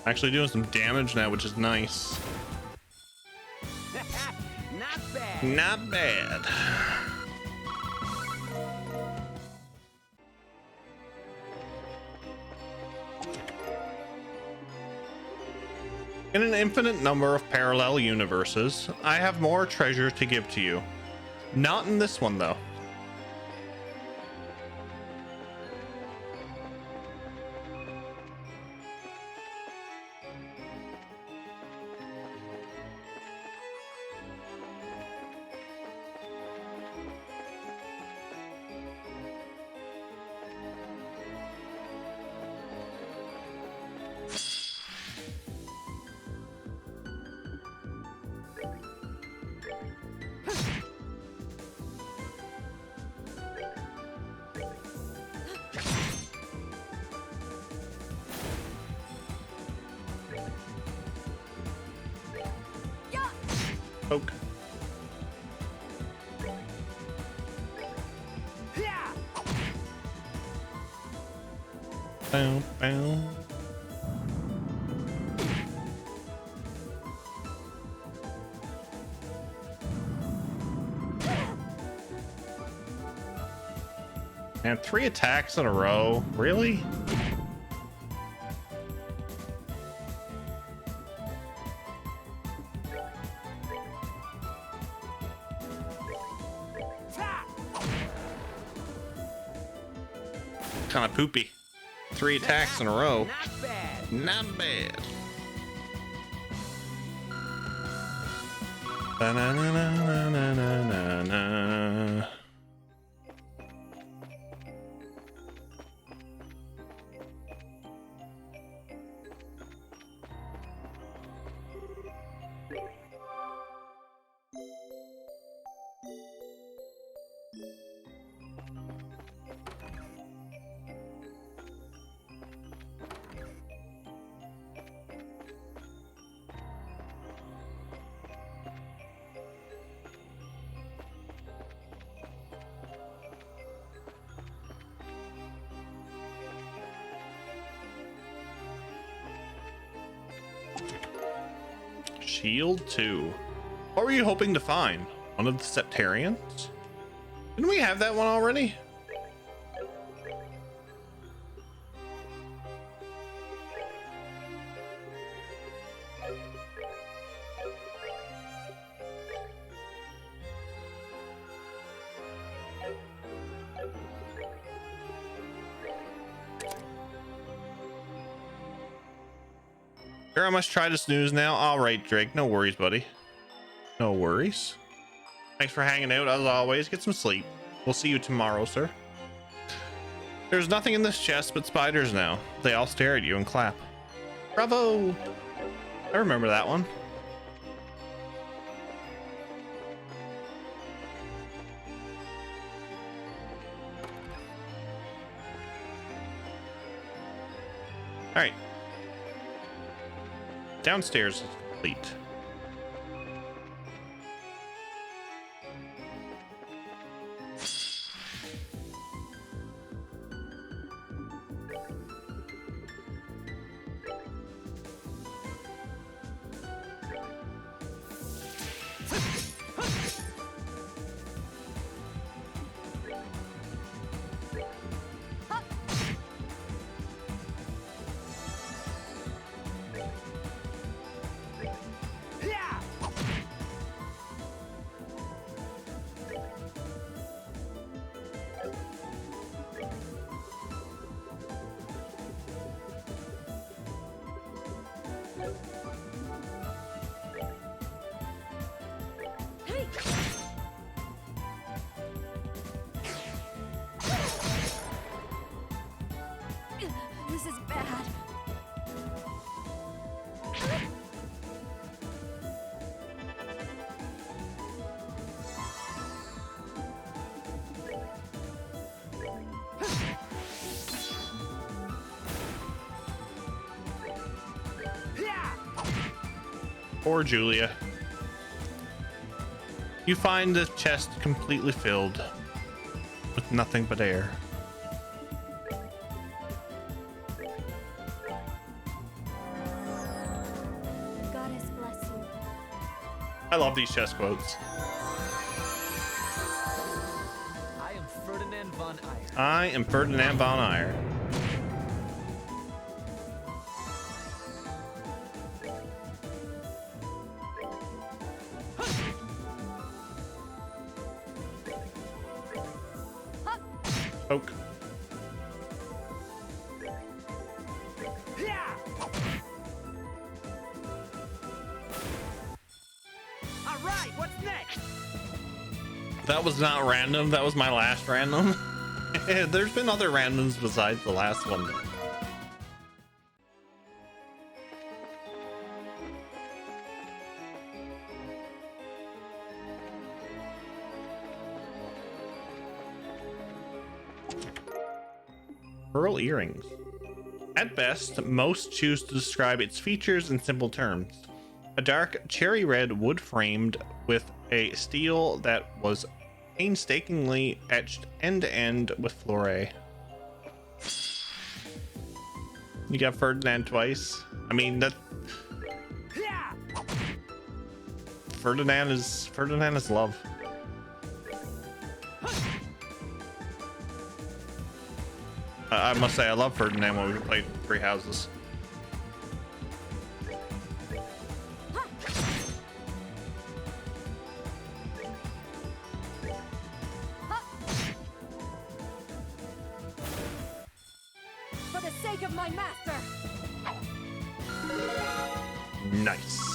Speaker 1: Actually doing some damage now, which is nice.
Speaker 6: Not bad.
Speaker 1: Not bad. In an infinite number of parallel universes, I have more treasure to give to you. Not in this one, though. Poke. Bow, bow. And 3 attacks in a row. Really? Kind of poopy. 3 attacks in a row.
Speaker 6: Not bad.
Speaker 1: Not bad. Ba-na-na-na-na-na-na-na. Shield 2. What were you hoping to find? One of the Septarians? Didn't we have that one already? Sure, I must try to snooze now. All right, Drake. No worries, buddy. No worries. Thanks for hanging out as always. Get some sleep. We'll see you tomorrow, sir. There's nothing in this chest but spiders now. They all stare at you and clap. Bravo! I remember that one. All right. Downstairs is complete. Poor Julia. You find the chest completely filled with nothing but air.
Speaker 5: Goddess bless you.
Speaker 1: I love these chest quotes.
Speaker 6: I am Ferdinand von Eyre.
Speaker 1: I am Ferdinand von Eyre. Poke.
Speaker 6: All right, what's next?
Speaker 1: That was not random. That was my last random. There's been other randoms besides the last one. Pearl earrings. At best, most choose to describe its features in simple terms. A dark cherry red wood framed with a steel that was painstakingly etched end to end with flore. You got Ferdinand twice. I mean that Ferdinand is love. I must say I love Ferdinand when we played Three Houses.
Speaker 5: For the sake of my master.
Speaker 1: Nice.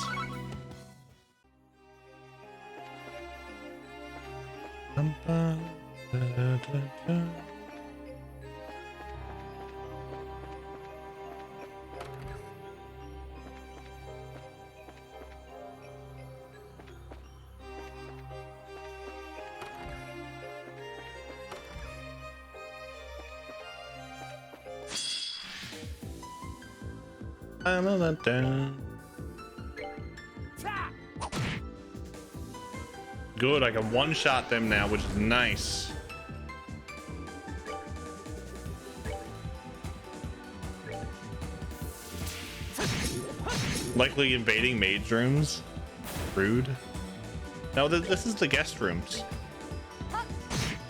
Speaker 1: Good, I can one-shot them now, which is nice. Likely invading mage rooms. Rude. No, this is the guest rooms.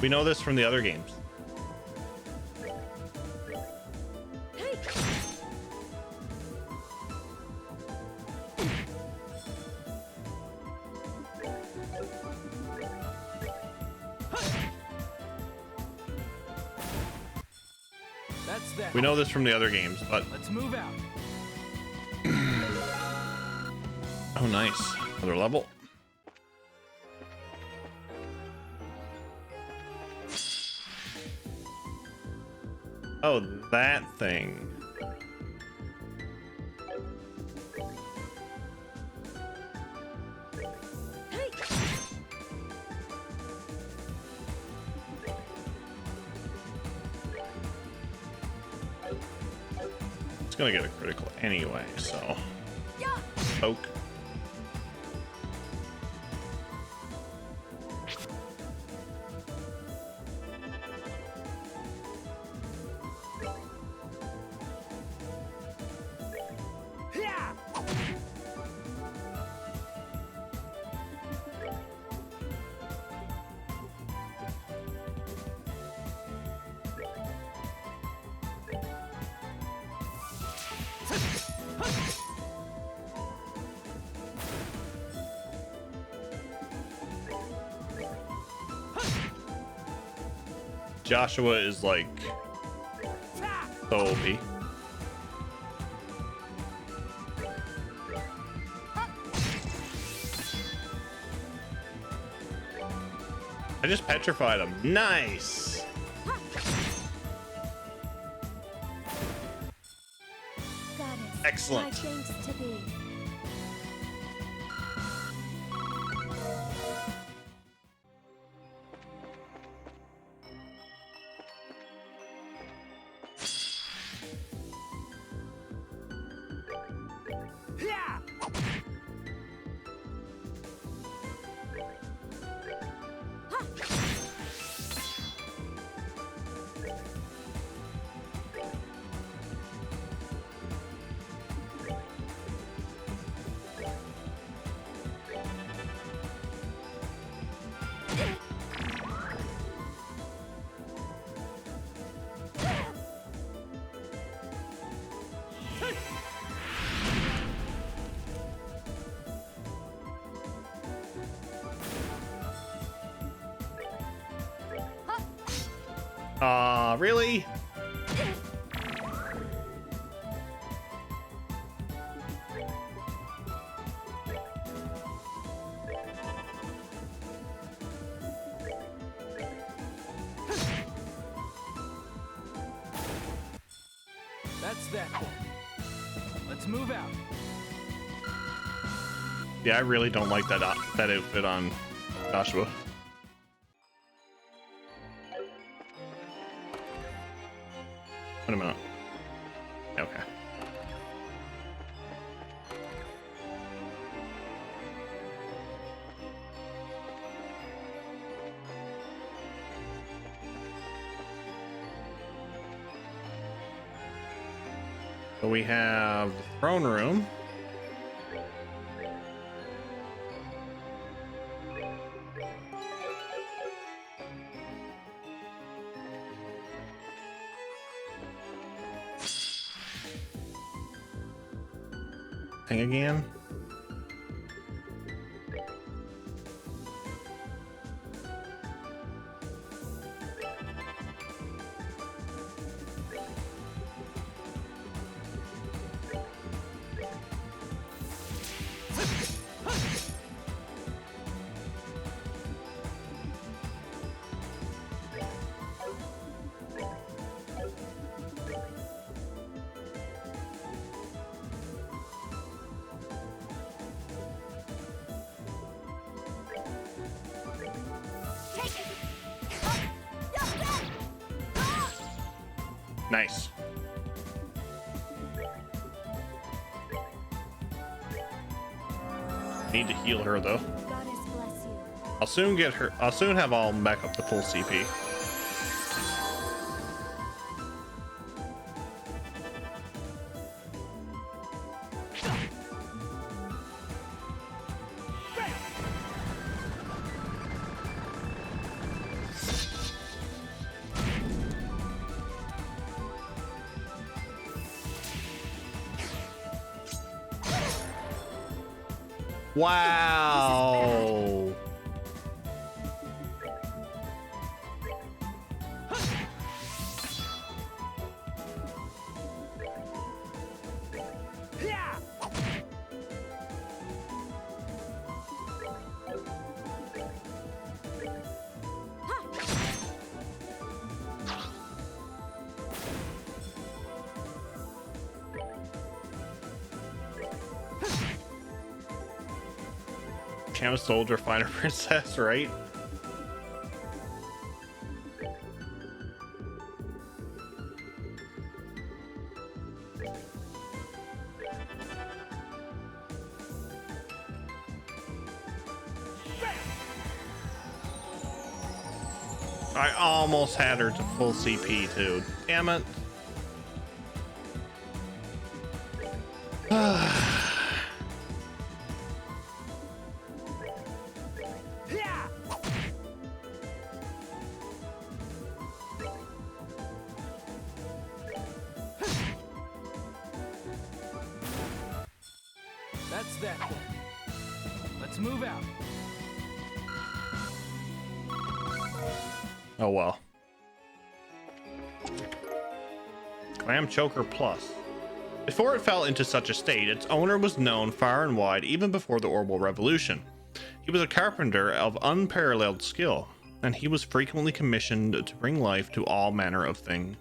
Speaker 1: We know this from the other games.
Speaker 6: That's that.
Speaker 1: We know this from the other games, but
Speaker 6: Let's move out.
Speaker 1: oh, nice. Another level. Oh, that thing. It's gonna get a critical anyway, so poke. Joshua is like so OP. I just petrified him. Nice.
Speaker 5: Goddess,
Speaker 1: Excellent.
Speaker 5: my thanks to thee.
Speaker 1: Really?
Speaker 6: That's that then. Let's move out.
Speaker 1: Yeah, I really don't like that outfit on Joshua. Wait a minute. Okay. So we have the throne room. Thing again. Nice. Need to heal her though.
Speaker 5: Goddess bless you.
Speaker 1: I'll soon get her. I'll soon have all back up to full CP. Wow. Can a soldier find a princess, right? I almost had her to full CP too. Damn it.
Speaker 6: That's that then. Let's move out.
Speaker 1: Oh well. Clam Choker Plus. Before it fell into such a state, its owner was known far and wide even before the Orbital Revolution. He was a carpenter of unparalleled skill, and he was frequently commissioned to bring life to all manner of things.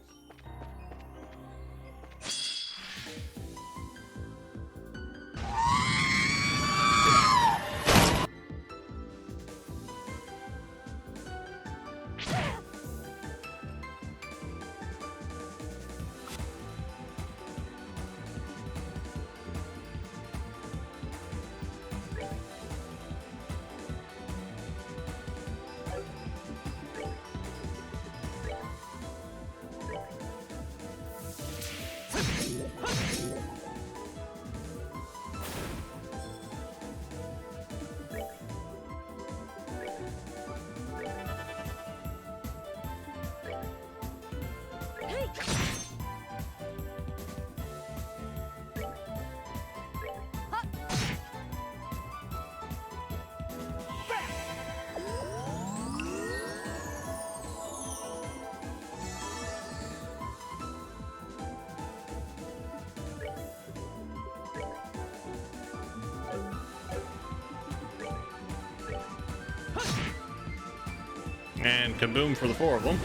Speaker 1: And kaboom for the 4 of them.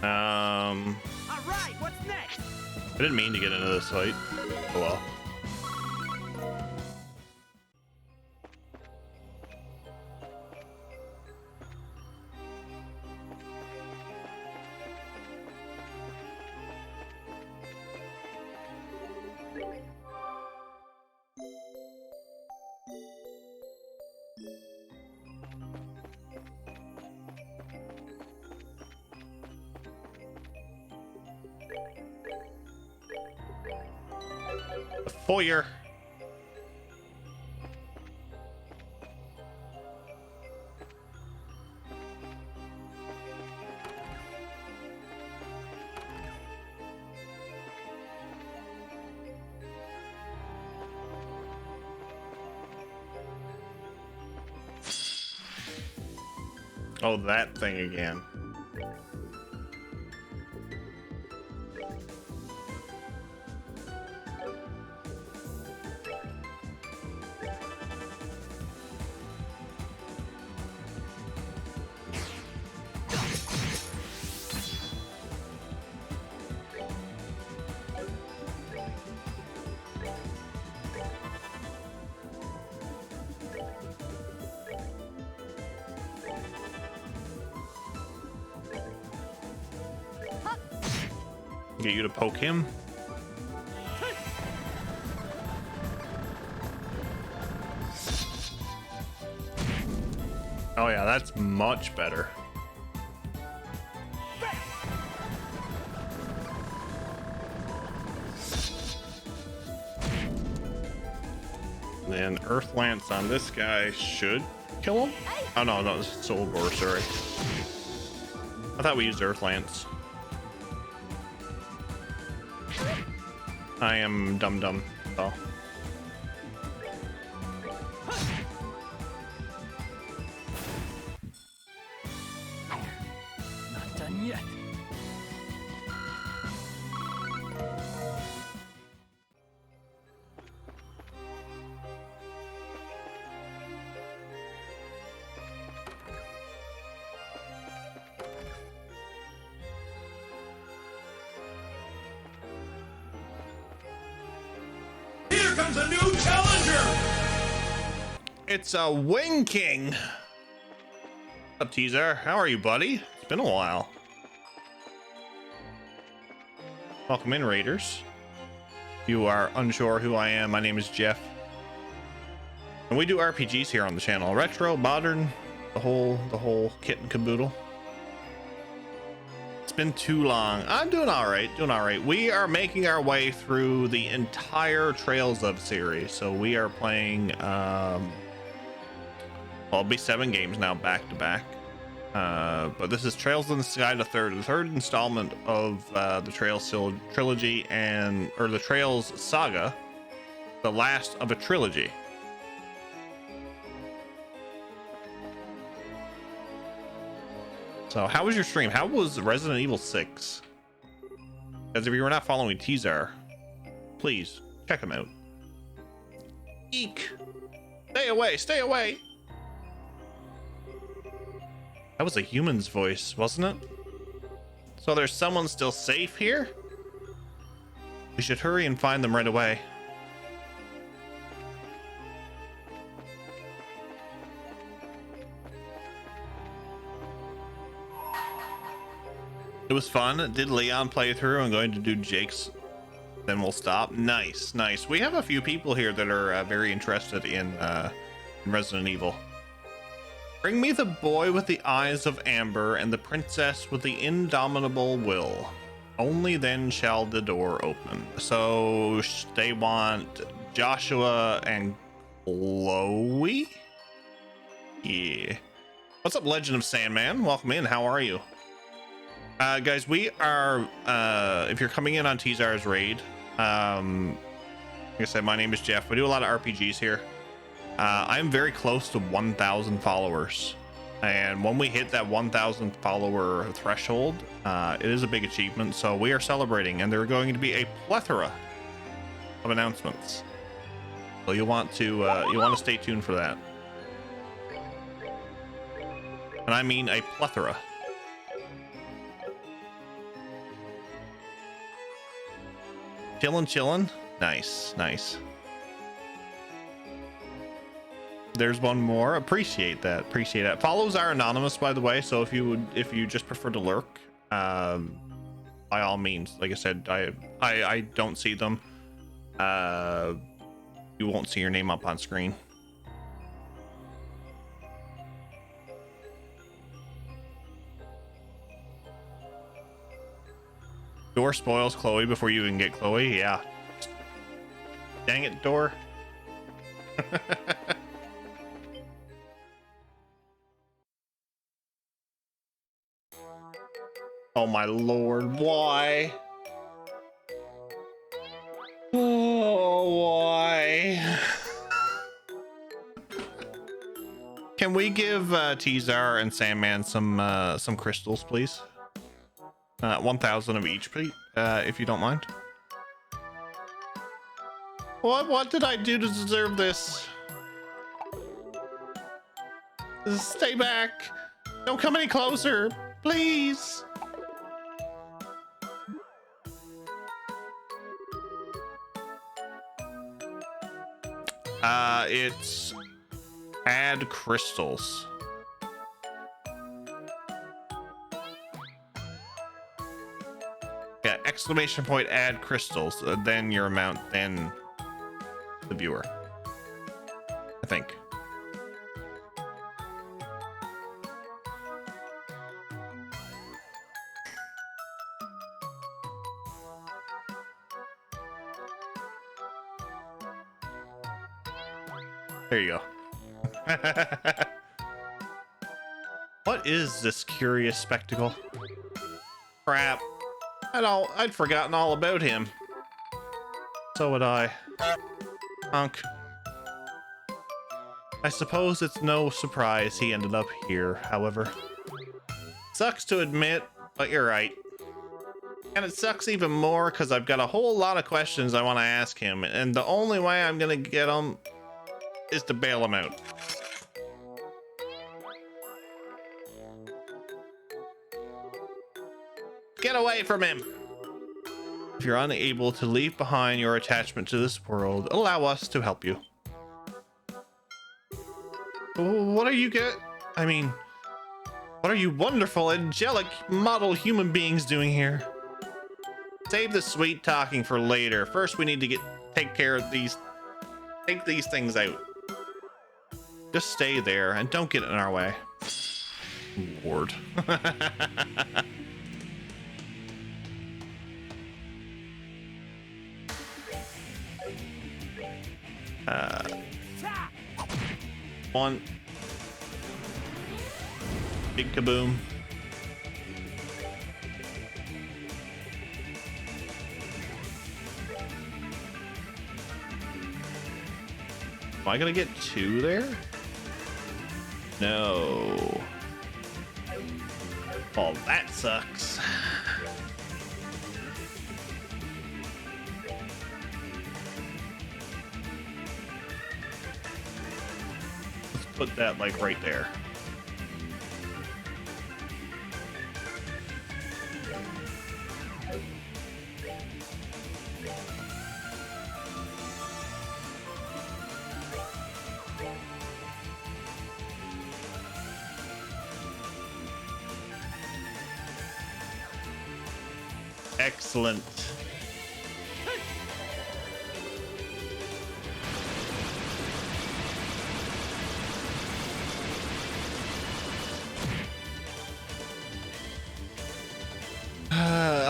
Speaker 6: All right, what's next?
Speaker 1: I didn't mean to get into this fight. Oh well. The foyer. Oh, that thing again. Get you to poke him. Oh yeah, that's much better. Then Earth Lance on this guy should kill him. Oh no, no, this is Soul Gore, sorry. I thought we used Earth Lance. I am dumb. Oh.
Speaker 6: Not done yet.
Speaker 3: Here comes a new challenger!
Speaker 1: It's a Wing King. What's up, Teaser? How are you, buddy? It's been a while. Welcome in, Raiders. If you are unsure who I am, my name is Jeff. And we do RPGs here on the channel. Retro, modern, the whole kit and caboodle. It's been too long. I'm doing all right. We are making our way through the entire Trails of series. So we are playing, well, it'll be 7 games now back to back. But this is Trails in the Sky, the third installment of the Trails trilogy, or the Trails saga, the last of a trilogy. So how was your stream? How was Resident Evil 6? Because if you were not following Teaser, please check him out. Eek! Stay away! That was a human's voice, wasn't it? So there's someone still safe here? We should hurry and find them right away. It was fun. Did Leon play through? I'm going to do Jake's, then we'll stop. Nice. We have a few people here that are very interested in Resident Evil. Bring me the boy with the eyes of amber and the princess with the indomitable will. Only then shall the door open. So they want Joshua and Chloe? Yeah. What's up, Legend of Sandman? Welcome in. How are you? Guys, we are, if you're coming in on Teasar's raid, like I said, my name is Jeff. We do a lot of RPGs here. I'm very close to 1,000 followers. And when we hit that 1,000 follower threshold, it is a big achievement. So we are celebrating, and there are going to be a plethora of announcements. So you want to stay tuned for that. And I mean a plethora. Chillin'. Nice. There's one more. Appreciate that. Follows are anonymous, by the way. So if you just prefer to lurk, by all means. Like I said, I don't see them. You won't see your name up on screen. Door spoils Chloe before you even get Chloe. Yeah. Dang it, Door. Oh my lord, why? Oh, why? Can we give Tizar and Sandman some crystals, please? 1,000 of each, please, if you don't mind. What did I do to deserve this? Stay back. Don't come any closer, please. It's add crystals. Yeah, exclamation point add crystals, then your amount, then the viewer. I think. There you go. What is this curious spectacle? Crap. I'd forgotten all about him. So would I. Honk. I suppose it's no surprise he ended up here, however. Sucks to admit, but you're right. And it sucks even more because I've got a whole lot of questions I want to ask him, and the only way I'm gonna get them is to bail him out. Get away from him! If you're unable to leave behind your attachment to this world, allow us to help you. What are you what are you wonderful, angelic model human beings doing here? Save the sweet talking for later. First, we need to take care of these. Take these things out. Just stay there and don't get in our way. Lord. One. Big kaboom. Am I gonna get two there? No. Oh, that sucks. Let's put that like right there. Excellent.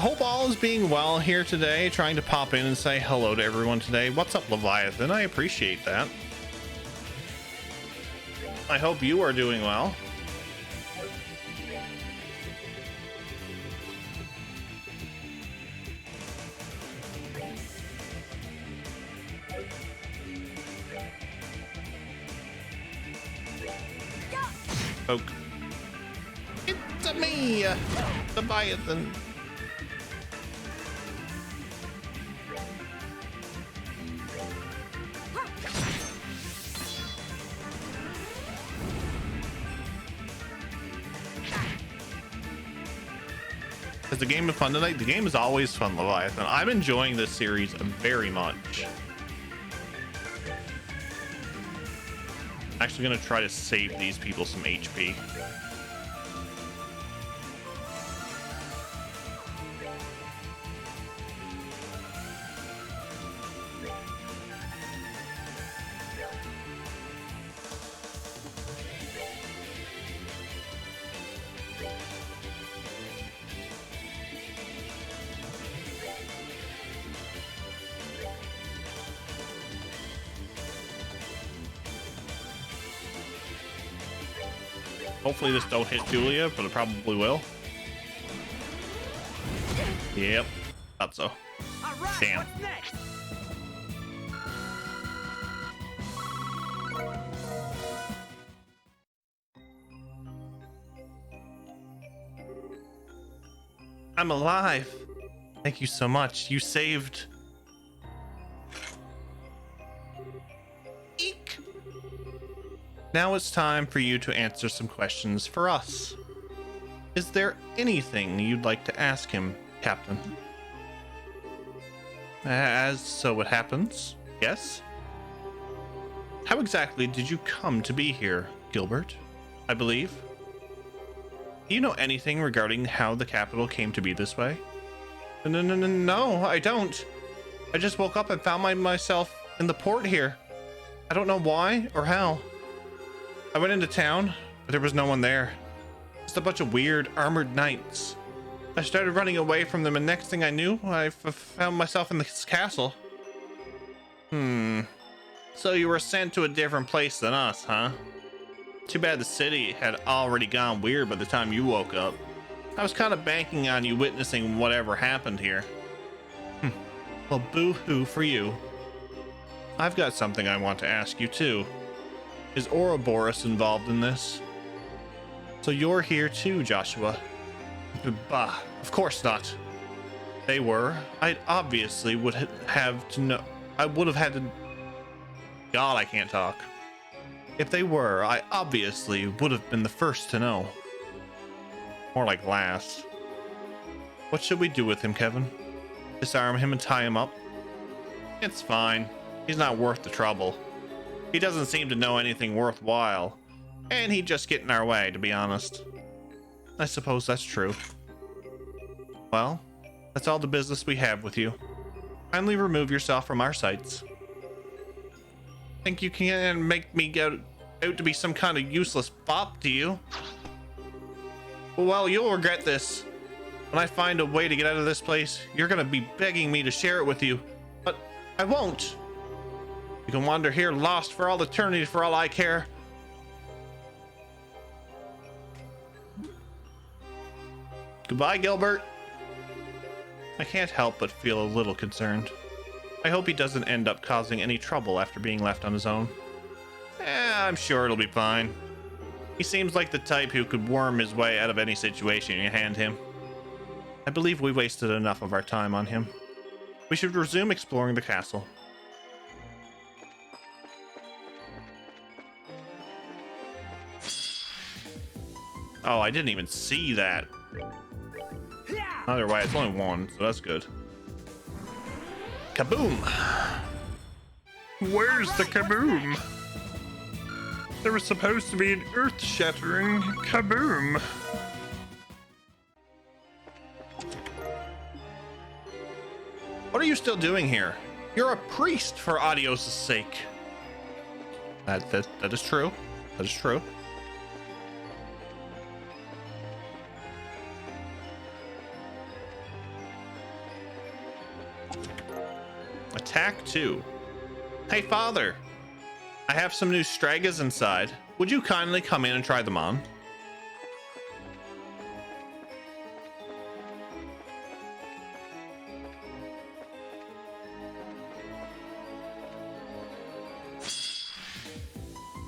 Speaker 1: Hope all is being well here today. Trying to pop in and say hello to everyone today. What's up, Leviathan? I appreciate that. I hope you are doing well. Poke. It's me, Leviathan. Is the game fun tonight? The game is always fun, Leviathan. I'm enjoying this series very much. Actually gonna try to save these people some HP. Hopefully this don't hit Julia, but it probably will. Yep, thought so.
Speaker 6: All right,
Speaker 1: Damn.
Speaker 6: what's next?
Speaker 1: I'm alive. Thank you so much. You saved. Eek. Now it's time for you to answer some questions for us. Is there anything you'd like to ask him, Captain? As so it happens, yes? How exactly did you come to be here, Gilbert? I believe. Do you know anything regarding how the capital came to be this way? No, I don't. I just woke up and found myself in the port here. I don't know why or how. I went into town, but there was no one there. Just a bunch of weird armored knights. I started running away from them, and next thing I knew, I found myself in this castle. So you were sent to a different place than us, huh? Too bad the city had already gone weird by the time you woke up. I was kind of banking on you witnessing whatever happened here. Well, boo-hoo for you. I've got something I want to ask you, too. Is Ouroboros involved in this? So you're here too, Joshua? Bah, of course not. They were. I obviously would have to know. I would have had to. God, I can't talk. If they were, I obviously would have been the first to know. More like last. What should we do with him, Kevin? Disarm him and tie him up? It's fine. He's not worth the trouble. He doesn't seem to know anything worthwhile, and he'd just get in our way, to be honest. I suppose that's true. Well, that's all the business we have with you. Kindly remove yourself from our sights. Think you can make me go out to be some kind of useless fop, do you? Well, you'll regret this. When I find a way to get out of this place, you're gonna be begging me to share it with you, but I won't. You can wander here lost for all eternity for all I care. Goodbye, Gilbert. I can't help but feel a little concerned. I hope he doesn't end up causing any trouble after being left on his own. I'm sure it'll be fine. He seems like the type who could worm his way out of any situation you hand him. I believe we wasted enough of our time on him. We should resume exploring the castle. Oh, I didn't even see that. Either way, it's only one, so that's good. Kaboom! Where's the kaboom? There was supposed to be an earth-shattering kaboom. What are you still doing here? You're a priest, for Adios' sake. That is true. That is true. Attack 2. Hey, Father. I have some new Stragas inside. Would you kindly come in and try them on?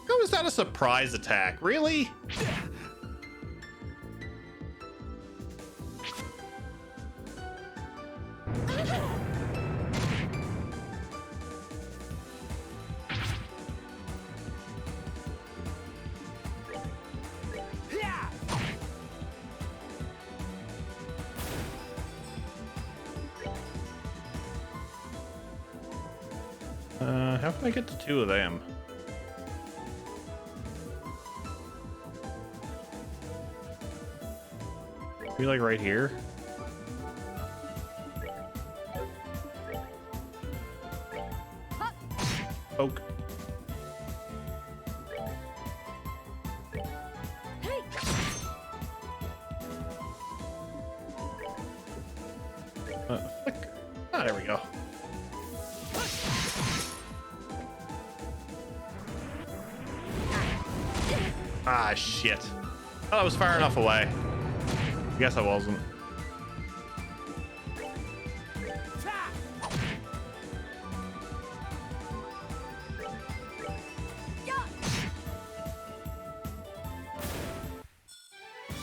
Speaker 1: How is that a surprise attack? Really? How can I get to two of them? Be like right here? Poke. Flick. Ah, there we go. Ah, shit. Oh, I was far enough away. Guess I wasn't.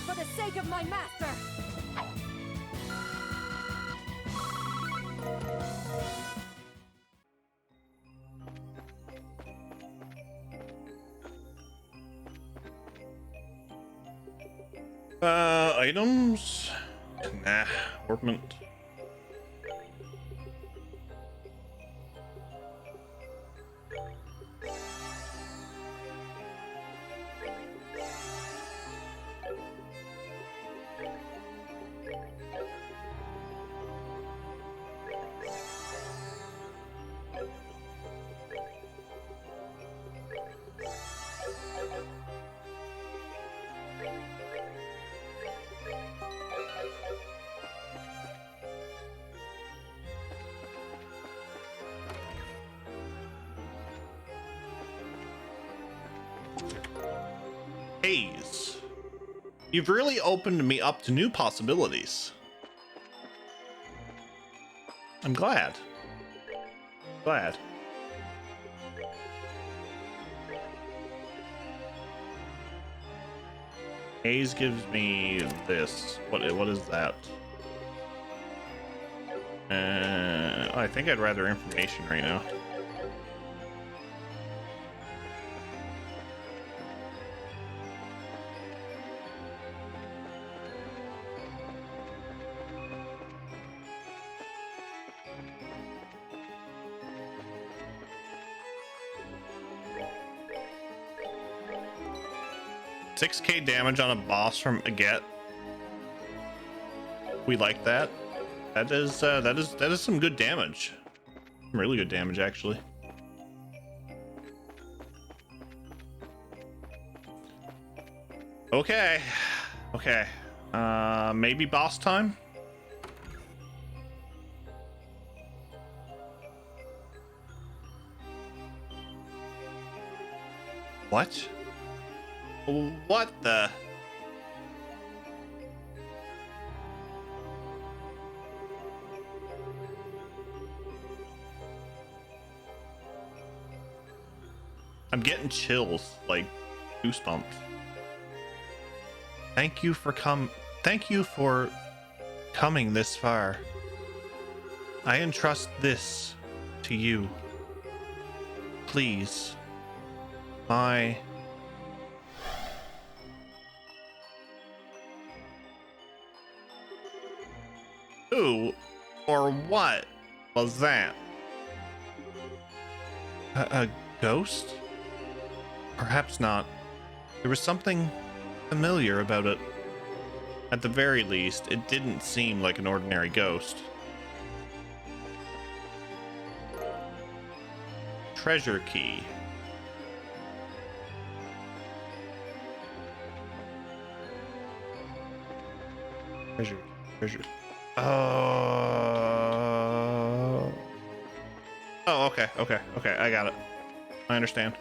Speaker 5: For the sake of my master!
Speaker 1: Items? Nah, ornament. Haze. You've really opened me up to new possibilities. I'm glad. Glad. Haze gives me this. What is that? I think I'd rather information right now. $6,000 damage on a boss from a get. We like that. That is some good damage. Some really good damage, actually. Okay. Okay. Maybe boss time? What? What the? I'm getting chills, like goosebumps. Thank you for coming this far. I entrust this to you. Please. My who or what was that? A ghost? Perhaps not. There was something familiar about it. At the very least, it didn't seem like an ordinary ghost. Treasure key. Treasure. Oh, okay, I got it. I understand.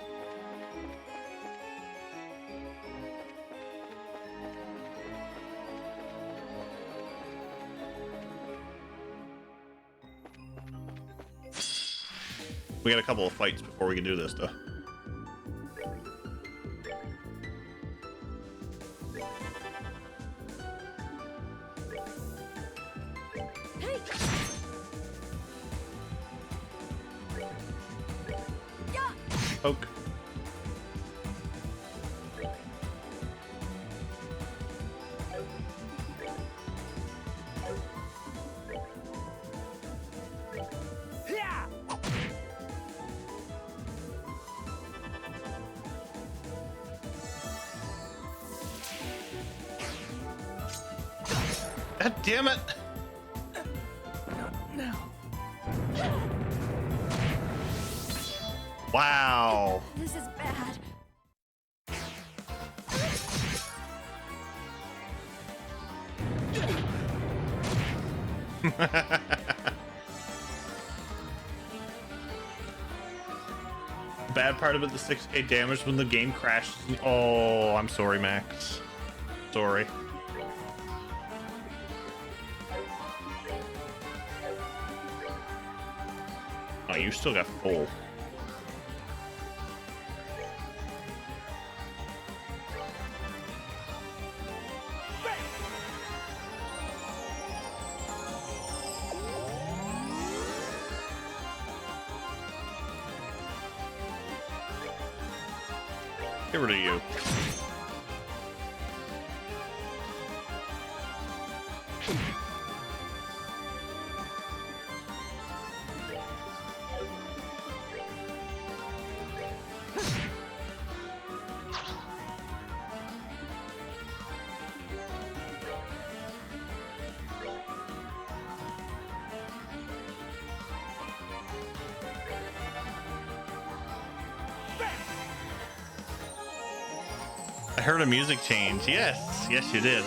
Speaker 1: We got a couple of fights before we can do this, though. Poke. God damn it! Wow.
Speaker 5: This is bad.
Speaker 1: Bad part about the 6K damage when the game crashes. Oh, I'm sorry, Max. Sorry. Oh, you still got full. Get rid of you. I heard a music change. Yes, yes, you did.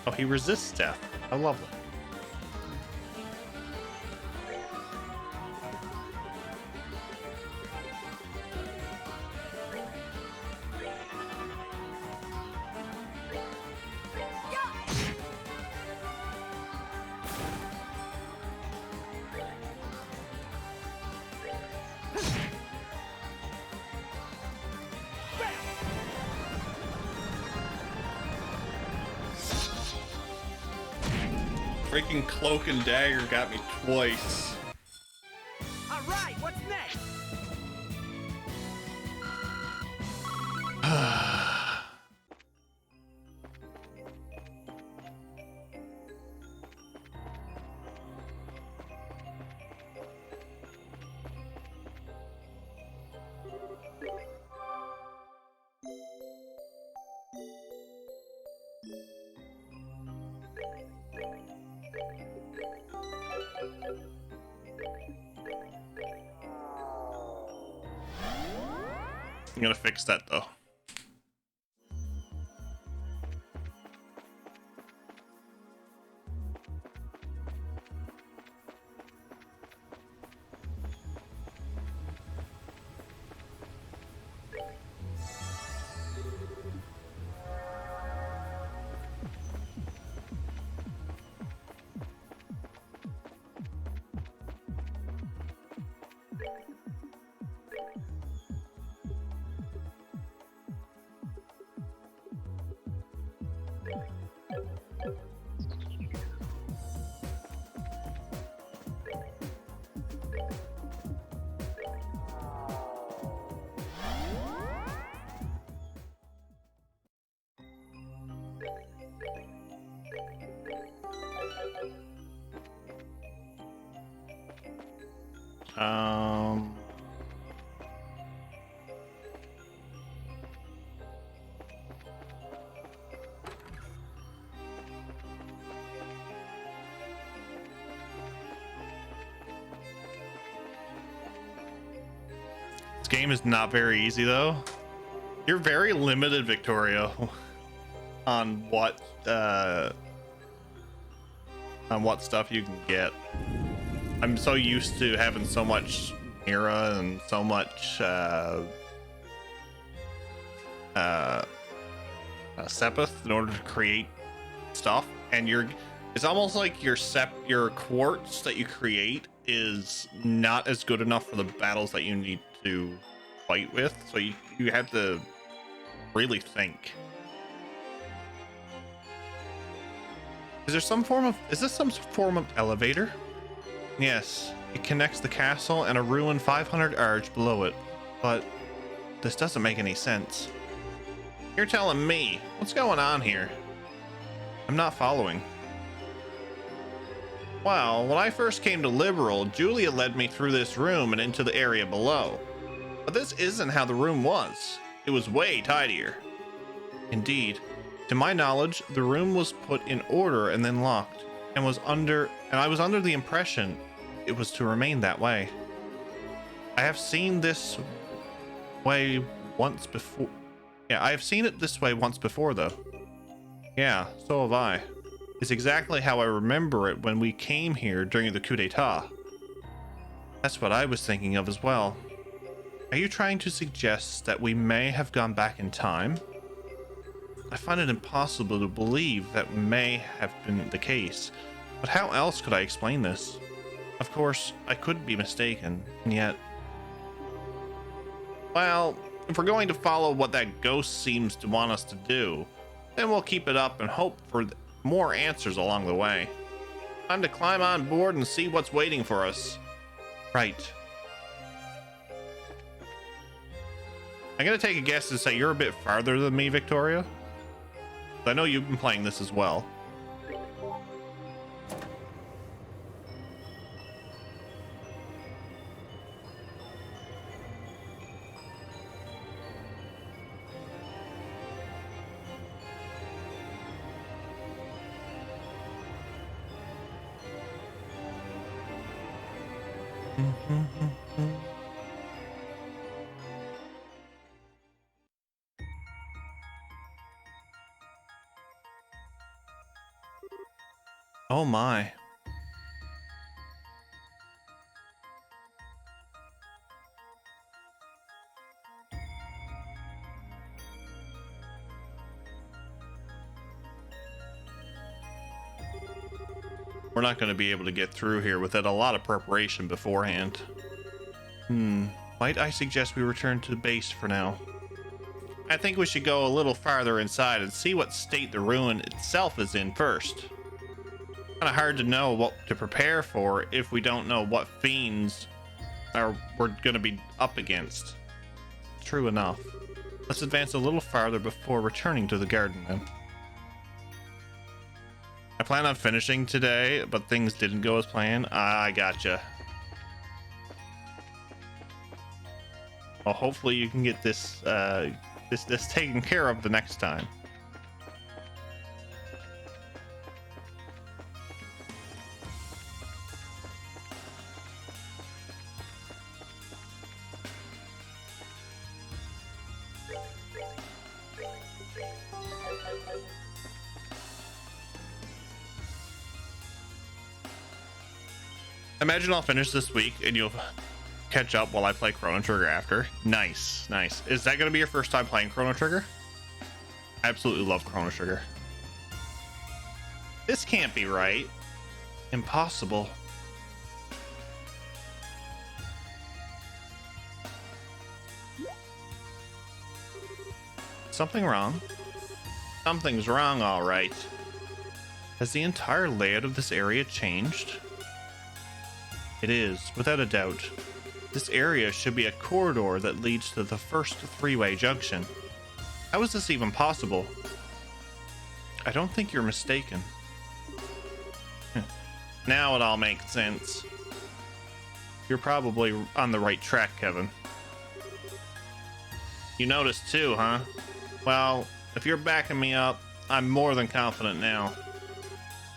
Speaker 1: Oh, he resists death. How lovely. Freaking cloak and dagger got me twice.
Speaker 6: All right, what's next?
Speaker 1: I'm gonna fix that though. Um, this game is not very easy though. You're very limited, Victoria, on what stuff you can get. I'm so used to having so much Mira and so much Sepith in order to create stuff, and it's almost like your quartz that you create is not as good enough for the battles that you need to fight with, so you have to really think. Is this some form of elevator? Yes, it connects the castle and a ruined 500 arch below it, but this doesn't make any sense. You're telling me, what's going on here? I'm not following. Well, when I first came to Liberal, Julia led me through this room and into the area below. But this isn't how the room was. It was way tidier. Indeed, to my knowledge, the room was put in order and then locked, and I was under the impression it was to remain that way. I have seen this way once before. Yeah, I have seen it this way once before, though. Yeah, so have I. It's exactly how I remember it when we came here during the coup d'etat. That's what I was thinking of as well. Are you trying to suggest that we may have gone back in time? I find it impossible to believe that may have been the case, but how else could I explain this? Of course, I could be mistaken, and yet... Well, if we're going to follow what that ghost seems to want us to do, then we'll keep it up and hope for more answers along the way. Time to climb on board and see what's waiting for us. Right. I'm gonna take a guess and say you're a bit farther than me, Victoria. I know you've been playing this as well. Oh my. We're not going to be able to get through here without a lot of preparation beforehand. Might I suggest we return to the base for now? I think we should go a little farther inside and see what state the ruin itself is in first. Kind of hard to know what to prepare for if we don't know what fiends we're going to be up against. True enough. Let's advance a little farther before returning to the garden then. I plan on finishing today, but things didn't go as planned. I gotcha. Well, hopefully you can get this this taken care of the next time. Imagine I'll finish this week and you'll catch up while I play Chrono Trigger after. Nice, nice. Is that going to be your first time playing Chrono Trigger? I absolutely love Chrono Trigger. This can't be right. Impossible. Something wrong? Something's wrong, all right. Has the entire layout of this area changed? It is, without a doubt. This area should be a corridor that leads to the first three-way junction. How is this even possible? I don't think you're mistaken. Now it all makes sense. You're probably on the right track, Kevin. You noticed too, huh? Well, if you're backing me up, I'm more than confident now.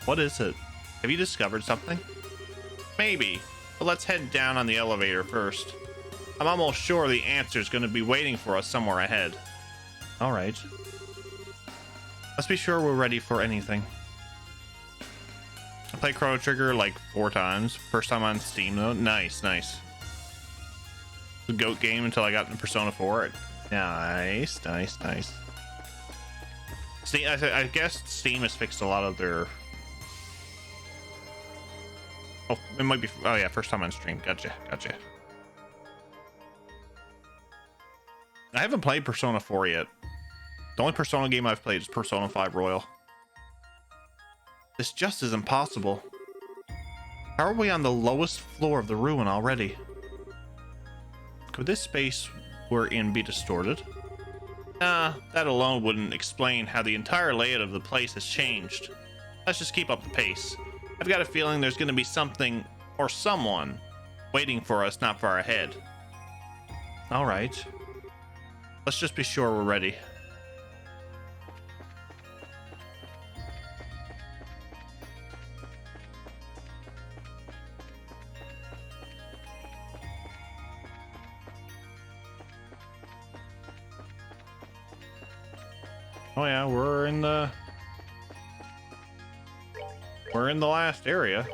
Speaker 1: What is it? Have you discovered something? Maybe. But let's head down on the elevator first. I'm almost sure the answer is going to be waiting for us somewhere ahead. All right. Let's be sure we're ready for anything. I played Chrono Trigger like 4 times. First time on Steam though. Nice, nice. The GOAT game until I got into Persona 4. Nice, nice, nice. Steam, I guess Steam has fixed a lot of their... Oh, it might be... Oh, yeah, first time on stream. Gotcha, gotcha. I haven't played Persona 4 yet. The only Persona game I've played is Persona 5 Royal. This just is impossible. How are we on the lowest floor of the ruin already? Could this space we're in be distorted? Nah, that alone wouldn't explain how the entire layout of the place has changed. Let's just keep up the pace. I've got a feeling there's going to be something or someone waiting for us not far ahead. All right. Let's just be sure we're ready. Oh yeah, we're in the last area.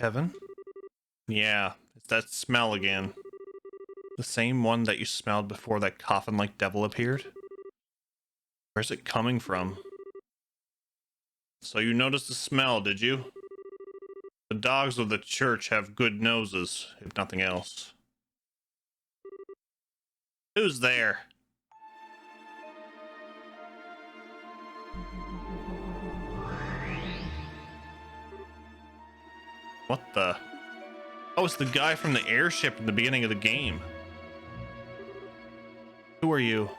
Speaker 1: Kevin? Yeah, it's that smell again. The same one that you smelled before that coffin-like devil appeared? Where's it coming from? So you noticed the smell, did you? The dogs of the church have good noses, if nothing else. Who's there? What the? Oh, it's the guy from the airship in the beginning of the game. Who are you?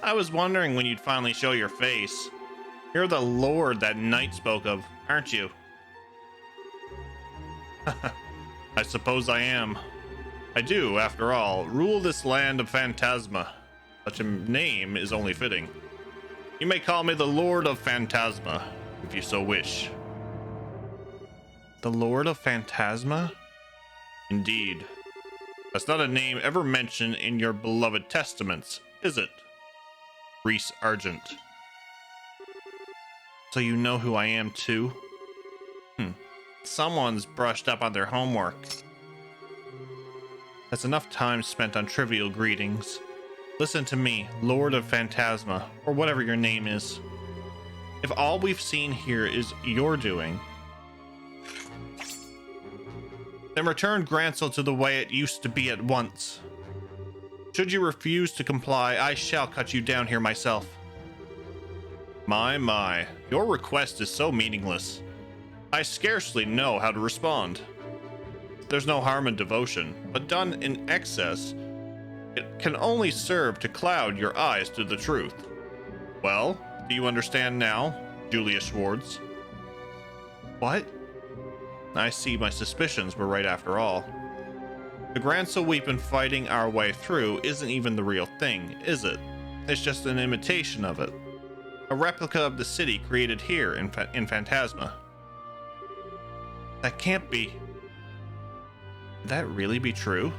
Speaker 1: I was wondering when you'd finally show your face. You're the lord that Knight spoke of, aren't you? I suppose I am. I do, after all, rule this land of Phantasma. Such a name is only fitting. You may call me the Lord of Phantasma, if you so wish. The Lord of Phantasma? Indeed. That's not a name ever mentioned in your beloved testaments, is it? Reese Argent. So you know who I am too? Someone's brushed up on their homework. That's enough time spent on trivial greetings. Listen to me, Lord of Phantasma, or whatever your name is. If all we've seen here is your doing, then return Grancel to the way it used to be at once. Should you refuse to comply, I shall cut you down here myself. My, your request is so meaningless. I scarcely know how to respond. There's no harm in devotion, but done in excess, it can only serve to cloud your eyes to the truth. Well, do you understand now, Julia Schwartz? What? I see my suspicions were right after all. The Grancel we've been fighting our way through isn't even the real thing, is it? It's just an imitation of it. A replica of the city created here in Phantasma. That can't be. Could that really be true?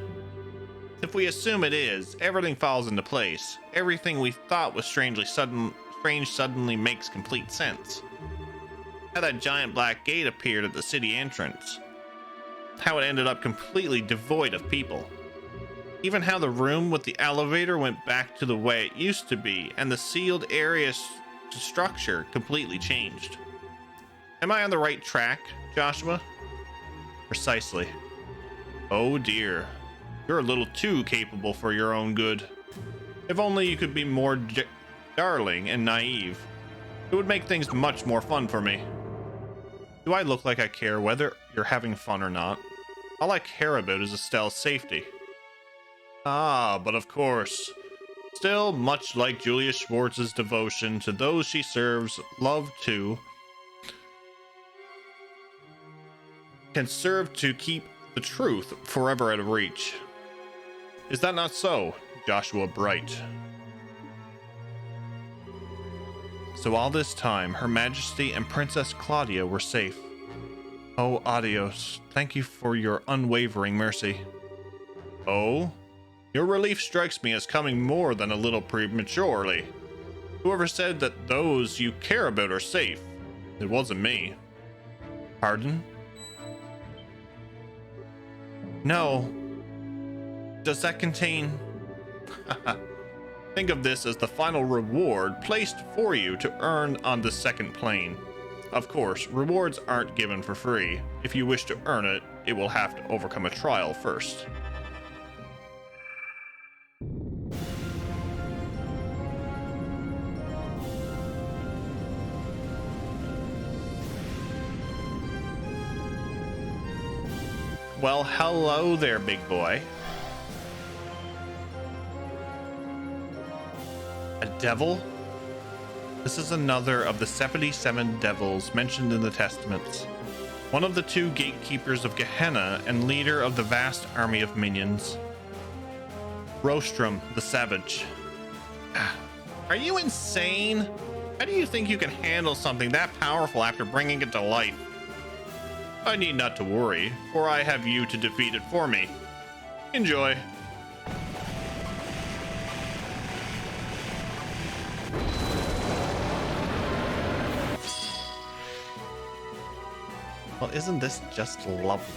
Speaker 1: If we assume it is, everything falls into place. Everything we thought was strange suddenly makes complete sense. How that giant black gate appeared at the city entrance. How it ended up completely devoid of people. Even how the room with the elevator went back to the way it used to be, and the sealed area structure completely changed. Am I on the right track, Joshua? Precisely. Oh dear. You're a little too capable for your own good. If only you could be more darling and naive. It would make things much more fun for me. Do I look like I care whether you're having fun or not? All I care about is Estelle's safety. Ah, but of course. Still, much like Julia Schwartz's devotion to those she serves, love too can serve to keep the truth forever out of reach. Is that not so, Joshua Bright? So all this time, Her Majesty and Princess Claudia were safe. Oh, Adios, thank you for your unwavering mercy. Oh, Your relief strikes me as coming more than a little prematurely. Whoever said that those you care about are safe? It wasn't me. Pardon? No. Does that contain... Think of this as the final reward placed for you to earn on the second plane. Of course, rewards aren't given for free. If you wish to earn it, it will have to overcome a trial first. Well, hello there, big boy. A devil? This is another of the 77 devils mentioned in the Testaments. One of the two gatekeepers of Gehenna and leader of the vast army of minions. Rostrum, the Savage. Are you insane? How do you think you can handle something that powerful after bringing it to life? I need not to worry, for I have you to defeat it for me. Enjoy. Well, isn't this just lovely?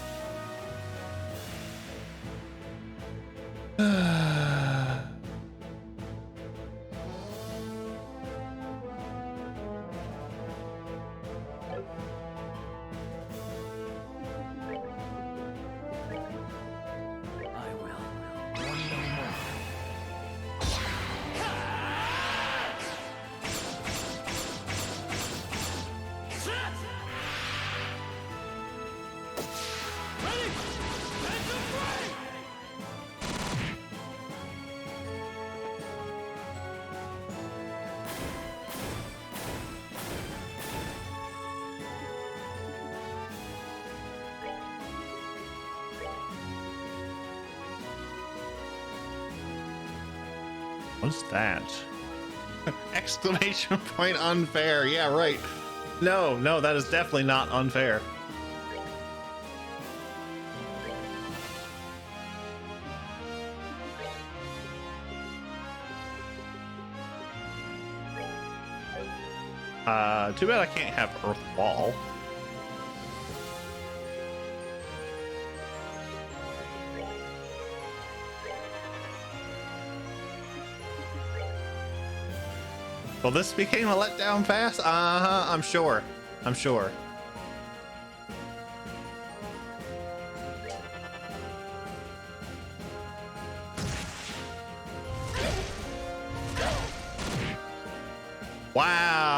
Speaker 1: What's that? Exclamation point unfair. Yeah, right. No, that is definitely not unfair. Too bad I can't have Earth Wall. Well, this became a letdown fast? Uh-huh, I'm sure. Wow.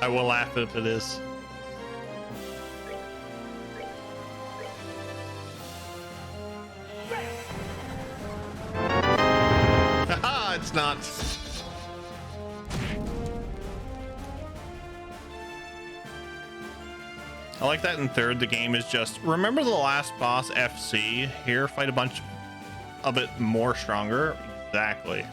Speaker 1: I will laugh if it is. Haha, it's not. I like that in third, the game is just, remember the last boss FC? Here, fight a bunch of it more stronger. Exactly.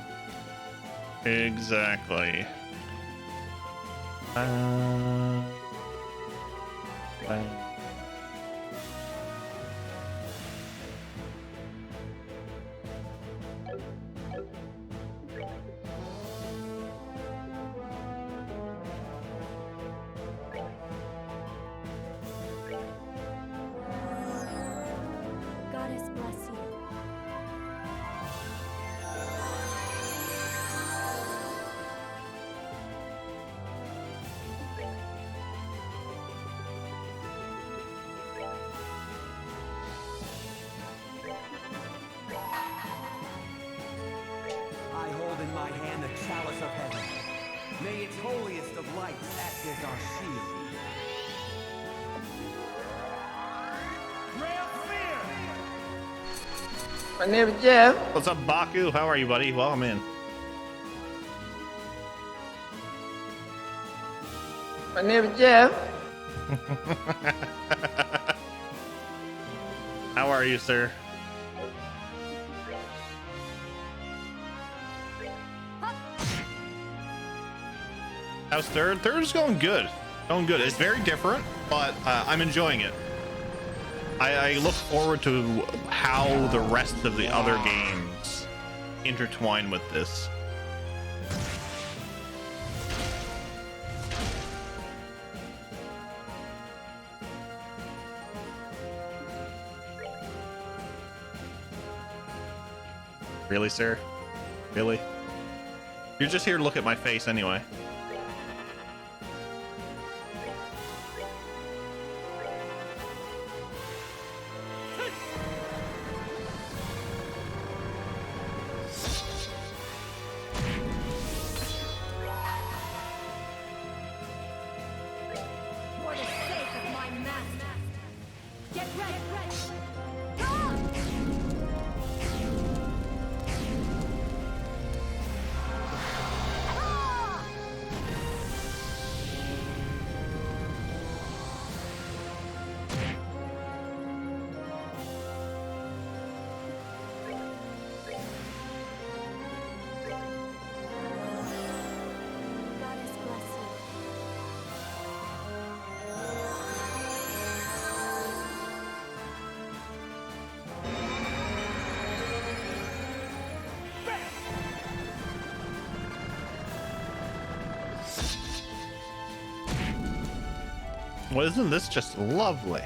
Speaker 5: Goddess bless you.
Speaker 6: May its holiest of lights act as our shield. Ray of fear!
Speaker 7: My name is Jeff.
Speaker 1: What's up, Baku? How are you, buddy? Welcome in.
Speaker 7: My name is Jeff.
Speaker 1: How are you, sir? How's third? Third is going good. Going good. It's very different, but I'm enjoying it. I look forward to how the rest of the other games intertwine with this. Really, sir? Really? You're just here to look at my face anyway.
Speaker 5: For the sake of my master. Get ready. Goddess bless you.
Speaker 1: Well, isn't this just lovely?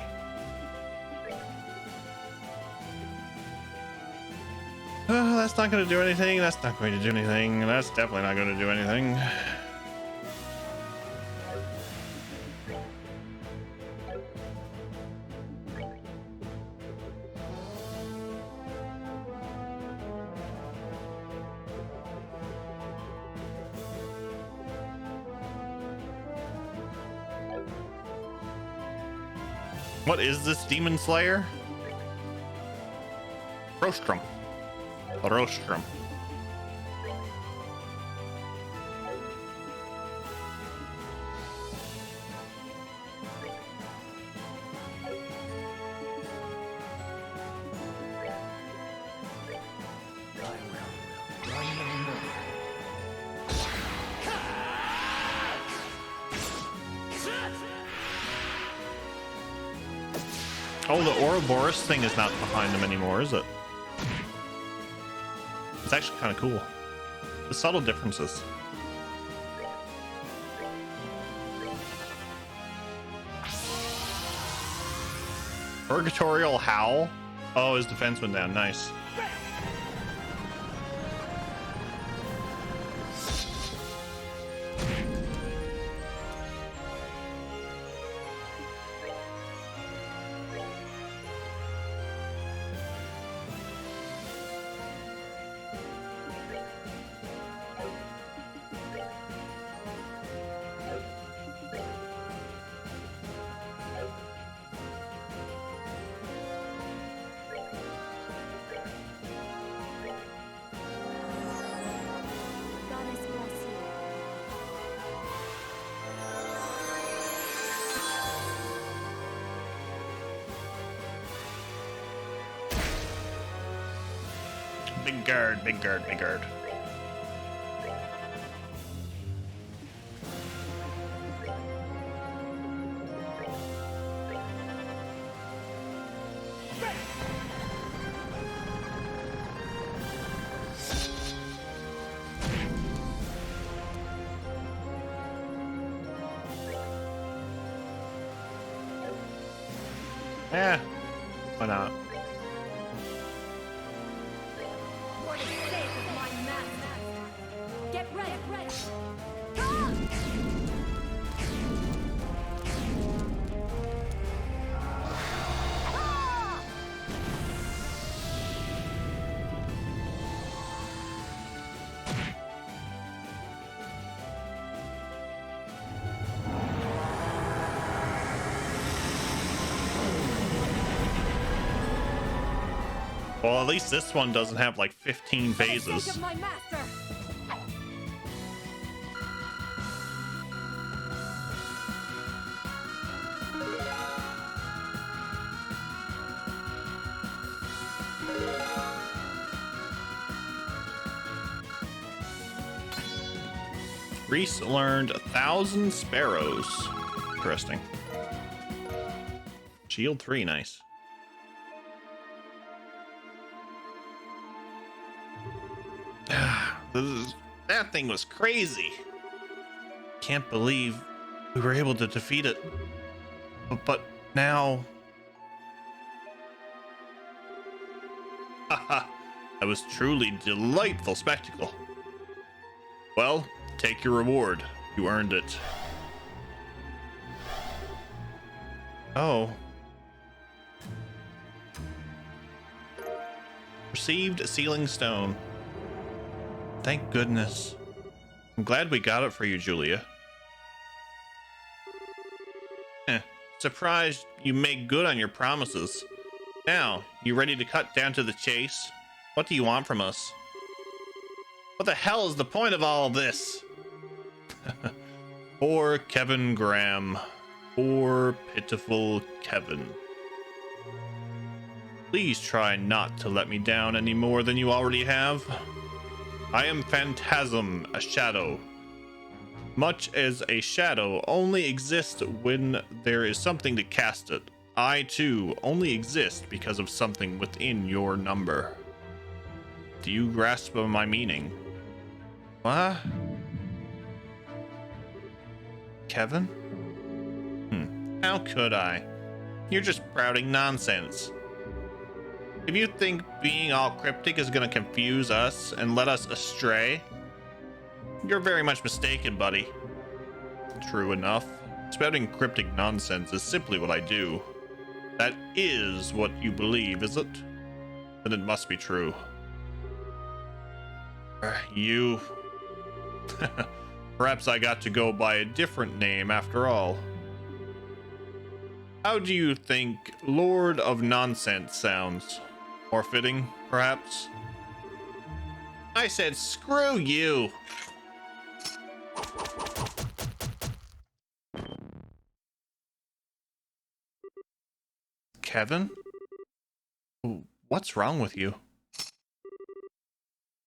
Speaker 1: That's not going to do anything. That's not going to do anything. That's definitely not going to do anything. What is this demon slayer? Rostrum. Rostrum. Oh, the Ouroboros thing is not behind them anymore, is it? It's actually kind of cool. The subtle differences. Purgatorial Howl? Oh, his defense went down. Nice.
Speaker 5: Goddess bless you.
Speaker 1: Big guard, big guard, big guard. Yeah, why not?
Speaker 5: For the sake of my master. Get ready.
Speaker 1: Well, at least this one doesn't have like 15
Speaker 5: For the sake
Speaker 1: phases.
Speaker 5: of my master.
Speaker 1: Reese learned 1,000 sparrows. Interesting. Shield 3, nice. That thing was crazy. Can't believe we were able to defeat it. But now... Haha, that was truly delightful spectacle. Well, take your reward. You earned it. Oh. Received a sealing stone. Thank goodness. I'm glad we got it for you, Julia. Surprised you made good on your promises. Now, you ready to cut down to the chase? What do you want from us? What the hell is the point of all this? Poor Kevin Graham. Poor pitiful Kevin. Please try not to let me down any more than you already have. I am Phantasm, a shadow. Much as a shadow only exists when there is something to cast it, I too only exist because of something within your number. Do you grasp my meaning? What? Kevin? How could I? You're just sprouting nonsense. If you think being all cryptic is gonna confuse us and let us astray, you're very much mistaken, buddy. True enough. Spouting cryptic nonsense is simply what I do. That is what you believe, is it? Then it must be true. You... Perhaps I got to go by a different name after all. How do you think Lord of Nonsense sounds? More fitting, perhaps? I said screw you! Kevin? What's wrong with you?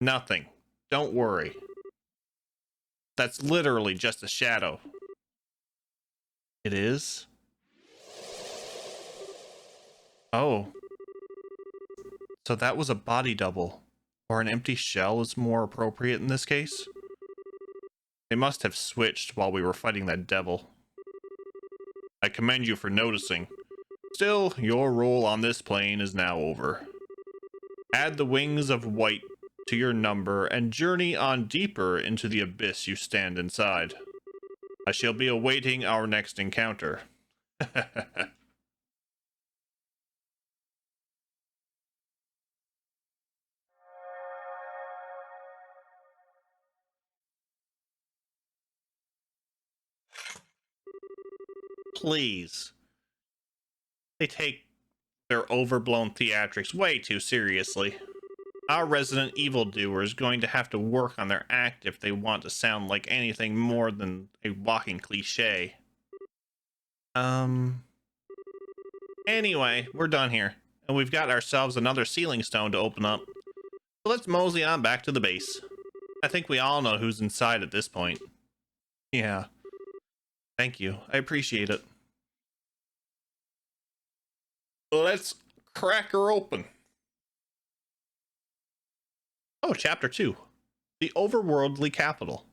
Speaker 1: Nothing. Don't worry. That's literally just a shadow. It is? Oh. So that was a body double. Or an empty shell is more appropriate in this case? They must have switched while we were fighting that devil. I commend you for noticing. Still, your role on this plane is now over. Add the wings of white to your number and journey on deeper into the abyss you stand inside. I shall be awaiting our next encounter. Please. They take their overblown theatrics way too seriously. Our resident evildoer is going to have to work on their act if they want to sound like anything more than a walking cliche. Anyway, we're done here, and we've got ourselves another sealing stone to open up. So let's mosey on back to the base. I think we all know who's inside at this point. Yeah. Thank you. I appreciate it. Let's crack her open. Oh, chapter 2. The Overworldly Capital.